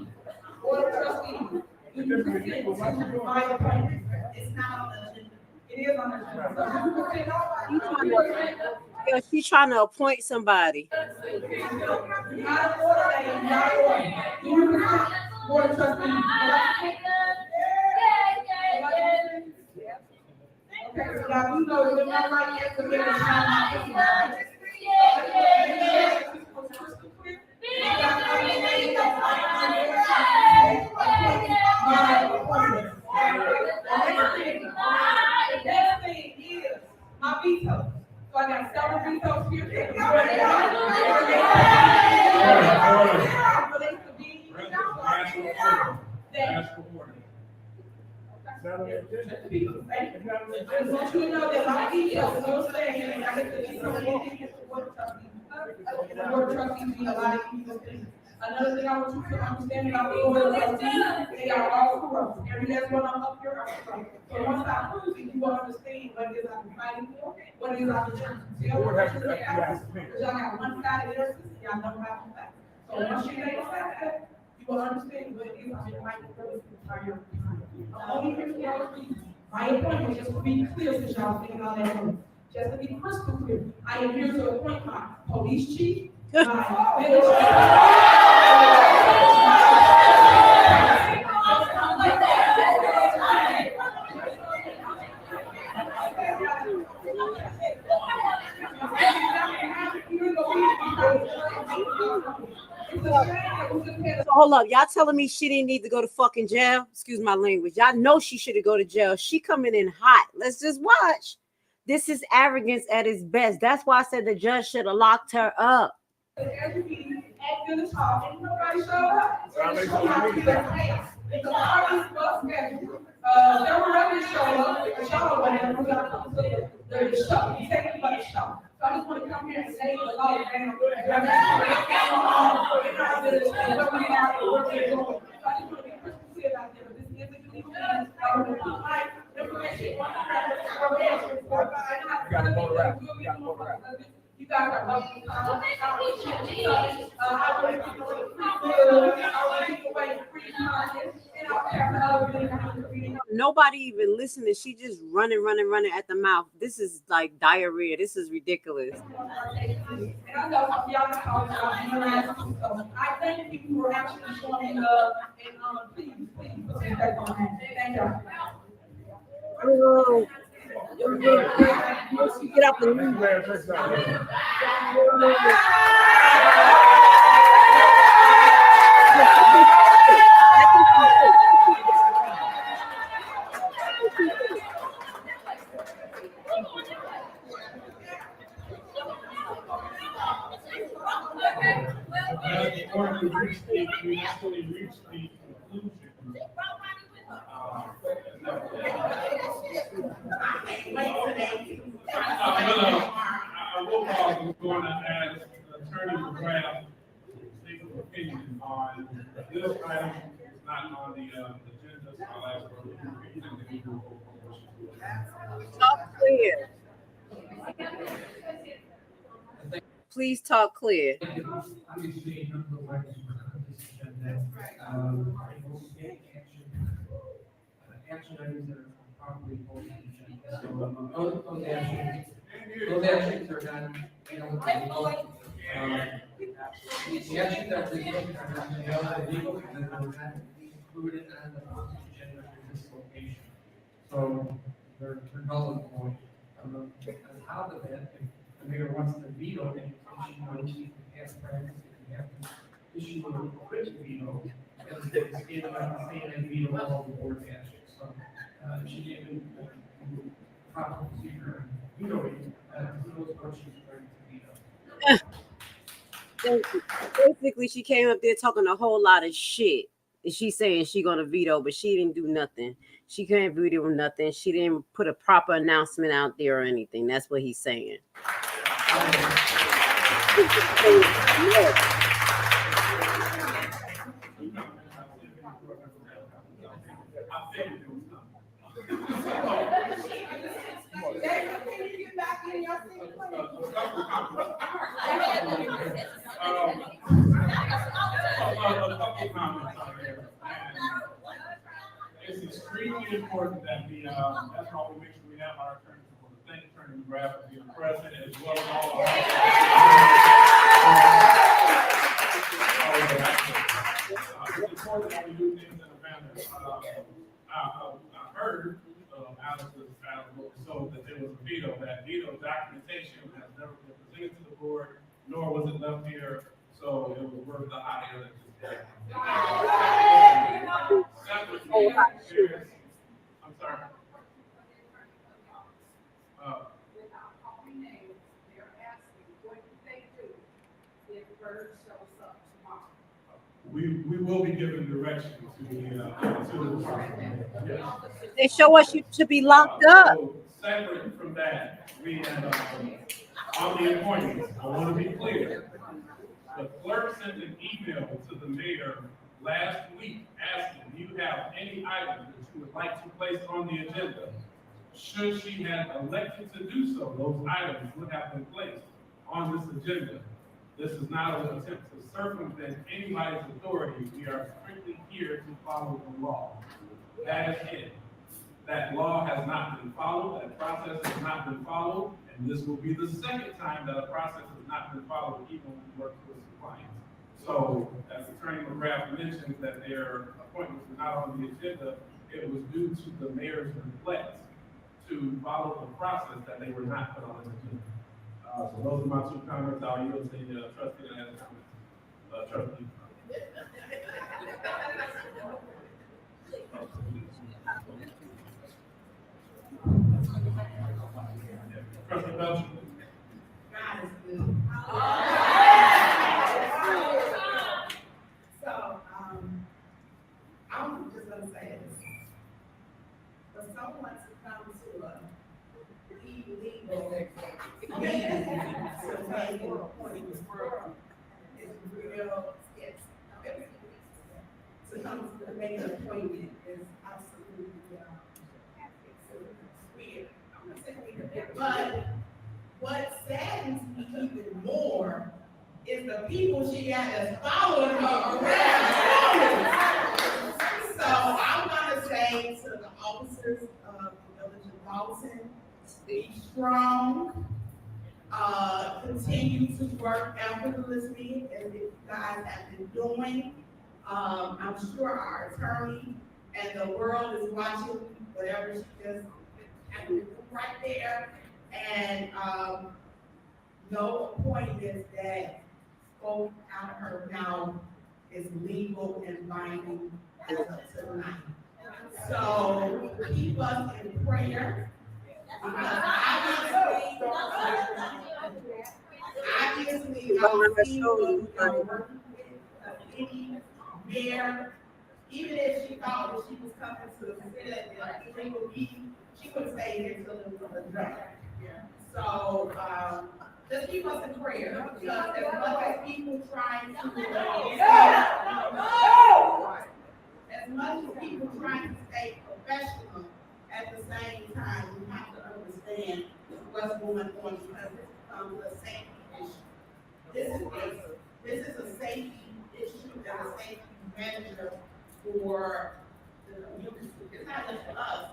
Board of trustees. Do you consent to my appointment? It's not on the agenda. It is on the agenda. She's trying to appoint somebody. Not an order, lady, not an order. Do you consent, board of trustees? Okay, so now you know you're not like that, so you're not. Next thing is my veto. So I got several vetoes here. I want you to know that my veto is no saying, I get the veto. Board of trustees being a lot of people. Another thing I want you to understand about the board of trustees, they are all corrupt. Every last one I'm up here are corrupt. So once I prove it, you will understand what it is I've been fighting for, what it is I've been trying to tell. Because y'all got one side of their system, y'all don't have the fact. So once you make that, you will understand what it is I've been fighting for this entire time. I'm only here for y'all to my appointment, just to be clear, since y'all thinking all that. Just to be crystal clear, I am here to appoint my police chief, my village. So hold up, y'all telling me she didn't need to go to fucking jail? Excuse my language. Y'all know she should have go to jail. She coming in hot. Let's just watch. This is arrogance at its best. That's why I said the judge should have locked her up. So I just want to come here and say the law. I just want to be crystal clear out there. This is a unique you guys are welcome. Nobody even listening. She just running at the mouth. This is like diarrhea. This is ridiculous. And I know y'all talk about I thank you for actually showing love and please put that on that. Thank y'all. Oh. Get up and leave. we actually reached the conclusion. I will pause. We're going to ask Attorney McGrath legal opinion on this item. It's not on the agenda, so I'll ask for the opinion and then we will vote on motion. Talk clear. Please talk clear. Obviously, none of the items were on this agenda. Action items that are properly posted on the agenda. So those actions are done. The actions that we took are not legal and then are not included on the posted agenda for this location. So they're null and void. On top of that, if the mayor wants to veto any petition, or she can pass practice, if you have to issue a written veto, and it's in a veto all the board actions. So, she didn't proper procedure vetoing, who knows what she's trying to veto. Basically, she came up there talking a whole lot of shit. And she's saying she's gonna veto, but she didn't do nothing. She couldn't veto nothing. She didn't put a proper announcement out there or anything. That's what he's saying. It's extremely important that we, that's why we make sure we have our attorneys. I want to thank Attorney McGrath for being present as well as all of it's important that we do things in a manner. I heard out of what was told that there was a veto. That veto documentation has never been presented to the board, nor was it left here, so it was worth the hire that just there. I'm sorry. We will be giving direction to the department. They show us you should be locked up. So separate from that, we have on the appointments. I want to be clear. The clerk sent an email to the mayor last week asking, do you have any items that you would like to place on the agenda? Should she have elected to do so, those items would have been placed on this agenda. This is not an attempt to circumvent anybody's authority. We are strictly here to follow the law. That is it. That law has not been followed, that process has not been followed, and this will be the second time that a process has not been followed, even when we work towards compliance. So, as Attorney McGrath mentioned that their appointments were not on the agenda, it was due to the mayor's neglect to follow the process that they were not put on the agenda. So those are my two comments. I'll yield to the trustee that has comments. Trustee. Trustee Belcher. God is good. So, I'm just gonna say this. For someone to come to a illegal meeting to make an appointment is real, to come to make an appointment is absolutely, weird. But what saddens me even more is the people she got that's following her around. So I'm gonna say to the officers of the village of Dolton, be strong, continue to work effortlessly as you guys have been doing. I'm sure our attorney and the world is watching whatever she just happened to do right there. And no appointments that spoke out of her mouth is legal and binding as of tonight. So keep us in prayer. Because obviously, I see you working with city, mayor, even if she thought that she was coming to sit at the legal meeting, she would stay here until it was addressed. So, just keep us in prayer, because as much as people try to, as much as people try to stay professional, at the same time, we have to understand what's going on, because this becomes a safety issue. This is a safety issue and a safety measure for the community. It's not just for us,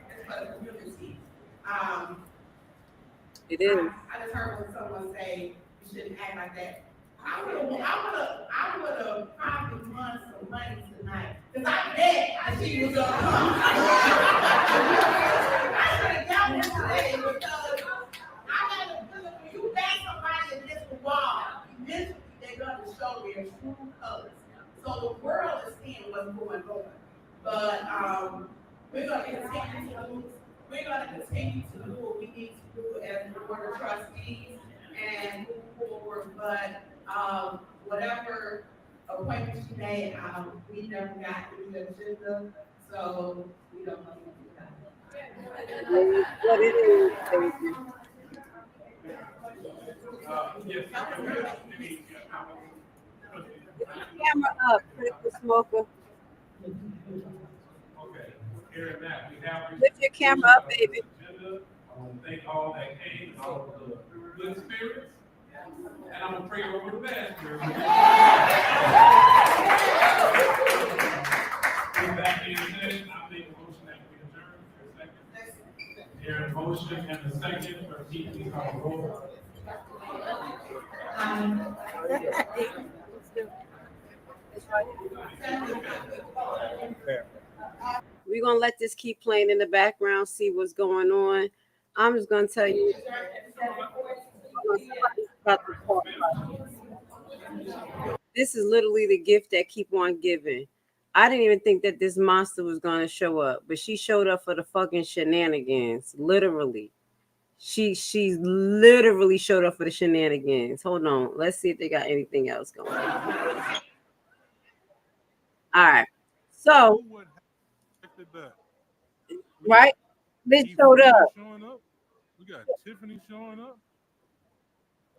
it's for the community. It is. I just heard when someone say you shouldn't act like that. I would have probably won some money tonight, because I bet she was gonna come. I should have done this today, because I got a feeling when you back somebody against the wall, eventually they're gonna show their true colors. So the world is seeing what's going on. But we're gonna continue to do what we need to do as the board of trustees and move forward. But whatever appointment she made, we never got to the agenda, so we don't know What it is, baby. Camera up, critical smoker. Okay, hearing that, we have. Lift your camera up, baby. I want to thank all that came, and all of the good spirits, and I'm gonna pray over the bad spirits. With that being said, I'll make a motion that we adjourn for a second. Hearing a motion and a second, for please call the roll. We're gonna let this keep playing in the background, see what's going on. I'm just gonna tell you. This is literally the gift that keep on giving. I didn't even think that this monster was gonna show up, but she showed up for the fucking shenanigans. Literally. She's literally showed up for the shenanigans. Hold on. Let's see if they got anything else going on. All right. So, right? This showed up. We got Tiffany showing up.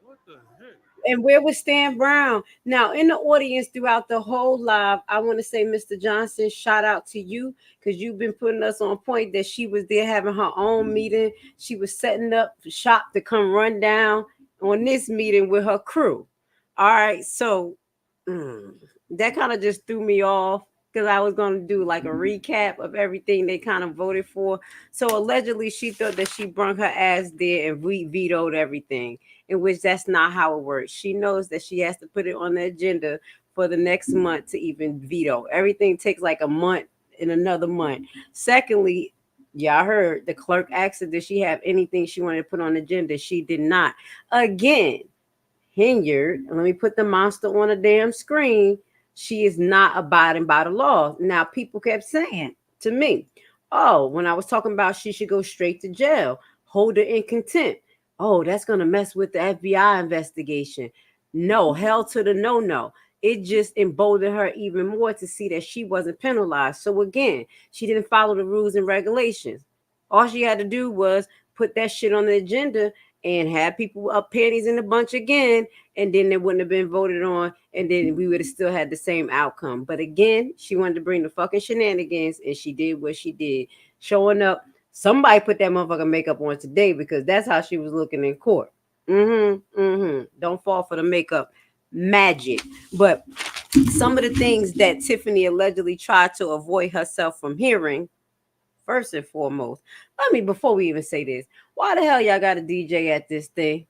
What the heck? And where was Stan Brown? Now, in the audience throughout the whole live, I want to say, Mr. Johnson, shout out to you, because you've been putting us on point that she was there having her own meeting. She was setting up shop to come run down on this meeting with her crew. All right, so that kind of just threw me off, because I was going to do like a recap of everything they kind of voted for. So allegedly, she thought that she brung her ass there and we vetoed everything, in which that's not how it works. She knows that she has to put it on the agenda for the next month to even veto. Everything takes like a month and another month. Secondly, y'all heard the clerk asked her, did she have anything she wanted to put on the agenda? She did not. Again, Henyard, let me put the monster on a damn screen. She is not abiding by the law. Now, people kept saying to me, oh, when I was talking about she should go straight to jail, hold her in contempt. Oh, that's going to mess with the FBI investigation. No, hell to the no. It just emboldened her even more to see that she wasn't penalized. So again, she didn't follow the rules and regulations. All she had to do was put that shit on the agenda and have people up panties in a bunch again, and then it wouldn't have been voted on, and then we would have still had the same outcome. But again, she wanted to bring the fucking shenanigans, and she did what she did. Showing up, somebody put that motherfucking makeup on today, because that's how she was looking in court. Don't fall for the makeup magic. But some of the things that Tiffany allegedly tried to avoid herself from hearing, first and foremost, before we even say this, why the hell y'all got a DJ at this thing?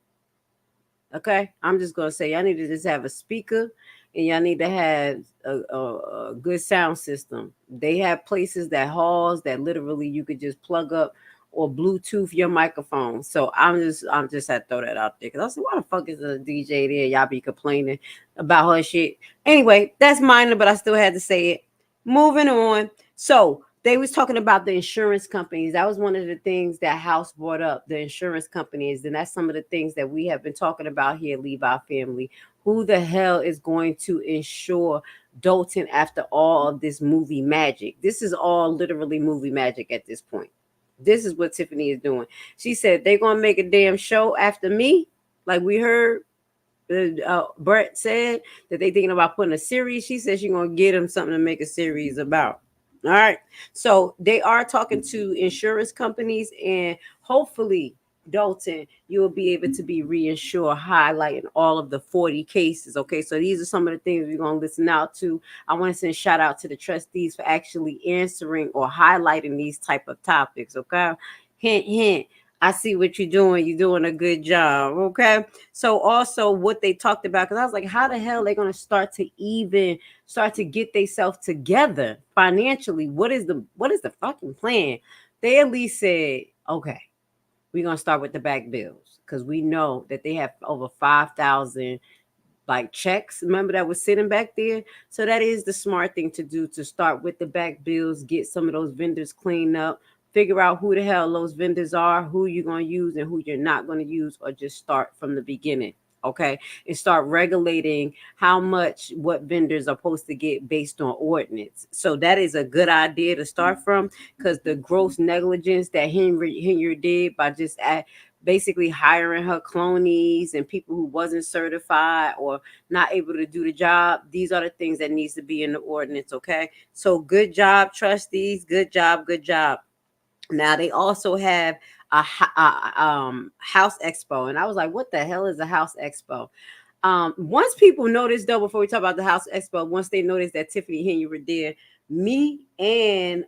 Okay, I'm just gonna say y'all need to just have a speaker, and y'all need to have a good sound system. They have places, that halls that literally you could just plug up or Bluetooth your microphone. So I'm just had to throw that out there, because I said, why the fuck is a DJ there? Y'all be complaining about her shit. Anyway, that's minor, but I still had to say it. Moving on. So they was talking about the insurance companies. That was one of the things that House brought up, the insurance companies. And that's some of the things that we have been talking about here, Levi family. Who the hell is going to insure Dolton after all of this movie magic? This is all literally movie magic at this point. This is what Tiffany is doing. She said they're gonna make a damn show after me, like we heard. Brett said that they thinking about putting a series. She said she's gonna get them something to make a series about. All right, so they are talking to insurance companies, and hopefully, Dolton, you'll be able to be reinsured, highlighting all of the 40 cases. Okay, so these are some of the things we're gonna listen out to. I want to send a shout out to the trustees for actually answering or highlighting these type of topics. Okay, hint, hint. I see what you're doing. You're doing a good job. Okay. So also what they talked about, because I was like, how the hell are they going to start to get themselves together financially? What is the fucking plan? They at least said, okay, we're going to start with the back bills, because we know that they have over 5,000 like checks, remember, that was sitting back there. So that is the smart thing to do, to start with the back bills, get some of those vendors cleaned up, figure out who the hell those vendors are, who you're going to use and who you're not going to use, or just start from the beginning. Okay, and start regulating how much what vendors are supposed to get based on ordinance. So that is a good idea to start from, because the gross negligence that Henyard did by just basically hiring her cloneys and people who wasn't certified or not able to do the job, these are the things that needs to be in the ordinance. Okay, so good job, trustees. Good job. Good job. Now they also have a house expo, and I was like, "What the hell is a house expo?" Once people notice, though, before we talk about the house expo, once they notice that Tiffany Henyard were there, me and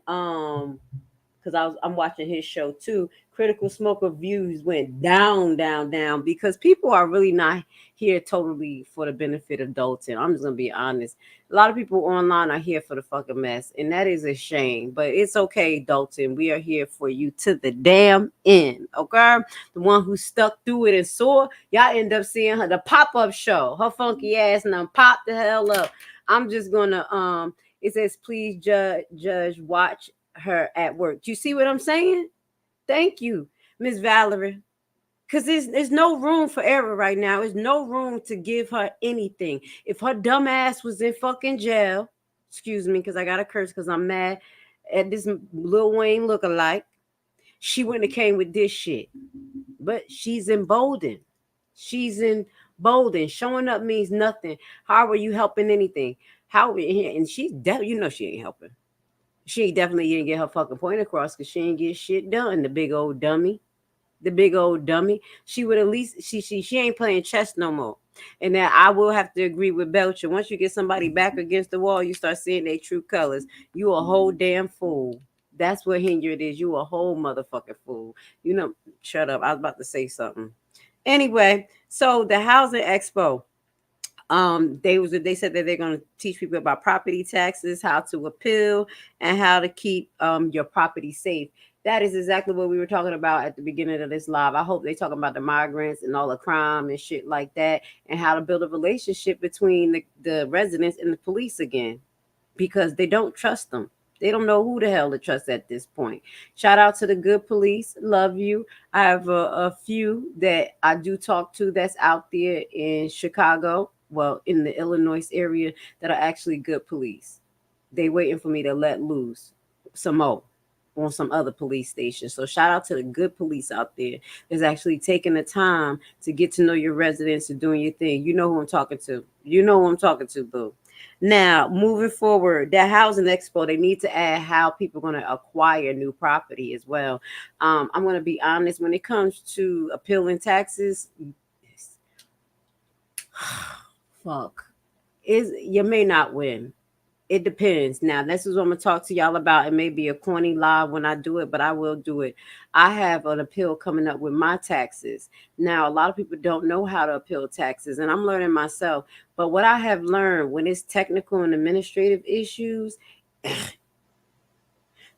because I'm watching his show too. Critical Smoker views went down, because people are really not here totally for the benefit of Dolton. I'm just gonna be honest. A lot of people online are here for the fucking mess, and that is a shame. But it's okay, Dolton. We are here for you to the damn end. Okay, the one who stuck through it and saw, y'all end up seeing her the pop-up show. Her funky ass and then pop the hell up. I'm just gonna It says please judge watch her at work. Do you see what I'm saying? Thank you, Miss Valerie. Because there's no room for error right now. There's no room to give her anything. If her dumb ass was in fucking jail, excuse me, because I got to curse because I'm mad at this Lil Wayne lookalike, she wouldn't have came with this shit. But she's emboldened. She's emboldened. Showing up means nothing. How are you helping anything? And she's she ain't helping. She definitely didn't get her fucking point across, because she ain't get shit done. The big old dummy. She would at least she ain't playing chess no more. And then I will have to agree with Belcher. Once you get somebody back against the wall, you start seeing their true colors. You a whole damn fool. That's what Henyard is. You a whole motherfucking fool. Shut up. I was about to say something. Anyway, so the housing expo. They said that they're going to teach people about property taxes, how to appeal, and how to keep your property safe. That is exactly what we were talking about at the beginning of this live. I hope they're talking about the migrants and all the crime and shit like that, and how to build a relationship between the residents and the police again, because they don't trust them. They don't know who the hell to trust at this point. Shout out to the good police. Love you. I have a few that I do talk to that's out there in Chicago, well, in the Illinois area, that are actually good police. They waiting for me to let loose some more on some other police stations. So shout out to the good police out there that's actually taking the time to get to know your residents and doing your thing. You know who I'm talking to. Boo. Now, moving forward, that housing expo, they need to add how people are going to acquire new property as well. I'm going to be honest, when it comes to appealing taxes, you may not win. It depends. Now, this is what I'm going to talk to y'all about. It may be a corny live when I do it, but I will do it. I have an appeal coming up with my taxes. Now, a lot of people don't know how to appeal taxes, and I'm learning myself. But what I have learned, when it's technical and administrative issues,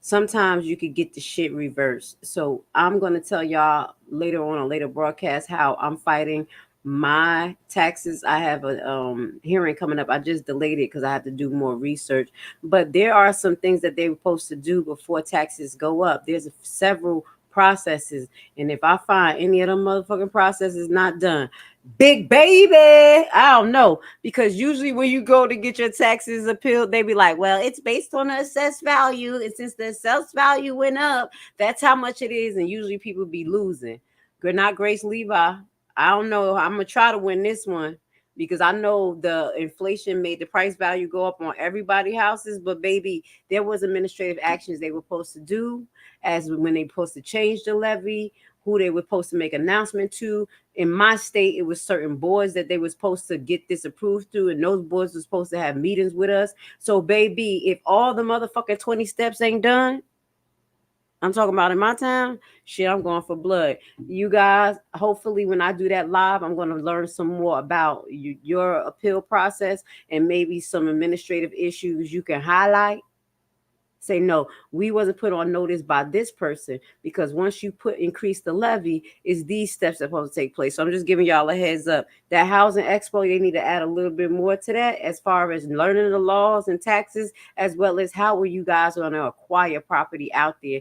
sometimes you could get the shit reversed. So I'm going to tell y'all later on a later broadcast how I'm fighting my taxes. I have a hearing coming up. I just delayed it because I have to do more research. But there are some things that they were supposed to do before taxes go up. There's several processes, and if I find any of them motherfucking processes not done, Big baby. I don't know. Because usually when you go to get your taxes appealed, they be like, well, it's based on the assessed value. And since the assessed value went up, that's how much it is. And usually people be losing. Good night, Grace Levi. I don't know. I'm going to try to win this one because I know the inflation made the price value go up on everybody's houses. But baby, there was administrative actions they were supposed to do as when they supposed to change the levy, who they were supposed to make announcement to. In my state, it was certain boards that they were supposed to get this approved through, and those boards were supposed to have meetings with us. So, baby, if all the motherfucking 20 steps ain't done, I'm talking about in my town, shit, I'm going for blood. You guys, hopefully when I do that live, I'm going to learn some more about your appeal process and maybe some administrative issues you can highlight. Say, no, we wasn't put on notice by this person, because once you increase the levy, is these steps that are supposed to take place. So I'm just giving y'all a heads up. That housing expo, they need to add a little bit more to that as far as learning the laws and taxes, as well as how are you guys going to acquire property out there,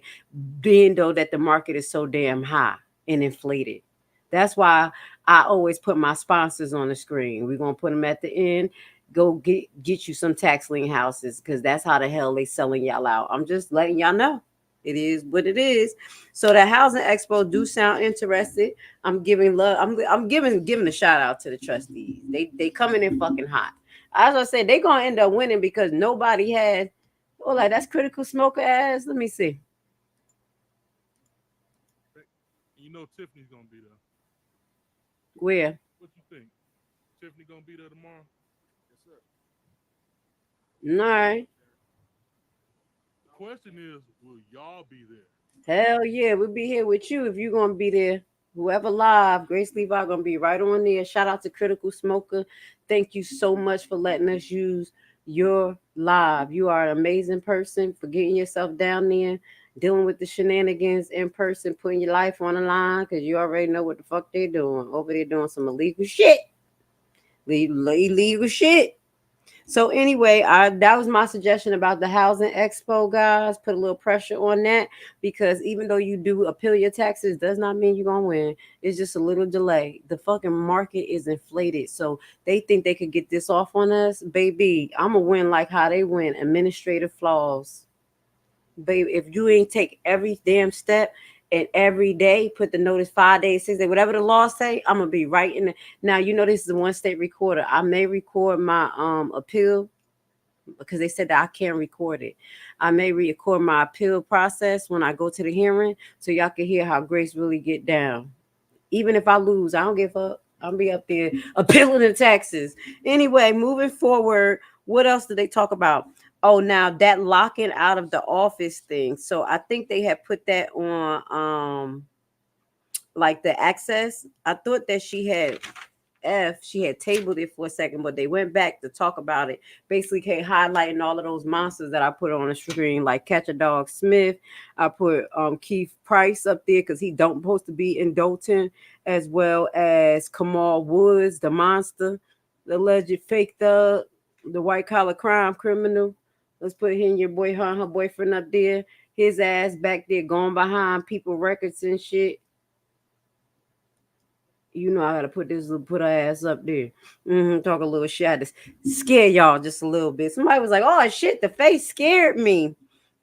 being though that the market is so damn high and inflated. That's why I always put my sponsors on the screen. We're going to put them at the end. Go get you some tax lien houses, because that's how the hell they selling y'all out. I'm just letting y'all know. It is what it is. So the housing expo do sound interested. I'm giving love. I'm giving a shout out to the trustees. They coming in fucking hot. As I said, they gonna end up winning because nobody had. Oh, like that's critical smoker ass. Let me see. You know Tiffany's gonna be there. Where? What you think? Tiffany gonna be there tomorrow? All right. The question is, will y'all be there? Hell yeah, we'll be here with you if you're gonna be there. Whoever live, Grace Levi gonna be right on there. Shout out to Critical Smoker. Thank you so much for letting us use your live. You are an amazing person for getting yourself down there, dealing with the shenanigans in person, putting your life on the line, because you already know what the fuck they're doing. Over there doing some illegal shit. Illegal shit. So anyway, that was my suggestion about the housing expo, guys. Put a little pressure on that, because even though you do appeal your taxes, does not mean you're going to win. It's just a little delay. The fucking market is inflated. So they think they could get this off on us. Baby, I'm going to win like how they win. Administrative flaws. Baby, if you ain't take every damn step and every day, put the notice 5 days, 6 days, whatever the law say, I'm gonna be right in. Now, you know, this is a one state recorder. I may record my appeal, because they said that I can't record it. I may record my appeal process when I go to the hearing, so y'all can hear how Grace really get down. Even if I lose, I don't give up. I'll be up there appealing the taxes. Anyway, moving forward, what else did they talk about? Oh, now that locking out of the office thing. So I think they had put that on like the access. I thought that she had tabled it for a second, but they went back to talk about it. Basically, highlighting all of those monsters that I put on the screen, like Catch a Dog Smith. I put Keith Price up there because he don't supposed to be in Dolton, as well as Kamal Woods, the monster, the alleged fake thug, the white collar crime criminal. Let's put him, your boy, her boyfriend up there. His ass back there going behind people records and shit. You know I gotta put her ass up there. Talk a little shit. I had to scare y'all just a little bit. Somebody was like, "Oh shit, the face scared me."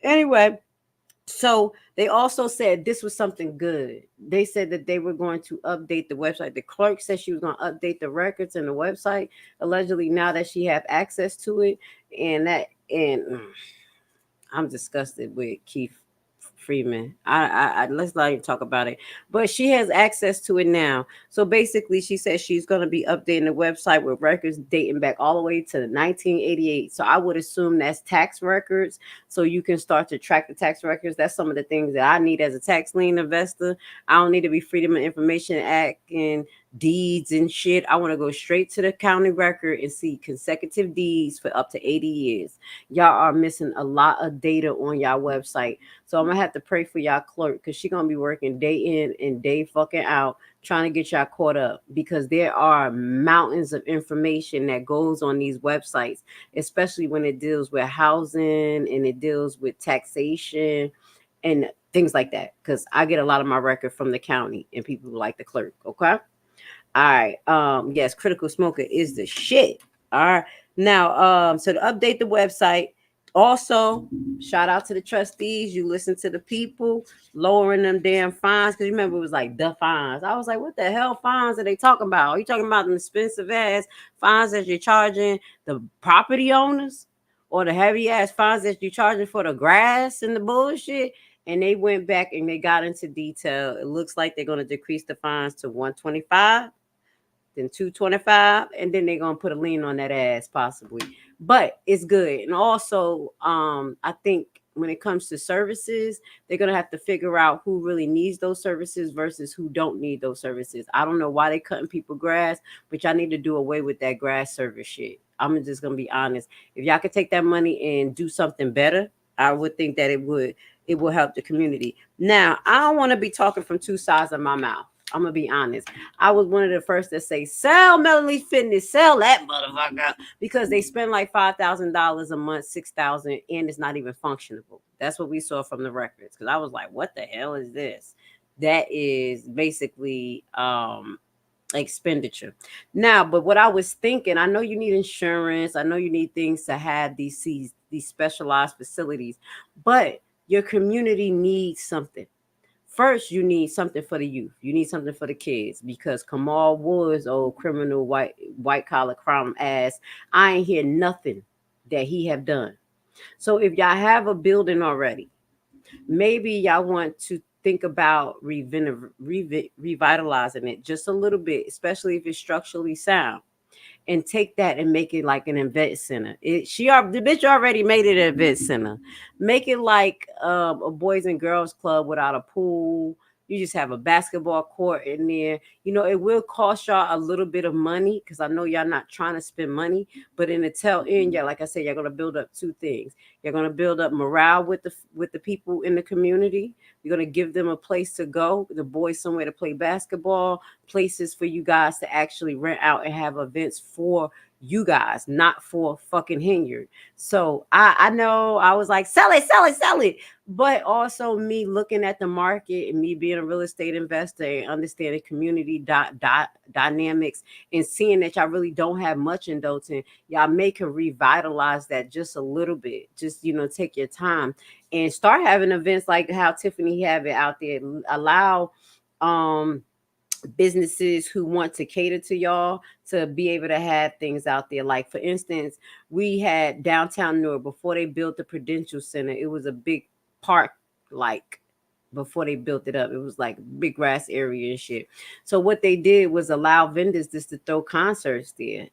Anyway, so they also said this was something good. They said that they were going to update the website. The clerk said she was going to update the records and the website. Allegedly, now that she have access to it, and I'm disgusted with Keith Freeman. I let's not even talk about it. But she has access to it now. So basically, she says she's going to be updating the website with records dating back all the way to 1988. So I would assume that's tax records. So you can start to track the tax records. That's some of the things that I need as a tax lien investor. I don't need to be Freedom of Information Act and deeds and shit. I want to go straight to the county record and see consecutive deeds for up to 80 years. Y'all are missing a lot of data on y'all website. So I'm gonna have to pray for y'all clerk, because she's gonna be working day in and day fucking out trying to get y'all caught up, because there are mountains of information that goes on these websites, especially when it deals with housing and it deals with taxation and things like that. Because I get a lot of my record from the county and people like the clerk. Okay. All right. Yes, critical smoker is the shit. All right. Now, so to update the website, also shout out to the trustees. You listen to the people lowering them damn fines. Because you remember it was like the fines. I was like, what the hell fines are they talking about? Are you talking about the expensive ass fines that you're charging the property owners? Or the heavy ass fines that you're charging for the grass and the bullshit? And they went back and they got into detail. It looks like they're going to decrease the fines to $125. Then $225, and then they're gonna put a lien on that ass possibly. But it's good. And also, I think when it comes to services, they're gonna have to figure out who really needs those services versus who don't need those services. I don't know why they cutting people grass, but y'all need to do away with that grass service shit. I'm just gonna be honest. If y'all could take that money and do something better, I would think that it will help the community. Now, I don't want to be talking from two sides of my mouth. I'm gonna be honest. I was one of the first to say, sell Melanie Fitness, sell that motherfucker, because they spend like $5,000 a month, $6,000, and it's not even functionable. That's what we saw from the records. Because I was like, what the hell is this? That is basically expenditure. Now, but what I was thinking, I know you need insurance, I know you need things to have these specialized facilities, but your community needs something. First, you need something for the youth. You need something for the kids, because Kamal Woods, old criminal white collar crime ass, I ain't hear nothing that he have done. So if y'all have a building already, maybe y'all want to think about revitalizing it just a little bit, especially if it's structurally sound. And take that and make it like an event center. The bitch already made it an event center. Make it like a boys and girls club without a pool. You just have a basketball court in there. You know, it will cost y'all a little bit of money, because I know y'all not trying to spend money. But in the tail end, yeah, like I said, you're gonna build up two things. You're gonna build up morale with the people in the community. You're gonna give them a place to go, the boys somewhere to play basketball, places for you guys to actually rent out and have events for you guys, not for fucking Henyard. So I know I was like, sell it. But also me looking at the market and me being a real estate investor and understanding community dynamics and seeing that y'all really don't have much in Dolton, y'all may can revitalize that just a little bit. Just, take your time and start having events like how Tiffany have it out there. Allow businesses who want to cater to y'all to be able to have things out there. Like, for instance, we had downtown Newark before they built the Prudential Center. It was a big park, like before they built it up. It was like big grass area and shit. So what they did was allow vendors just to throw concerts there.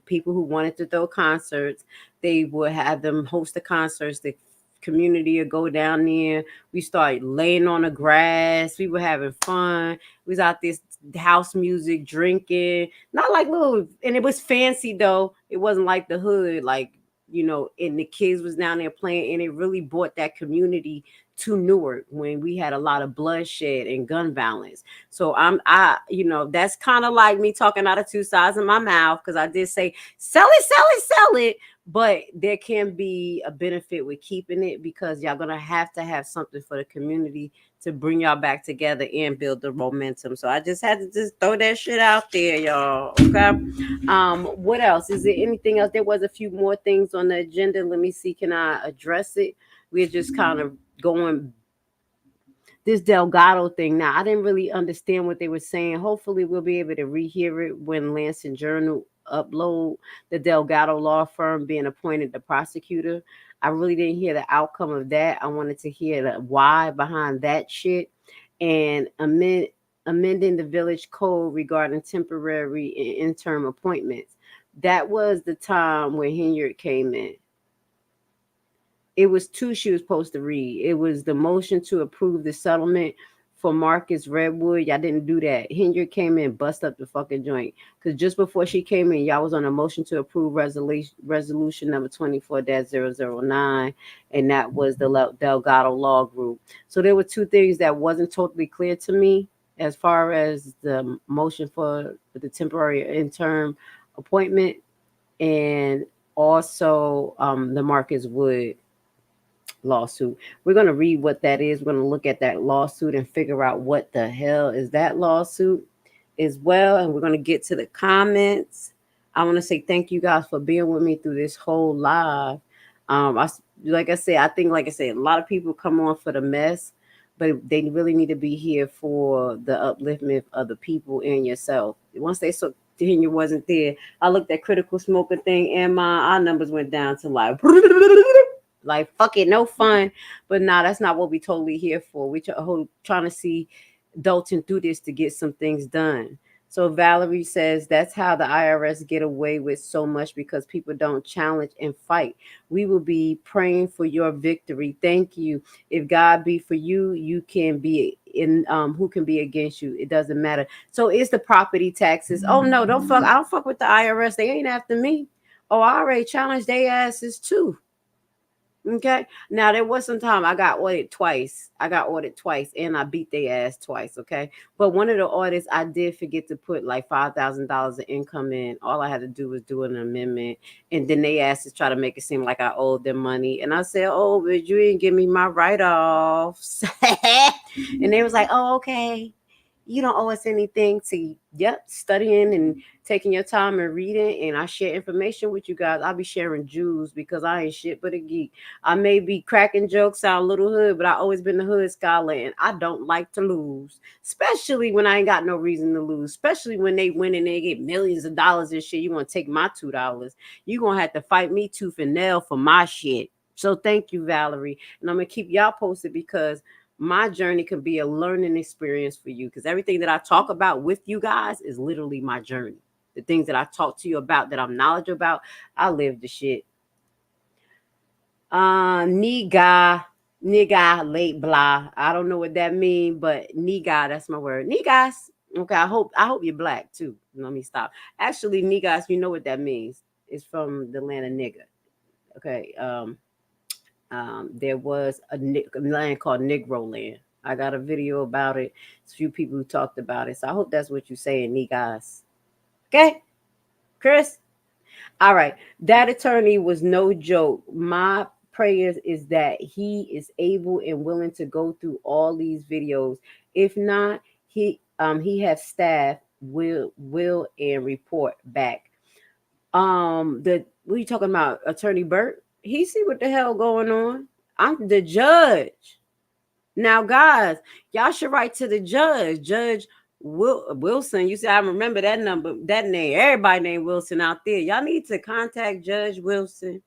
People who wanted to throw concerts, they would have them host the concerts. The community would go down there. We started laying on the grass. We were having fun. We was out there house music, drinking, not like little, and it was fancy though. It wasn't like the hood, like, and the kids was down there playing, and it really brought that community to Newark when we had a lot of bloodshed and gun violence. So that's kind of like me talking out of two sides of my mouth, because I did say sell it, but there can be a benefit with keeping it, because y'all gonna have to have something for the community to bring y'all back together and build the momentum. So I just had to just throw that shit out there, y'all. Okay. What else? Is there anything else? There was a few more things on the agenda. Let me see. Can I address it? We're just kind of going this Delgado thing. Now, I didn't really understand what they were saying. Hopefully we'll be able to rehear it when Lansing Journal upload the Delgado law firm being appointed the prosecutor. I really didn't hear the outcome of that. I wanted to hear the why behind that shit, and amending the village code regarding temporary and interim appointments. That was the time when Henyard came in. It was two she was supposed to read. It was the motion to approve the settlement for Marcus Redwood. Y'all didn't do that. Henyard came in, bust up the fucking joint. Because just before she came in, y'all was on a motion to approve resolution number 24-009, and that was the Delgado Law Group. So there were two things that wasn't totally clear to me as far as the motion for the temporary interim appointment, and also the Marcus Wood lawsuit. We're going to read what that is. We're going to look at that lawsuit and figure out what the hell is that lawsuit. as well, and we're going to get to the comments. I want to say thank you guys for being with me through this whole live. Like I said, a lot of people come on for the mess, but they really need to be here for the upliftment of the people and yourself. Once they saw Henyard wasn't there, I looked at critical smoker thing, and our numbers went down to like fuck it, no fun. But nah, that's not what we totally here for. We trying to see Dolton through this to get some things done. So Valerie says that's how the IRS get away with so much because people don't challenge and fight. We will be praying for your victory. Thank you. If God be for you, you can be in who can be against you. It doesn't matter. So it's the property taxes. Oh no, don't fuck. I don't fuck with the IRS. They ain't after me. Oh, I already challenged their asses too. Okay. Now there was some time I got audited twice. And I beat their ass twice. Okay. But one of the audits I did forget to put like $5,000 of income in. All I had to do was do an amendment. And then they asked to try to make it seem like I owed them money. And I said, oh, but you didn't give me my write-offs. And they was like, oh, okay. You don't owe us anything to, studying and taking your time and reading. And I share information with you guys. I'll be sharing Jews because I ain't shit but a geek. I may be cracking jokes, sound a little hood, but I always been the hood scholar and I don't like to lose, especially when I ain't got no reason to lose, especially when they win and they get millions of dollars and shit. You want to take my $2. You going to have to fight me tooth and nail for my shit. So thank you, Valerie. And I'm going to keep y'all posted because my journey can be a learning experience for you because everything that I talk about with you guys is literally my journey. The things that I talk to you about that I'm knowledgeable about, I live the shit. Nigga, late blah. I don't know what that means, but nigga, that's my word. Niggas. Okay, I hope you're black too. Let me stop. Actually, niggas, you know what that means. It's from the land of nigga. Okay, there was a land called Negro Land. I got a video about it. It's a few people who talked about it. So I hope that's what you're saying, niggas. Okay, Chris? All right. That attorney was no joke. My prayers is that he is able and willing to go through all these videos. If not, he has staff will and report back. What are you talking about? Attorney Burt? He see what the hell going on. I'm the judge. Now, guys, y'all should write to the judge. Judge Wilson. You see, I remember that name. Everybody named Wilson out there. Y'all need to contact Judge Wilson.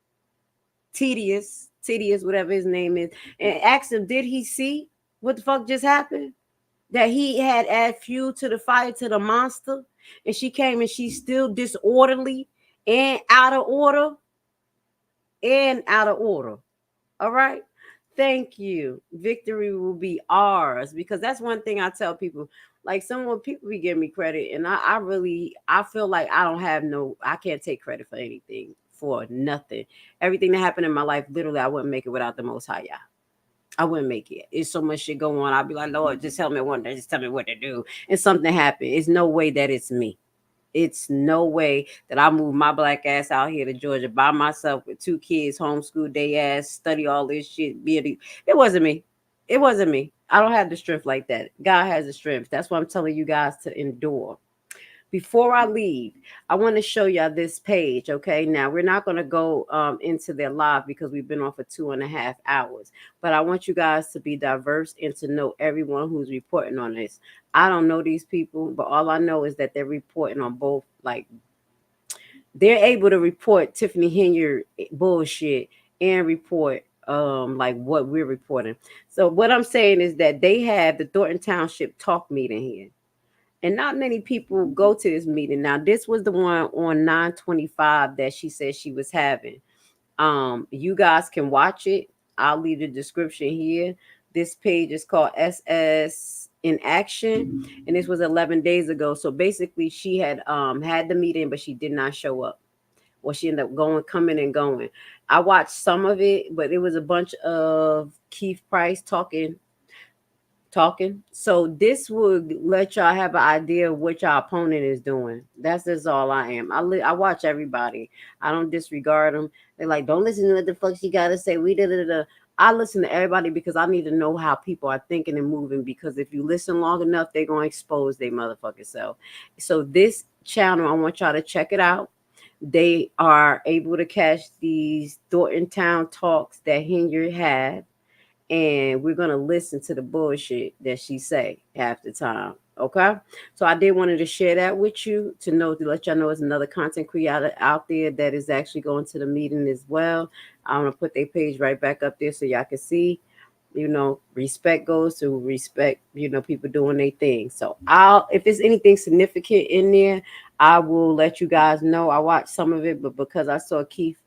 Tedious, whatever his name is. And ask him, did he see what the fuck just happened? That he had add fuel to the fire to the monster. And she came and she's still disorderly and out of order. All right. Thank you. Victory will be ours because that's one thing I tell people. Like people be giving me credit, and I feel like I can't take credit for anything, for nothing. Everything that happened in my life, literally, I wouldn't make it without the Most High. I wouldn't make it. It's so much shit going on. I'd be like, Lord, just tell me one day, just tell me what to do, and something happened. It's no way that it's me. It's no way that I moved my black ass out here to Georgia by myself with 2 kids, homeschool day ass, study all this shit. It wasn't me. It wasn't me. I don't have the strength like that. God has the strength. That's why I'm telling you guys to endure. Before I leave, I want to show y'all this page. Okay. Now we're not going to go into their live because we've been on for 2.5 hours, but I want you guys to be diverse and to know everyone who's reporting on this. I don't know these people, but all I know is that they're reporting on both. Like they're able to report Tiffany Henyard bullshit and report like what we're reporting. So what I'm saying is that they have the Dolton Township talk meeting here. And not many people go to this meeting. Now, this was the one on 9/25 that she said she was having. You guys can watch it. I'll leave the description here. This page is called SS in Action, and this was 11 days ago. So basically, she had had the meeting, but she did not show up. Well, she ended up coming and going. I watched some of it, but it was a bunch of Keith Price talking. So this would let y'all have an idea of what your opponent is doing. That's just all I am. I watch everybody. I don't disregard them. They're like, don't listen to what the fuck she got to say. I listen to everybody because I need to know how people are thinking and moving, because if you listen long enough, they're going to expose their motherfucking self. So this channel, I want y'all to check it out. They are able to catch these Dolton Town talks that Henyard had, and we're going to listen to the bullshit that she say half the time. Okay, so I did wanted to share that with you to let y'all know it's another content creator out there that is actually going to the meeting as well. I'm gonna put their page right back up there so y'all can see. Respect goes to respect. People doing their thing. So if there's anything significant in there, I will let you guys know. I watched some of it, but because I saw Keith,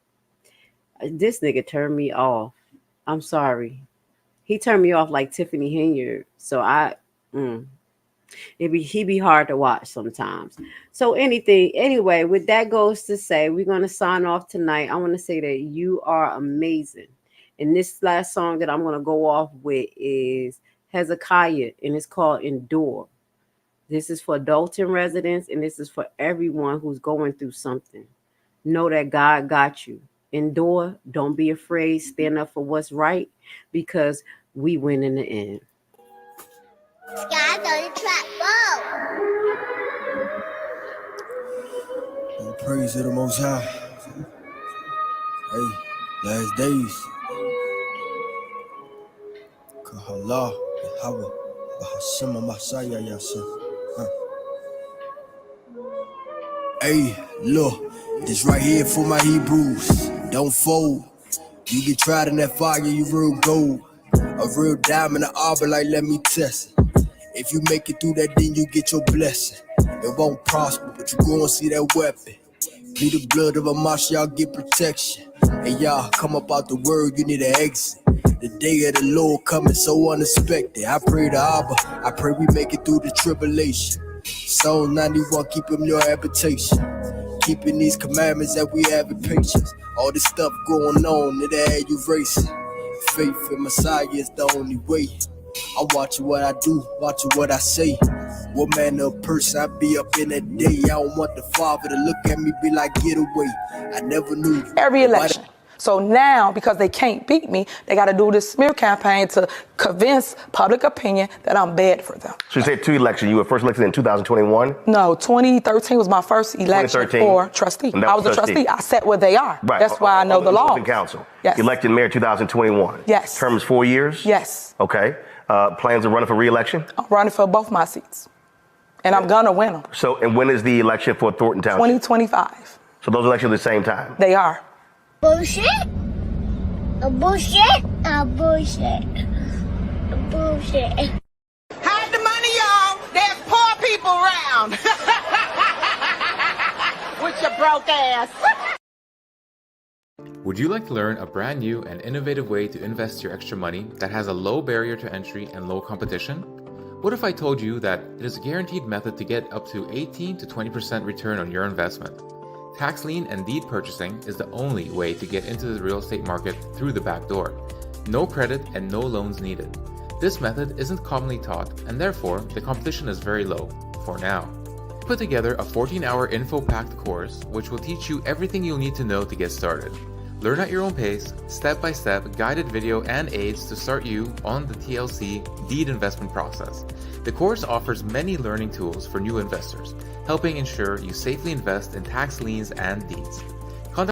this nigga turned me off. I'm sorry, he turned me off like Tiffany Henyard. So he be hard to watch sometimes. So anyway, with that goes to say, we're going to sign off tonight. I want to say that you are amazing. And this last song that I'm going to go off with is Hezekiah, and it's called Endure. This is for Dolton residents, and this is for everyone who's going through something. Know that God got you. Endure. Don't be afraid. Stand up for what's right, because we win in the end. Sky on the track, go! Praise to the Most High. Hey, last days. Kahala, Yahweh, Bahashima, Messiah, Yasha. Hey, look, this right here for my Hebrews. Don't fold. You get tried in that fire, you real gold. A real diamond, an arbor, like let me test it. If you make it through that, then you get your blessing. It won't prosper, but you gon' see that weapon. Be the blood of a marsh, y'all get protection. And y'all come up out the word, you need an exit. The day of the Lord coming so unexpected. I pray to Abba, I pray we make it through the tribulation. Psalm 91, keep him your habitation. Keeping these commandments that we have in patience. All this stuff going on, it had you racing. Faith in Messiah is the only way. I'm watching what I do, watching what I say. What manner of person I be up in that day. I don't want the Father to look at me be like, get away. I never knew you. Every election. So now, because they can't beat me, they got to do this smear campaign to convince public opinion that I'm bad for them. So you said 2 elections. You were first elected in 2021? No, 2013 was my first election for trustee. I was a trustee. I sat where they are. Right. That's why I know the law. Council. Yes. Elected mayor 2021. Yes. Term is 4 years? Yes. Okay. Plans of running for re-election? I'm running for both my seats. And I'm going to win them. So, and when is the election for Thornton Township? 2025. So those elections at the same time? They are. Bullshit. A bullshit. A bullshit. A bullshit. Hide the money, y'all. There's poor people around. With your broke ass. Would you like to learn a brand new and innovative way to invest your extra money that has a low barrier to entry and low competition? What if I told you that it is a guaranteed method to get up to 18 to 20% return on your investment? Tax lien and deed purchasing is the only way to get into the real estate market through the back door. No credit and no loans needed. This method isn't commonly taught, and therefore the competition is very low, for now. Put together a 14-hour info-packed course which will teach you everything you'll need to know to get started. Learn at your own pace, step-by-step guided video and aids to start you on the TLC deed investment process. The course offers many learning tools for new investors, helping ensure you safely invest in tax liens and deeds.